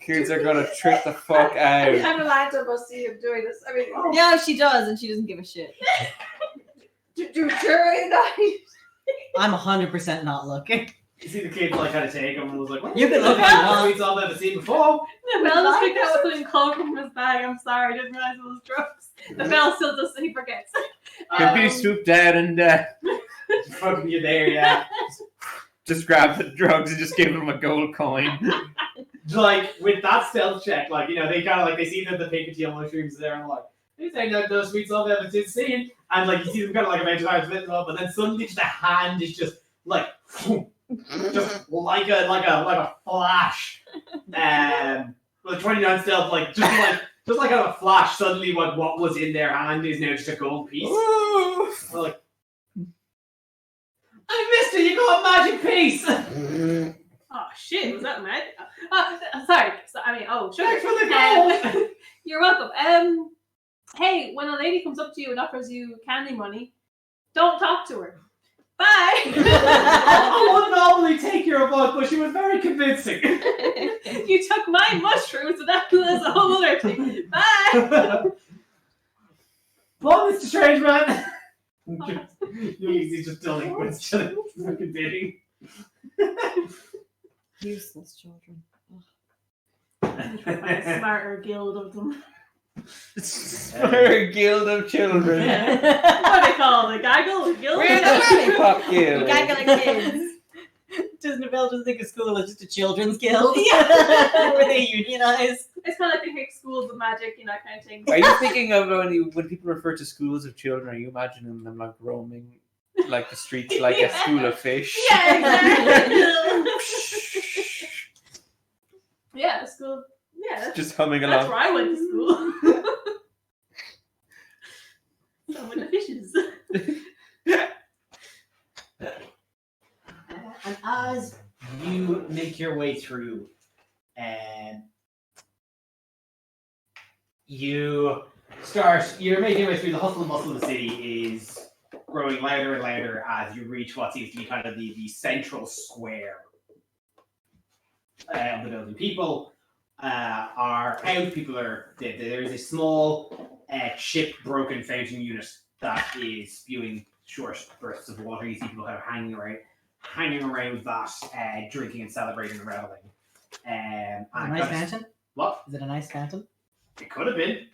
Kids are gonna trip the fuck out. And Atlanta must see him doing this. I mean, No, she does, and she doesn't give a shit. do jury night. I'm 100% not looking. You see the kid like kind of take him and was like, "What? You can look at That's sweets I've never seen before." The bell just picked out something cold from his bag. I'm sorry, I didn't realize it was drugs. The bell still does, he forgets. Could be swooped down and Fucking you there, yeah. just grab the drugs and just give him a gold coin. Like with that stealth check, like they kind of like they see that the pink and teal mushrooms there and like these ain't no those sweets I've ever seen, and like you see them kind of like eventually split them up, and then suddenly just the hand is just like just like a flash. With 29 stealth, like just like a flash, suddenly what was in their hand is now just a gold piece. We're like, I missed it. You got a magic piece. Oh shit, was that magic? Sorry. Sugar. Thanks for the gold. You're welcome. Hey, when a lady comes up to you and offers you candy money, don't talk to her. Bye. I would normally take your advice, but she was very convincing. You took my mushrooms, and that was a whole other thing. Bye. Bye, Mr. Strange Man. He's just delinquents, fucking bidding. Useless children. A smarter guild of them. We're a guild of children. What do they call it? Gaggle? Guild? We're the lollipop guild. Gaggling kids. Does Neville just think of school as just a children's guild? Yeah. Where they unionize? It's kind of like they make schools of magic, kind of thing. Are you thinking of when people refer to schools of children? Are you imagining them like roaming like the streets like a school of fish? Yeah, exactly. Yeah, school. Yeah, Just humming that's along. where I went to school. So with the fishes. And as you make your way through, and you're making your way through, the hustle and bustle of the city is growing louder and louder as you reach what seems to be kind of the central square of the building. People are out. People are there is a small chip broken fountain unit that is spewing short bursts of water. You see people kind of hanging around that, drinking and celebrating and reveling. A nice fountain? What? Is it a nice fountain? It could have been.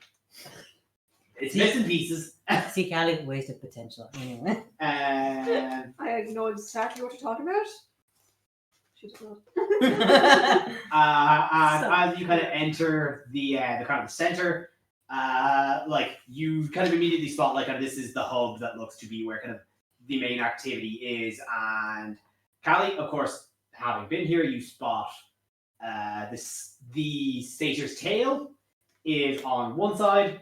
It's missing pieces. See, Callie wasted potential. Anyway. I know exactly what you're talking about. She does not. As you kind of enter the kind of the center, like you kind of immediately spot like this is the hub that looks to be where kind of the main activity is. And Callie, of course, having been here, you spot the satyr's tail is on one side,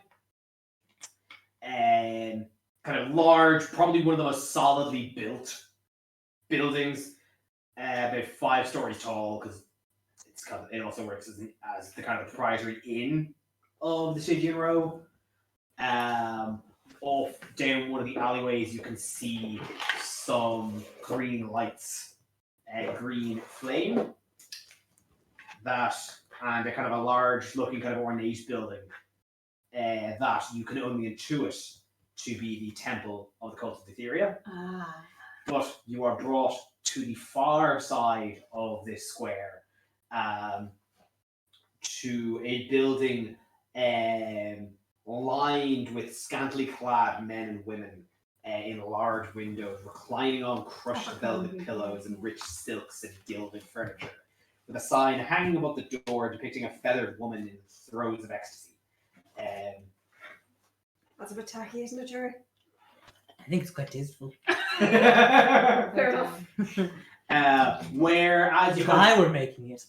and kind of large, probably one of the most solidly built buildings, about 5 stories tall, because it also works as the kind of proprietary inn of the Stygian Row. Off down one of the alleyways, you can see some green lights, green flame. That and a kind of a large-looking, kind of ornate building that you can only intuit to be the temple of the cult of Etheria. But you are brought to the far side of this square, to a building lined with scantily clad men and women in large windows, reclining on crushed velvet pillows and rich silks and gilded furniture, with a sign hanging above the door depicting a feathered woman in the throes of ecstasy. That's a bit tacky, isn't it, Jerry? I think it's quite tasteful. Fair enough. Whereas you If I were making it.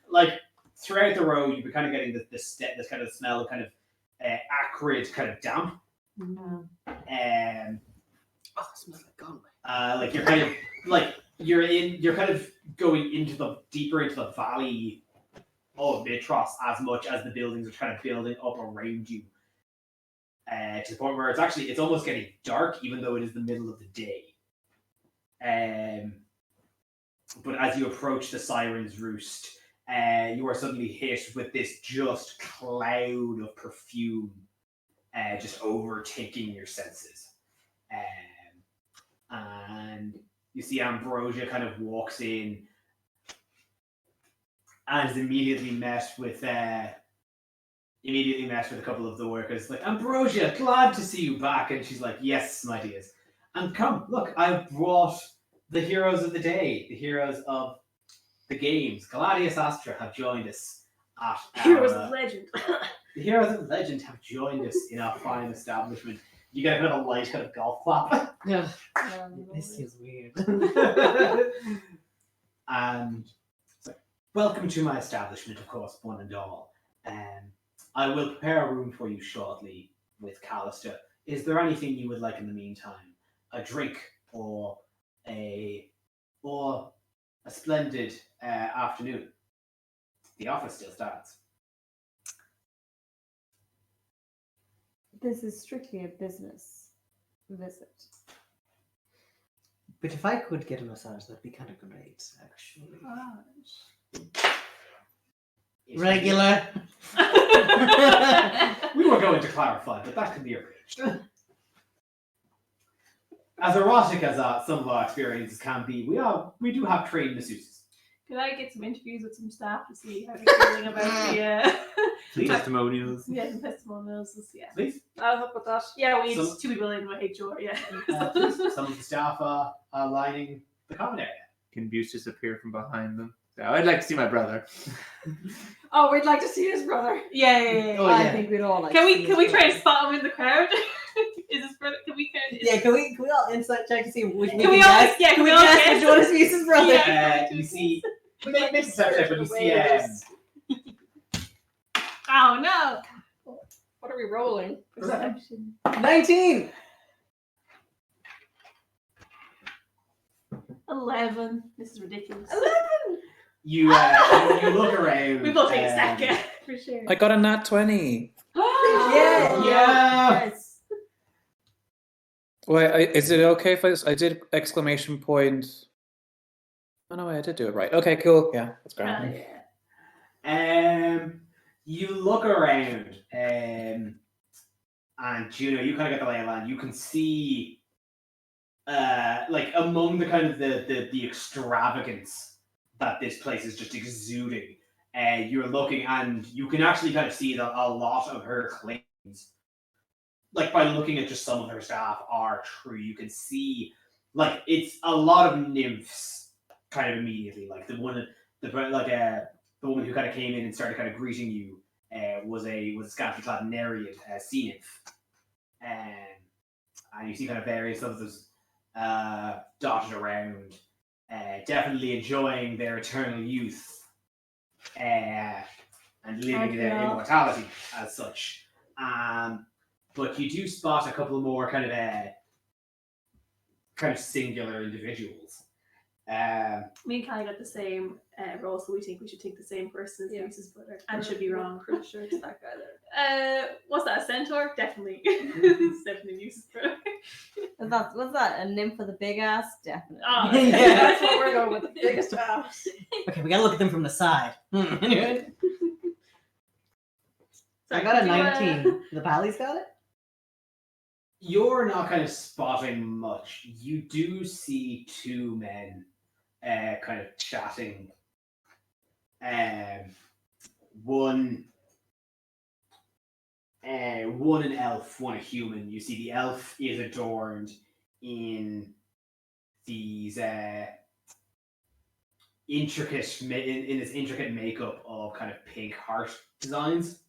like throughout the road, you've been kind of getting this kind of smell of kind of acrid, kind of damp. Mm-hmm. Oh, it smells like gum. Like you're kind of like you're kind of going deeper into the valley of Mitros, as much as the buildings are kind of building up around you, to the point where it's almost getting dark, even though it is the middle of the day. But as you approach the Siren's Roost, you are suddenly hit with this just cloud of perfume, just overtaking your senses. and you see Ambrosia kind of walks in and is immediately met with a couple of the workers. Like, Ambrosia, glad to see you back. And she's like, yes, my dears. And come, look, I've brought the heroes of the day, the heroes of the games. Gladius Astra have joined us at Heroes of legend. the heroes of legend have joined us in our fine establishment. You get a kind of a light kind of golf clap. Yeah. This is weird. And so, welcome to my establishment, of course, one and all. I will prepare a room for you shortly with Callister. Is there anything you would like in the meantime? A drink or a splendid afternoon? The offer still stands. This is strictly a business visit. But if I could get a massage, that'd be kind of great, actually. Regular. We were going to clarify, but that can be arranged. As erotic as some of our experiences can be, we do have trained masseuses. Could I get some interviews with some staff to see how they're feeling about the Testimonials. yeah, the testimonials? Yeah, Please. I'll help with that. Yeah, we need Some- 2 people in my HR. Yeah. Please. Some of the staff are lining the common area. Can Buse disappear from behind them? So, I'd like to see my brother. Oh, we'd like to see his brother. Yeah. Oh, I yeah. think we'd all like Can to we see his try and brother. spot him in the crowd? Is his brother? Can we kind of? Yeah, can we all insight check to see which Can we all? Yeah, can we all guess guess? which one is Muse's brother? Yeah. You see, make a separate check when you see. Oh no! What are we rolling? Perception. 19! 11. This is ridiculous. You look around. We both take a second for sure. I got a nat 20. Yeah. Yeah. Yes. Wait, is it okay if I did exclamation point? Oh no, I did do it right. Okay, cool. Yeah, that's great. You look around, and Juno, you kind of get the lay of the land. You can see, like among the kind of the extravagance that this place is just exuding. You're looking, and you can actually kind of see that a lot of her claims, like by looking at just some of her staff, are true. You can see, like, it's a lot of nymphs, kind of immediately. Like the woman who kind of came in and started kind of greeting you was a scantily clad Nereid sea nymph, and you see kind of various others dotted around, definitely enjoying their eternal youth and living their immortality as such. But you do spot a couple more kind of singular individuals. Me and Kai got the same role, so we think we should take the same person as Muse's brother, and should be wrong. Pretty sure it's that guy there. What's that? A centaur? Definitely. It's definitely Muse's brother. What's that? A nymph with a big ass? Definitely. Oh, Yeah. That's what we're going with. The biggest ass. Okay, we gotta look at them from the side. Anyway, I Sorry, got a could you, 19. The Pally's got it? You're not kind of spotting much. You do see two men kind of chatting. One an elf, one a human. You see the elf is adorned in these intricate in this intricate makeup of kind of pink heart designs.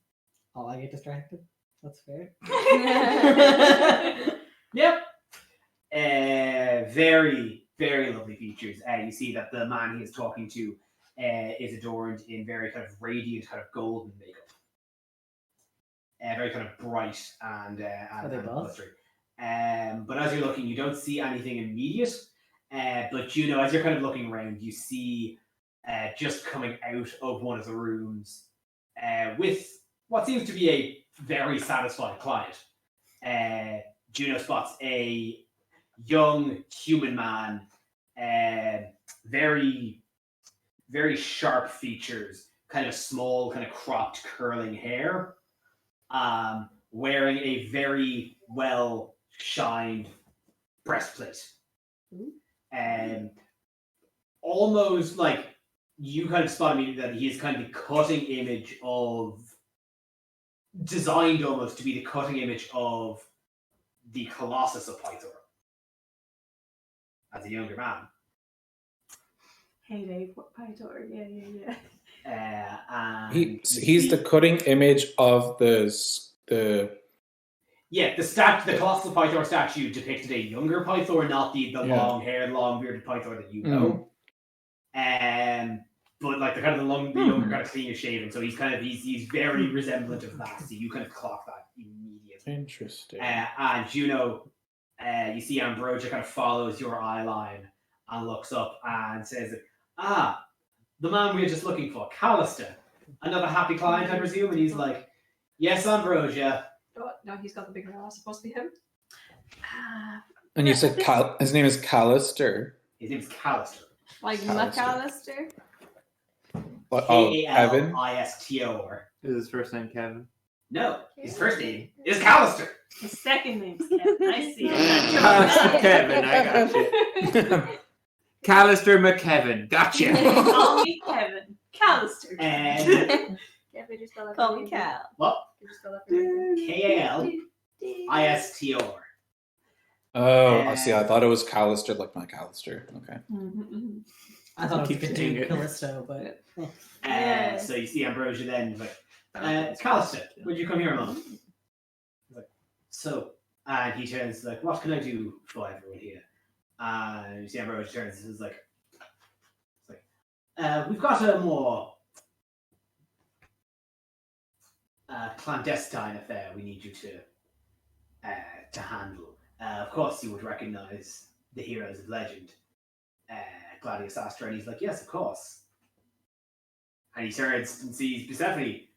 Oh, I get distracted. That's fair. Yep. Very, very lovely features. You see that the man he is talking to is adorned in very kind of radiant, kind of golden makeup. Very kind of bright and they both? glittery. But as you're looking, you don't see anything immediate. But you know, as you're kind of looking around, you see just coming out of one of the rooms with what seems to be a very satisfied client. Juno spots a young human man, very, very sharp features, kind of small, kind of cropped, curling hair, wearing a very well shined breastplate. Almost like you kind of spot immediately that he is kind of the cutting image of, designed almost to be the cutting image of the Colossus of Pythor as a younger man. Hey Dave, what Pythor? Yeah. And He's the cutting image of the the Colossus of Pythor statue depicted a younger Pythor, not the long-haired, long-bearded Pythor that you know. But like the younger kind of cleaner shaven, so he's very resemblant of that. So you kind of clock that immediately. Interesting. And Juno, you see Ambrosia kind of follows your eye line and looks up and says, the man we were just looking for, Callister. Another happy client, I presume? And he's like, yes, Ambrosia. Oh, no, he's got the bigger ass. Supposed to be him. And you said his name is Callister. His name's Callister. Like Callister. McAllister? What? Oh, Evan? K-A-L-I-S-T-O-R. Is his first name Kevin? No, his first name is Callister. His second name's Kevin. I see. Callister Kevin, I got you. Callister McKevin, gotcha. Call me Kevin. Callister. And Yeah, but you spell that Call for me me. Cal. what? Could you spell that for me? K-A-L-I-S-T-O-R. Oh, I see. I thought it was Callister, like my Callister. Okay. I thought it was Keep good saying to it. Callisto, but So you see Ambrosia then, like, Callister, would you come here a moment? He's like, so, and he turns, like, what can I do for everyone here? And you see Ambrosia turns and is like, we've got a more clandestine affair we need you to handle. Of course, you would recognize the heroes of legend, Gladius Astra, and he's like, yes, of course. And he turns and sees Bucephanie,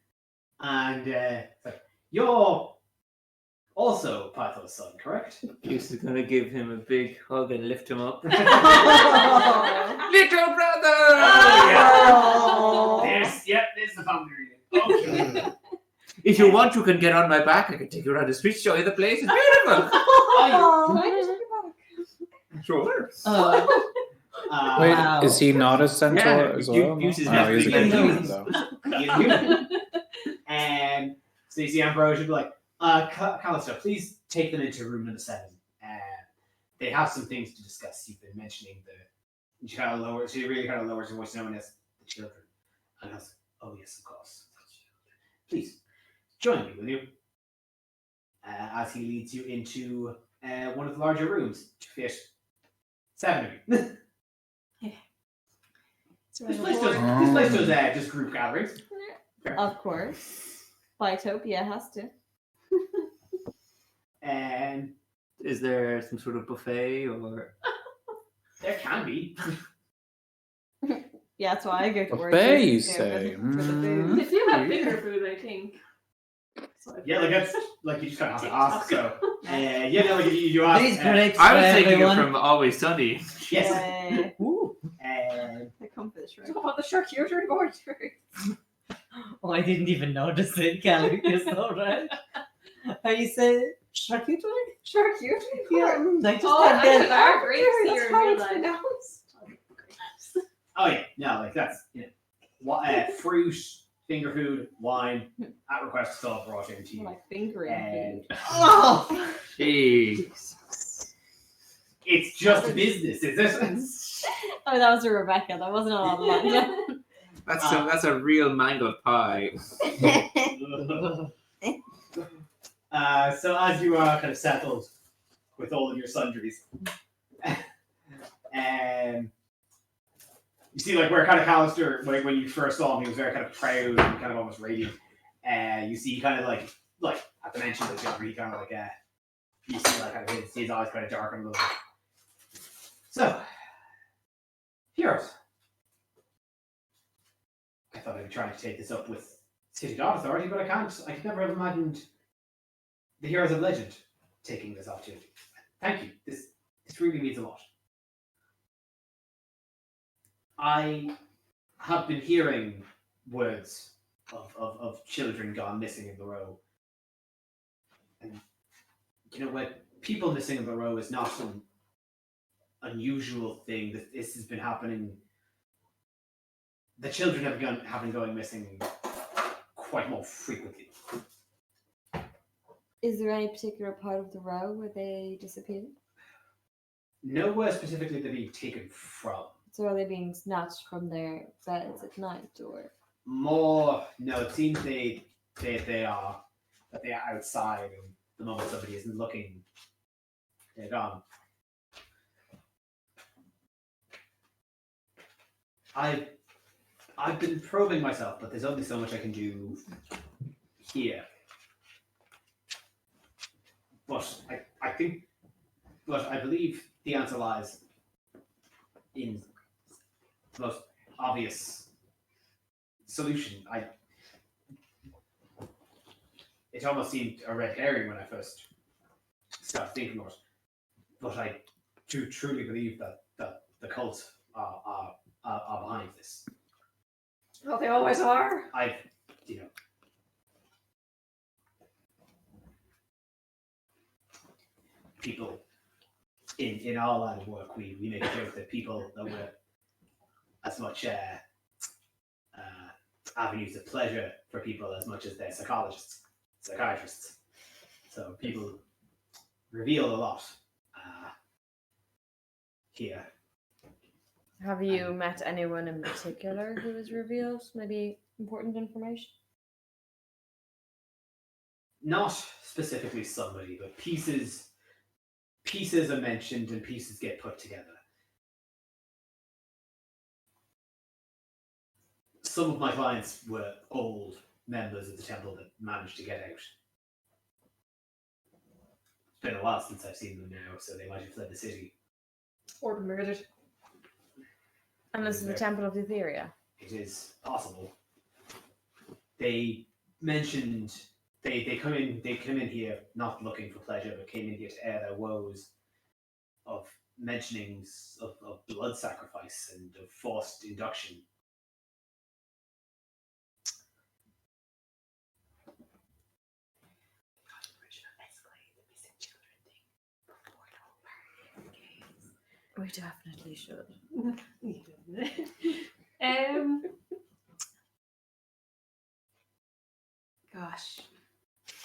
and it's like, you're also Pythor's son, correct? Goose is gonna give him a big hug and lift him up. Little brother! Oh. There's the family. Okay. If you want, you can get on my back. I can take you around the streets, show you the place. It's beautiful. Sure. Wait, Wow. is he not a centaur as well? Goose is No, he's a definitely human, human. though. He is human. And so you see Ambrosia be like, Callister, please take them into room number 7. They have some things to discuss. You've been mentioning she really kind of lowers her voice, known as the children. And I was like, oh yes, of course. Please, join me, will you? As he leads you into one of the larger rooms to fit 7 of you. This place does just group gatherings. Of course. Bytopia has to. And Is there some sort of buffet or? there can be. Yeah, that's why I go to work. Buffet, you for the- say? For the They food. do have finger food, I think. So Yeah, like that's like you just kind of have to ask. So like you ask. these grapes I for was taking everyone. it from Always Sunny. Yes. Ooh. I come for the Talk shrimp. about the charcuterie board. Oh, I didn't even notice it, Kelly. You're so right. How you say charcuterie? Charcuterie Yeah, board. I just Oh, had actually, that. there are grapes That's here in how real it's life. pronounced. Oh yeah, no, like that's fruit, finger food, wine at request. It's all brought in to you. Like fingering And food. Oh, Jeez. it's just business, is it? Oh, that was a Rebecca. That wasn't on the line. That's a real mangled pie. So as you are kind of settled with all of your sundries, you see like where kind of Callister, like when you first saw him, he was very kind of proud and kind of almost radiant. You see kind of like at the mention of the jumper, he kind of like you see like kind of his eyes kind of darken a little bit. So, heroes. I thought I'd be trying to take this up with City God Authority, but I can't. I could never have imagined the heroes of legend taking this opportunity. Thank you. This really means a lot. I have been hearing words of children gone missing in the row. And, when people missing in the row is not unusual thing that this has been happening. The children have been going missing quite more frequently. Is there any particular part of the row where they disappeared? Nowhere specifically they're being taken from. So are they being snatched from their beds at night, or? More, no, it seems they are outside, and the moment somebody isn't looking, they're gone. I've been probing myself, but there's only so much I can do here. But I believe the answer lies in the most obvious solution. It almost seemed a red herring when I first started thinking of it, but I do truly believe that the cult are behind this. Well, they always are. People in our line of work, we make a joke that people that were as much avenues of pleasure for people as much as they're psychiatrists. So people reveal a lot here. Have you met anyone in particular who has revealed maybe important information? Not specifically somebody, but pieces are mentioned and pieces get put together. Some of my clients were old members of the temple that managed to get out. It's been a while since I've seen them now, so they might have fled the city. Or been murdered. And this is the Temple of Etheria. It is possible. They mentioned they come in here not looking for pleasure, but came in here to air their woes of mentionings of blood sacrifice and of forced induction. We definitely should. Gosh.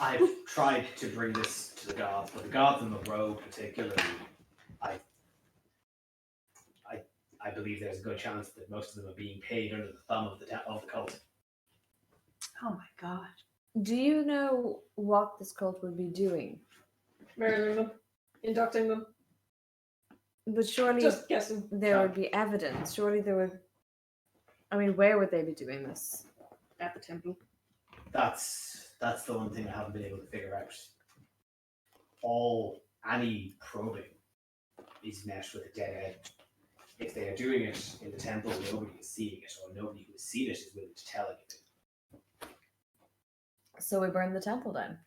I've tried to bring this to the guards, but the guards in the row particularly, I believe there's a good chance that most of them are being paid under the thumb of the cult. Oh my god. Do you know what this cult would be doing? Murdering them. Inducting them. But surely Just guessing. there would be evidence. Surely there would... I mean, where would they be doing this? At the temple. That's the one thing I haven't been able to figure out. Any probing is met with a dead end. If they are doing it in the temple, nobody is seeing it, or nobody who has seen it is willing to tell anything. So we burn the temple down.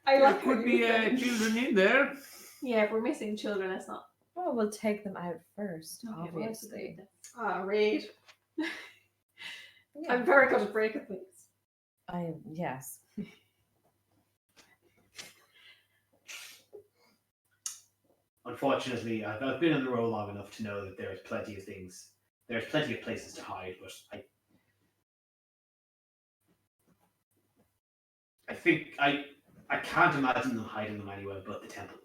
There could be children in there. Yeah, if we're missing children, that's not. Well, we'll take them out first, Okay, obviously. Ah, Raid. Yeah. I'm very good at breaking things. Yes. Unfortunately, I've been on the roll long enough to know that there's plenty of things. There's plenty of places to hide, but I think I can't imagine them hiding them anywhere but the temple.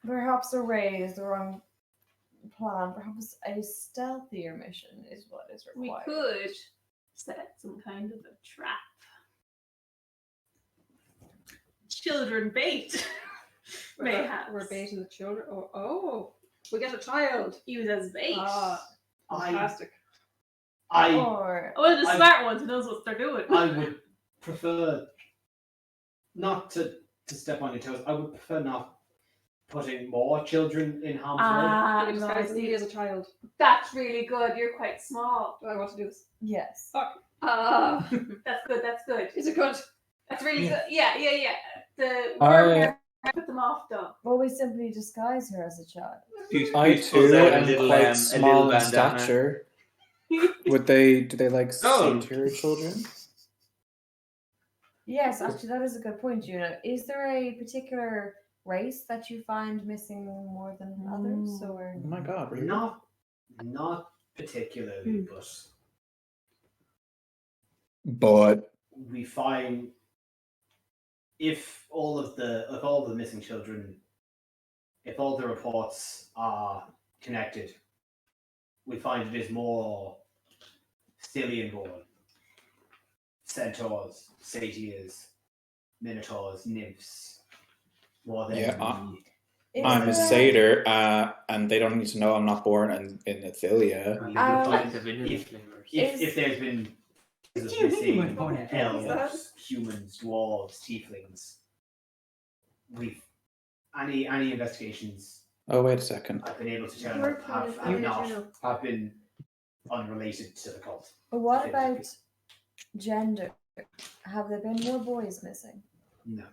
Perhaps a raid is the wrong plan. Perhaps a stealthier mission is what is We required. could set some kind of a trap. Children bait. Mayhaps. We're baiting the children. Oh. We get a child. Use as bait. Ah, fantastic. Or One of the smart ones who knows what they're doing. I would prefer not to step on your toes. I would prefer not putting more children in harm's way. We disguise me as a child. That's really good. You're quite small. Do I want to do this? yes. That's good. That's good. Is it good? That's really good. Yeah. The word put them off though. Well, we simply disguise her as a child. I Pulls too out am quite small in stature. Do they like Oh. see to your children? Yes, actually, that is a good point, Juno. Is there a particular race that you find missing more than others, or Oh my god, really? Not particularly, But we find if all the missing children, if all the reports are connected, we find it is more Stylian-born centaurs, satyrs, minotaurs, nymphs, more than Yeah, Is I'm a there- satyr, and they don't need to know I'm not born in Athilia. we Um, find If if there's been What do you mean you weren't born in missing Athilia? elves, humans, dwarves, tieflings, we've any investigations Oh, wait a second. I've been able to tell You were born in Athilia, have been unrelated to the cult. But what about gender? Have there been more boys missing? No.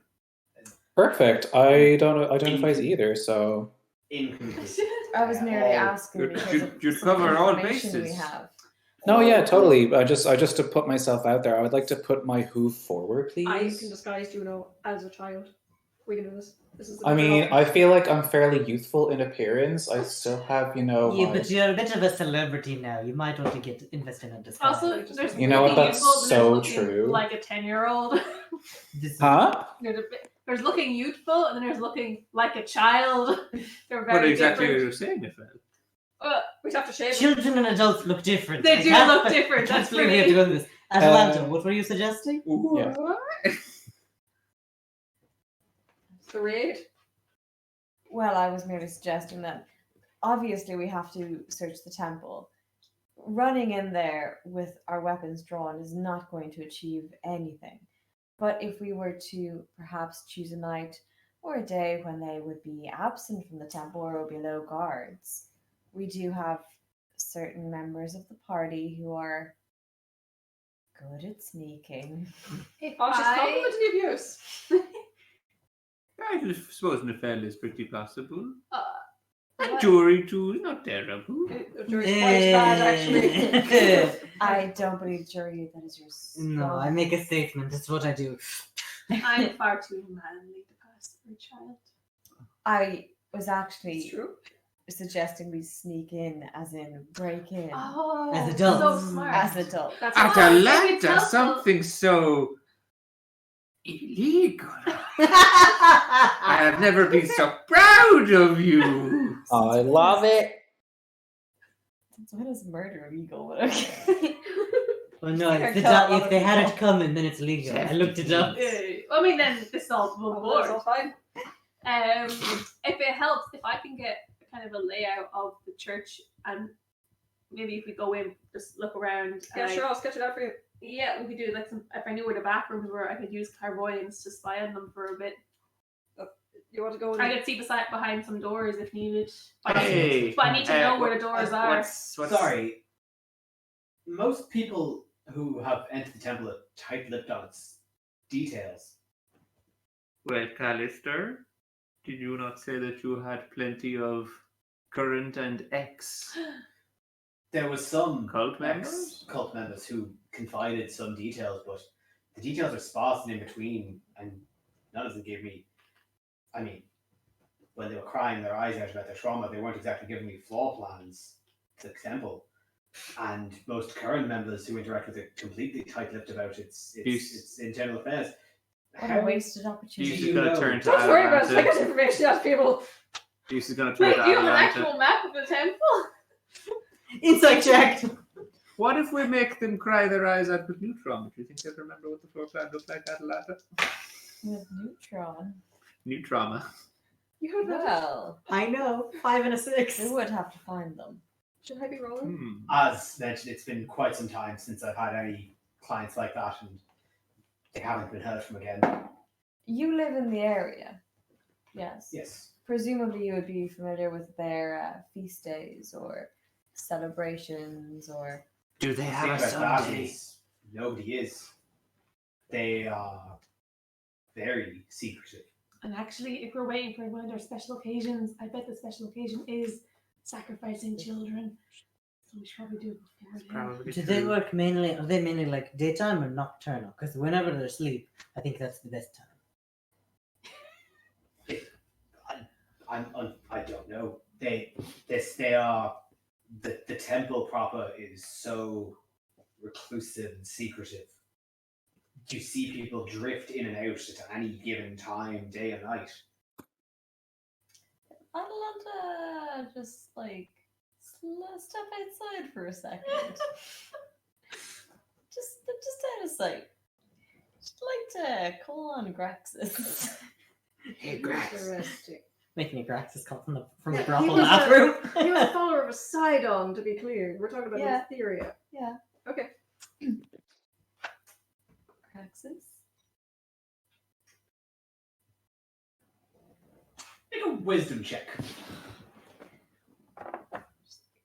Perfect. I don't identify as either, so Inconclusive. I was merely asking you- because you- of you some cover all information we bases. have. no, yeah, totally. I just to put myself out there, I would like to put my hoof forward, please. I can disguise Juno as a child. We can do this. This is the I mean, beginning. I feel like I'm fairly youthful in appearance. I still have, Yeah, my... but you're a bit of a celebrity now. You might want to get invested in this. Also, there's You know what, looking that's youthful, and there's so looking true. Like a 10-year-old. Huh? There's looking youthful, and then there's looking like a child. They're very What exactly are different. you saying, Nifel? We'd have to shave it. Children and adults look different. They I do can't- look different, I can't that's believe we have to pretty. go through this. Atalanta, what were you suggesting? Yeah. The raid. Well, I was merely suggesting that obviously we have to search the temple. Running in there with our weapons drawn is not going to achieve anything. But if we were to perhaps choose a night or a day when they would be absent from the temple or below guards, we do have certain members of the party who are good at sneaking. Cautious compliment to the abuse. I suppose Nifel is pretty possible. And what? Jury too is not terrible. Jury's quite bad, actually. I don't believe jury that is your No, I make a statement. That's what I do. I'm far too manly to pass for a child. I was It's actually true. suggesting we sneak in, as in break in, Oh, As adults. so smart. as adults. That's smart. It's Atalanta, helpful. something so illegal. I have never been so proud of you. I love it. When is murder illegal? But okay. Well, no, Like if, I the tell a lot if of they had it people. coming, then it's legal. I looked it up. I mean, then this is all above Oh, that's board. all fine. If it helps, if I can get kind of a layout of the church, and maybe if we go in, just look around. Yeah, and sure, I'll sketch it out for you. Yeah, we could do like some. If I knew where the back rooms were, I could use clairvoyance to spy on them for a bit. You want to go in? I could see behind some doors if needed. But, Hey, but I need to know where the doors are. What's Sorry. Most people who have entered the temple have tight-lipped on its details. Well, Callister, did you not say that you had plenty of current and ex? There was some Cult members? cult members who confided some details, but the details are sparse and in between, and none of them gave me. I mean, when they were crying their eyes out about their trauma, they weren't exactly giving me floor plans to the temple. And most current members who interact with it completely tight-lipped about its internal affairs. What a wasted opportunity. This Do is you going to know? turn to Don't worry about it. I Atalanta. got information out of people. This is going to turn Wait, to do you have an Atalanta. actual map of the temple? Insight check. What if we make them cry their eyes out with Neutron? Do you think they'll remember what the floor plan looked like, Atalanta? With Neutron. Neutrama. You have that. Well, I know. 5 and a 6. we would have to find them. Should I be rolling? Hmm. As mentioned, it's been quite some time since I've had any clients like that, and they haven't been heard from again. You live in the area. Yes. Yes. Presumably you would be familiar with their feast days or celebrations or... Do they The have thing a about that Sunday? is nobody is. They are very secretive. And actually, if we're waiting for one of their special occasions, I bet the special occasion is sacrificing children. So we should probably do it before then. Probably Do they true. work mainly? Are they mainly like daytime or nocturnal? Because whenever they're asleep, I think that's the best time. I don't know. They are the temple proper is so reclusive and secretive. You see people drift in and out at any given time, day and night. Atlanta just like step outside for a second. just out of sight. Just like to call on Graxus. Hey, Grax. Interesting. Making a Graxus call from the Yeah, brothel he was a- bathroom. He was a follower of a Sidon, to be clear. We're talking about Yeah. Etheria. Yeah. Okay. Graxus? Make a wisdom check.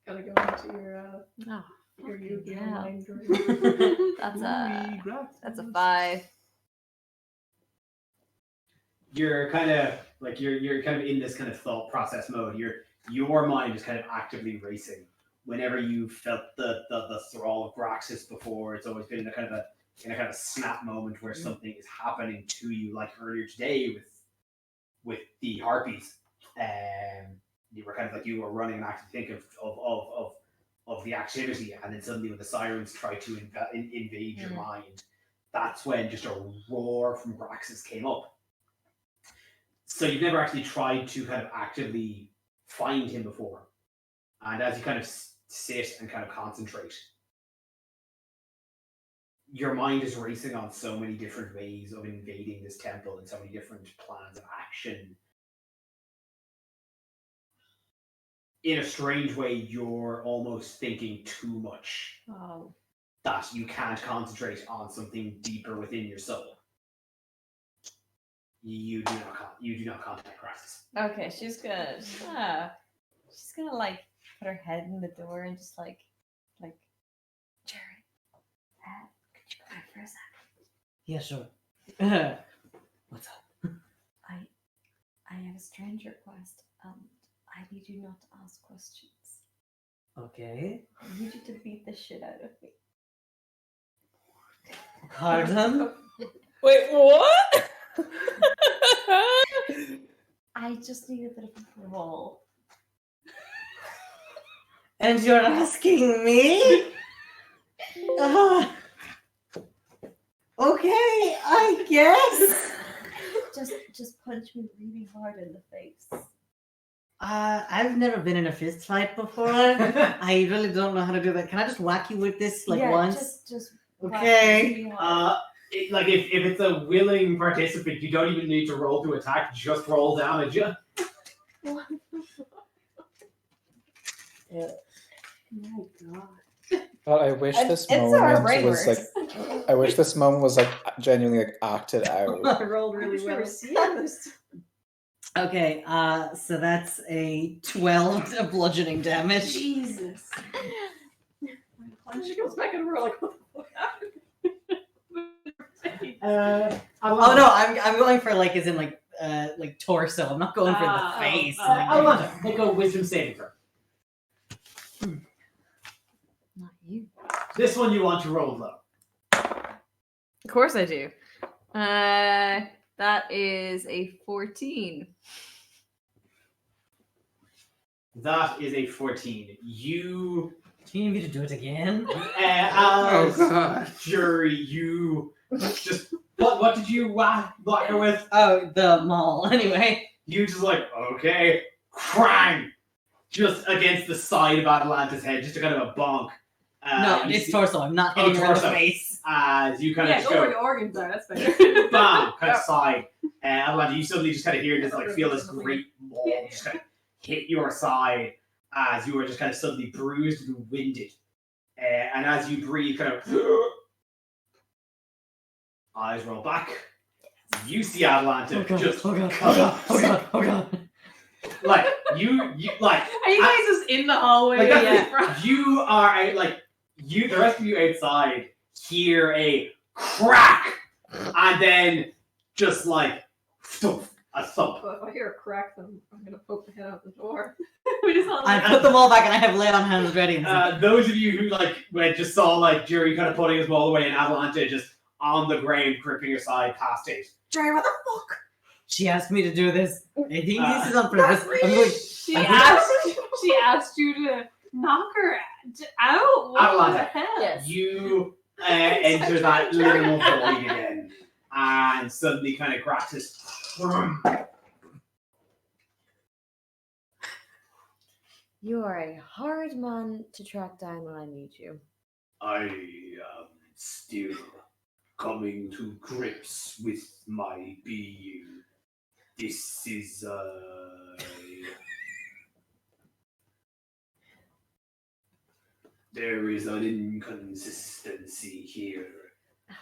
Gotta go into your Oh, Yu-Gi-Oh! hell. Mind Drain. That's a 5. You're kind of like you're kind of in this kind of thought process mode. Your mind is kind of actively racing. Whenever you felt the thrall of Graxus before, it's always been in a kind of snap moment where something is happening to you, like earlier today with the harpies. You were kind of like you were running and actually think of the activity, and then suddenly when the sirens try to invade your mind, that's when just a roar from Graxus came up. So you've never actually tried to kind of actively find him before. And as you kind of sit and kind of concentrate, your mind is racing on so many different ways of invading this temple and so many different plans of action. In a strange way, you're almost thinking too much Oh. that you can't concentrate on something deeper within your soul. You do not contact Graxus. Okay, she's gonna like put her head in the door and just like Jerry, could you come out for a second? Yeah, sure. What's up? I have a strange request. I need you not to ask questions. Okay. I need you to beat the shit out of me. Pardon? Wait, what? I just need a bit of a roll. And you're asking me? Okay, I guess. Just punch me really hard in the face. I've never been in a fist fight before. I really don't know how to do that. Can I just whack you with this once? Just whack Okay. me really hard. If it's a willing participant, you don't even need to roll to attack, just roll damage. Yeah. My God. But I wish this It's how our moment brain was works. like. I wish this moment was like genuinely like acted out. I rolled really I've never well. seen this. Okay, so that's a 12 of bludgeoning damage. Jesus. And she comes back and we're like, what the fuck happened? Oh no, I'm going for like as in like torso. I'm not going for the face. Alonda, make a wisdom saving throw. Not you. This one you want to roll low. Of course I do. That is a 14. That is a 14. You, Do you need me to do it again? as God. jury, you just what did you whack her with? Oh, the mall. Anyway. You just like, okay, crang, just against the side of Atalanta's head, just a kind of a bonk. No, you it's see- torso. I'm not hitting her in the torso. face. As you kind of Yeah, just go go, where the organs are. That's better. bam, kind of side. Atalanta, you suddenly just kind of hear this, like, feel this great maul just kind of hit your side as you are just kind of suddenly bruised and winded. And as you breathe, kind of eyes roll back. You see Atalanta just oh god, cut oh up. god, oh god, oh god. Like you like Are you guys just in the hallway? like that's Yeah. it. You are the rest of you outside hear a crack and then just like thump, a thump. Well, if I hear a crack, then I'm gonna poke the head out the door. We just all I put them all back and I have lay on hands ready. And Those of you who just saw Jerry kind of putting his ball away and Atalanta just on the ground gripping your side past it. Jerry, what the fuck? She asked me to do this. I think this is on purpose. I'm going. She asked you to knock her out. What Atalanta, the hell? Yes. You enter that little void again, and suddenly kind of cracks this. You are a hard man to track down when I need you. I am still coming to grips with my being. This is there is an inconsistency here.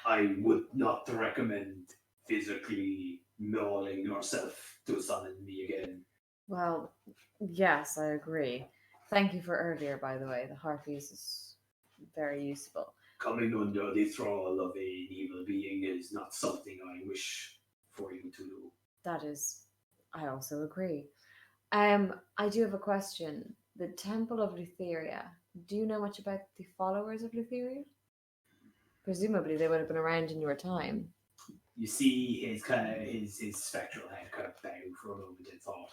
I would not recommend physically mauling yourself to summon me again. Well, yes, I agree. Thank you for earlier, by the way. The Harpies is very useful. Coming under the thrall of an evil being is not something I wish for you to do. That is, I also agree. I do have a question. The Temple of Lutheria. Do you know much about the followers of Lutheria? Presumably, they would have been around in your time. You see his kind of his spectral head kind of bow for a moment in thought.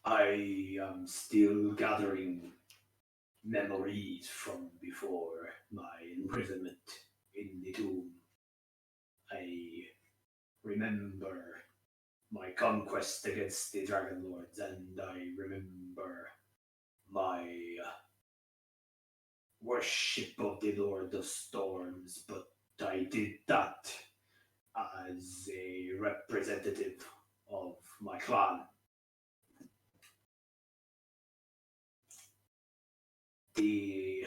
I am still gathering memories from before my imprisonment in the tomb. I remember my conquest against the Dragon Lords, and I remember my worship of the Lord of Storms, but I did that as a representative of my clan. The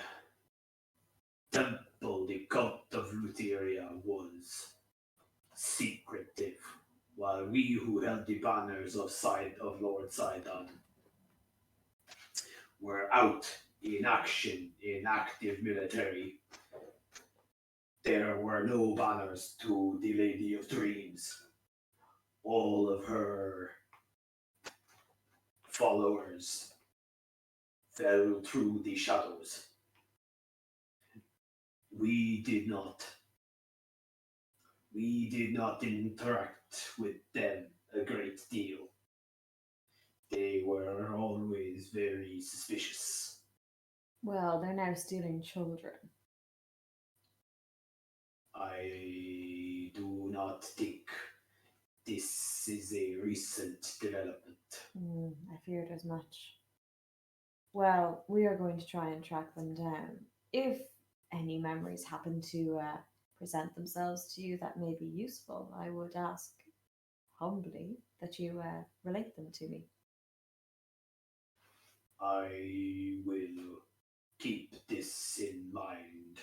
temple, the cult of Lutheria, was secretive, while we who held the banners of Lord Sidon were out in action, in active military. There were no banners to the Lady of Dreams. All of her followers fell through the shadows. We did not interact with them a great deal. They were always very suspicious. Well, they're now stealing children. I do not think this is a recent development. I feared as much. Well, we are going to try and track them down. If any memories happen to present themselves to you that may be useful, I would ask humbly that you relate them to me. I will keep this in mind.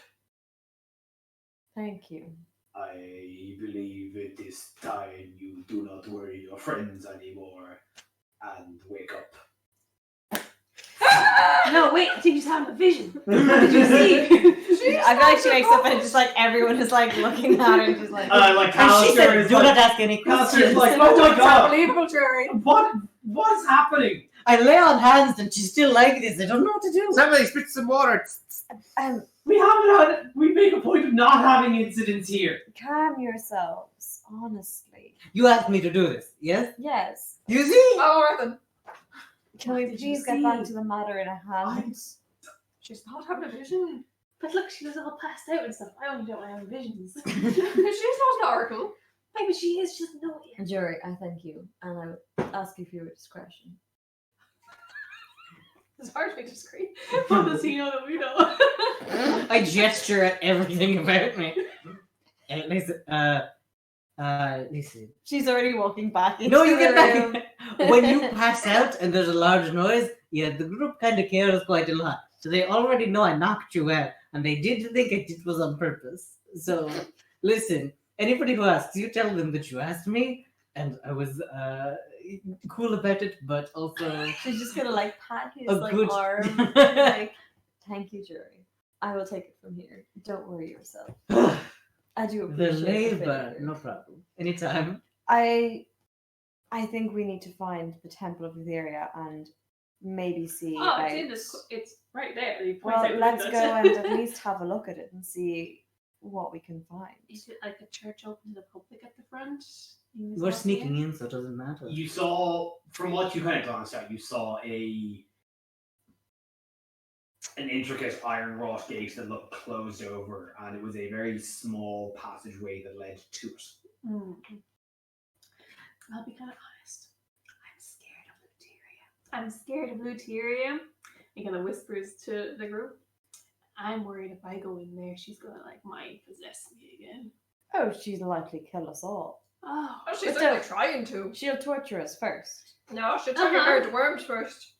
Thank you. I believe it is time you do not worry your friends anymore and wake up. No, wait, I think he's having a vision. Did you see? I feel like she wakes up and just like everyone is like looking at her and she's like, Like And she said, Alistair is do like, not ask any Alistair's questions. like, oh my It's god, unbelievable, Jerry. what's happening? I lay on hands and she's still like this. I don't know what to do. Somebody spit some water. We make a point of not having incidents here. calm yourselves, honestly. You asked me to do this, yes? Yes. You see? All right then. Can we Did you please get back see? to the matter in a hand? She's not having a vision. But look, she was all passed out and stuff. I only don't have visions. She's not an oracle. Maybe she is, just know it. Jury, I thank you, and I would ask you for your discretion. It's hard to be discreet. What does he know that we know? I gesture at everything about me. Listen, listen. She's already walking back into No, you the get room. back. When you pass out and there's a large noise, yeah, the group kind of cares quite a lot. So they already know I knocked you out, and they did think it was on purpose. So, listen, anybody who asks, you tell them that you asked me, and I was cool about it, but also She's just gonna like pat his a like good arm. Like, thank you, Jury. I will take it from here. Don't worry yourself. I do the appreciate the labor, favor. no problem. Anytime. I think we need to find the Temple of Lutheria and maybe see. Oh, it's right there. He points Well, out the let's windows. go and at least have a look at it and see what we can find. Is it like a church open to the public at the front? We're sneaking in, so it doesn't matter. You saw, from what you kind of glanced at, you saw an intricate iron wrought gate that looked closed over, and it was a very small passageway that led to it. I'll be kind of honest. I'm scared of Luteria. He kind of whispers to the group. I'm worried if I go in there, she's gonna like mind possess me again. Oh, she'd likely kill us all. Oh, she's But certainly don't- trying to. She'll torture us first. No, she'll turn her to worms first.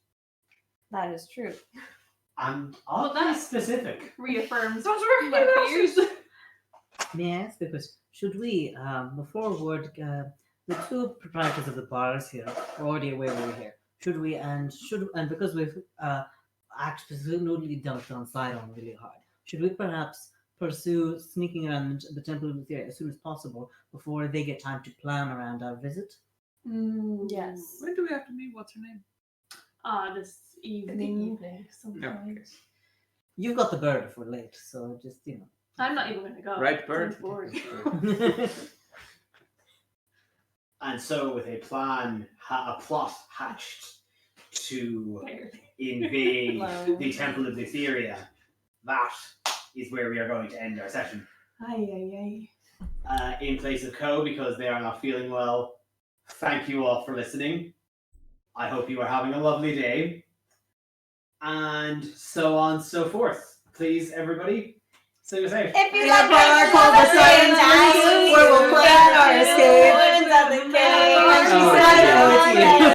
That is true. And I'll be specific. reaffirms Those were my fears. May I ask a question? Should we, before word, the two proprietors of the bars here are already aware we're here. Should we, and because we've absolutely dunked on Sidon really hard, should we perhaps pursue sneaking around the Temple of the Theory as soon as possible before they get time to plan around our visit? Yes. When do we have to meet? What's her name? This evening. Sometime. You've got the bird if we're late, so just, I'm not even gonna go. Right, bird. I'm bored. And so, with a plan, a plot hatched to invade the Temple of Etheria, that is where we are going to end our session. In place of Co, because they are not feeling well, thank you all for listening. I hope you are having a lovely day. And so on and so forth. Please, everybody, sing us out. If you Yeah, like our conversation, where we'll plan our escape. escape. Oh, yeah.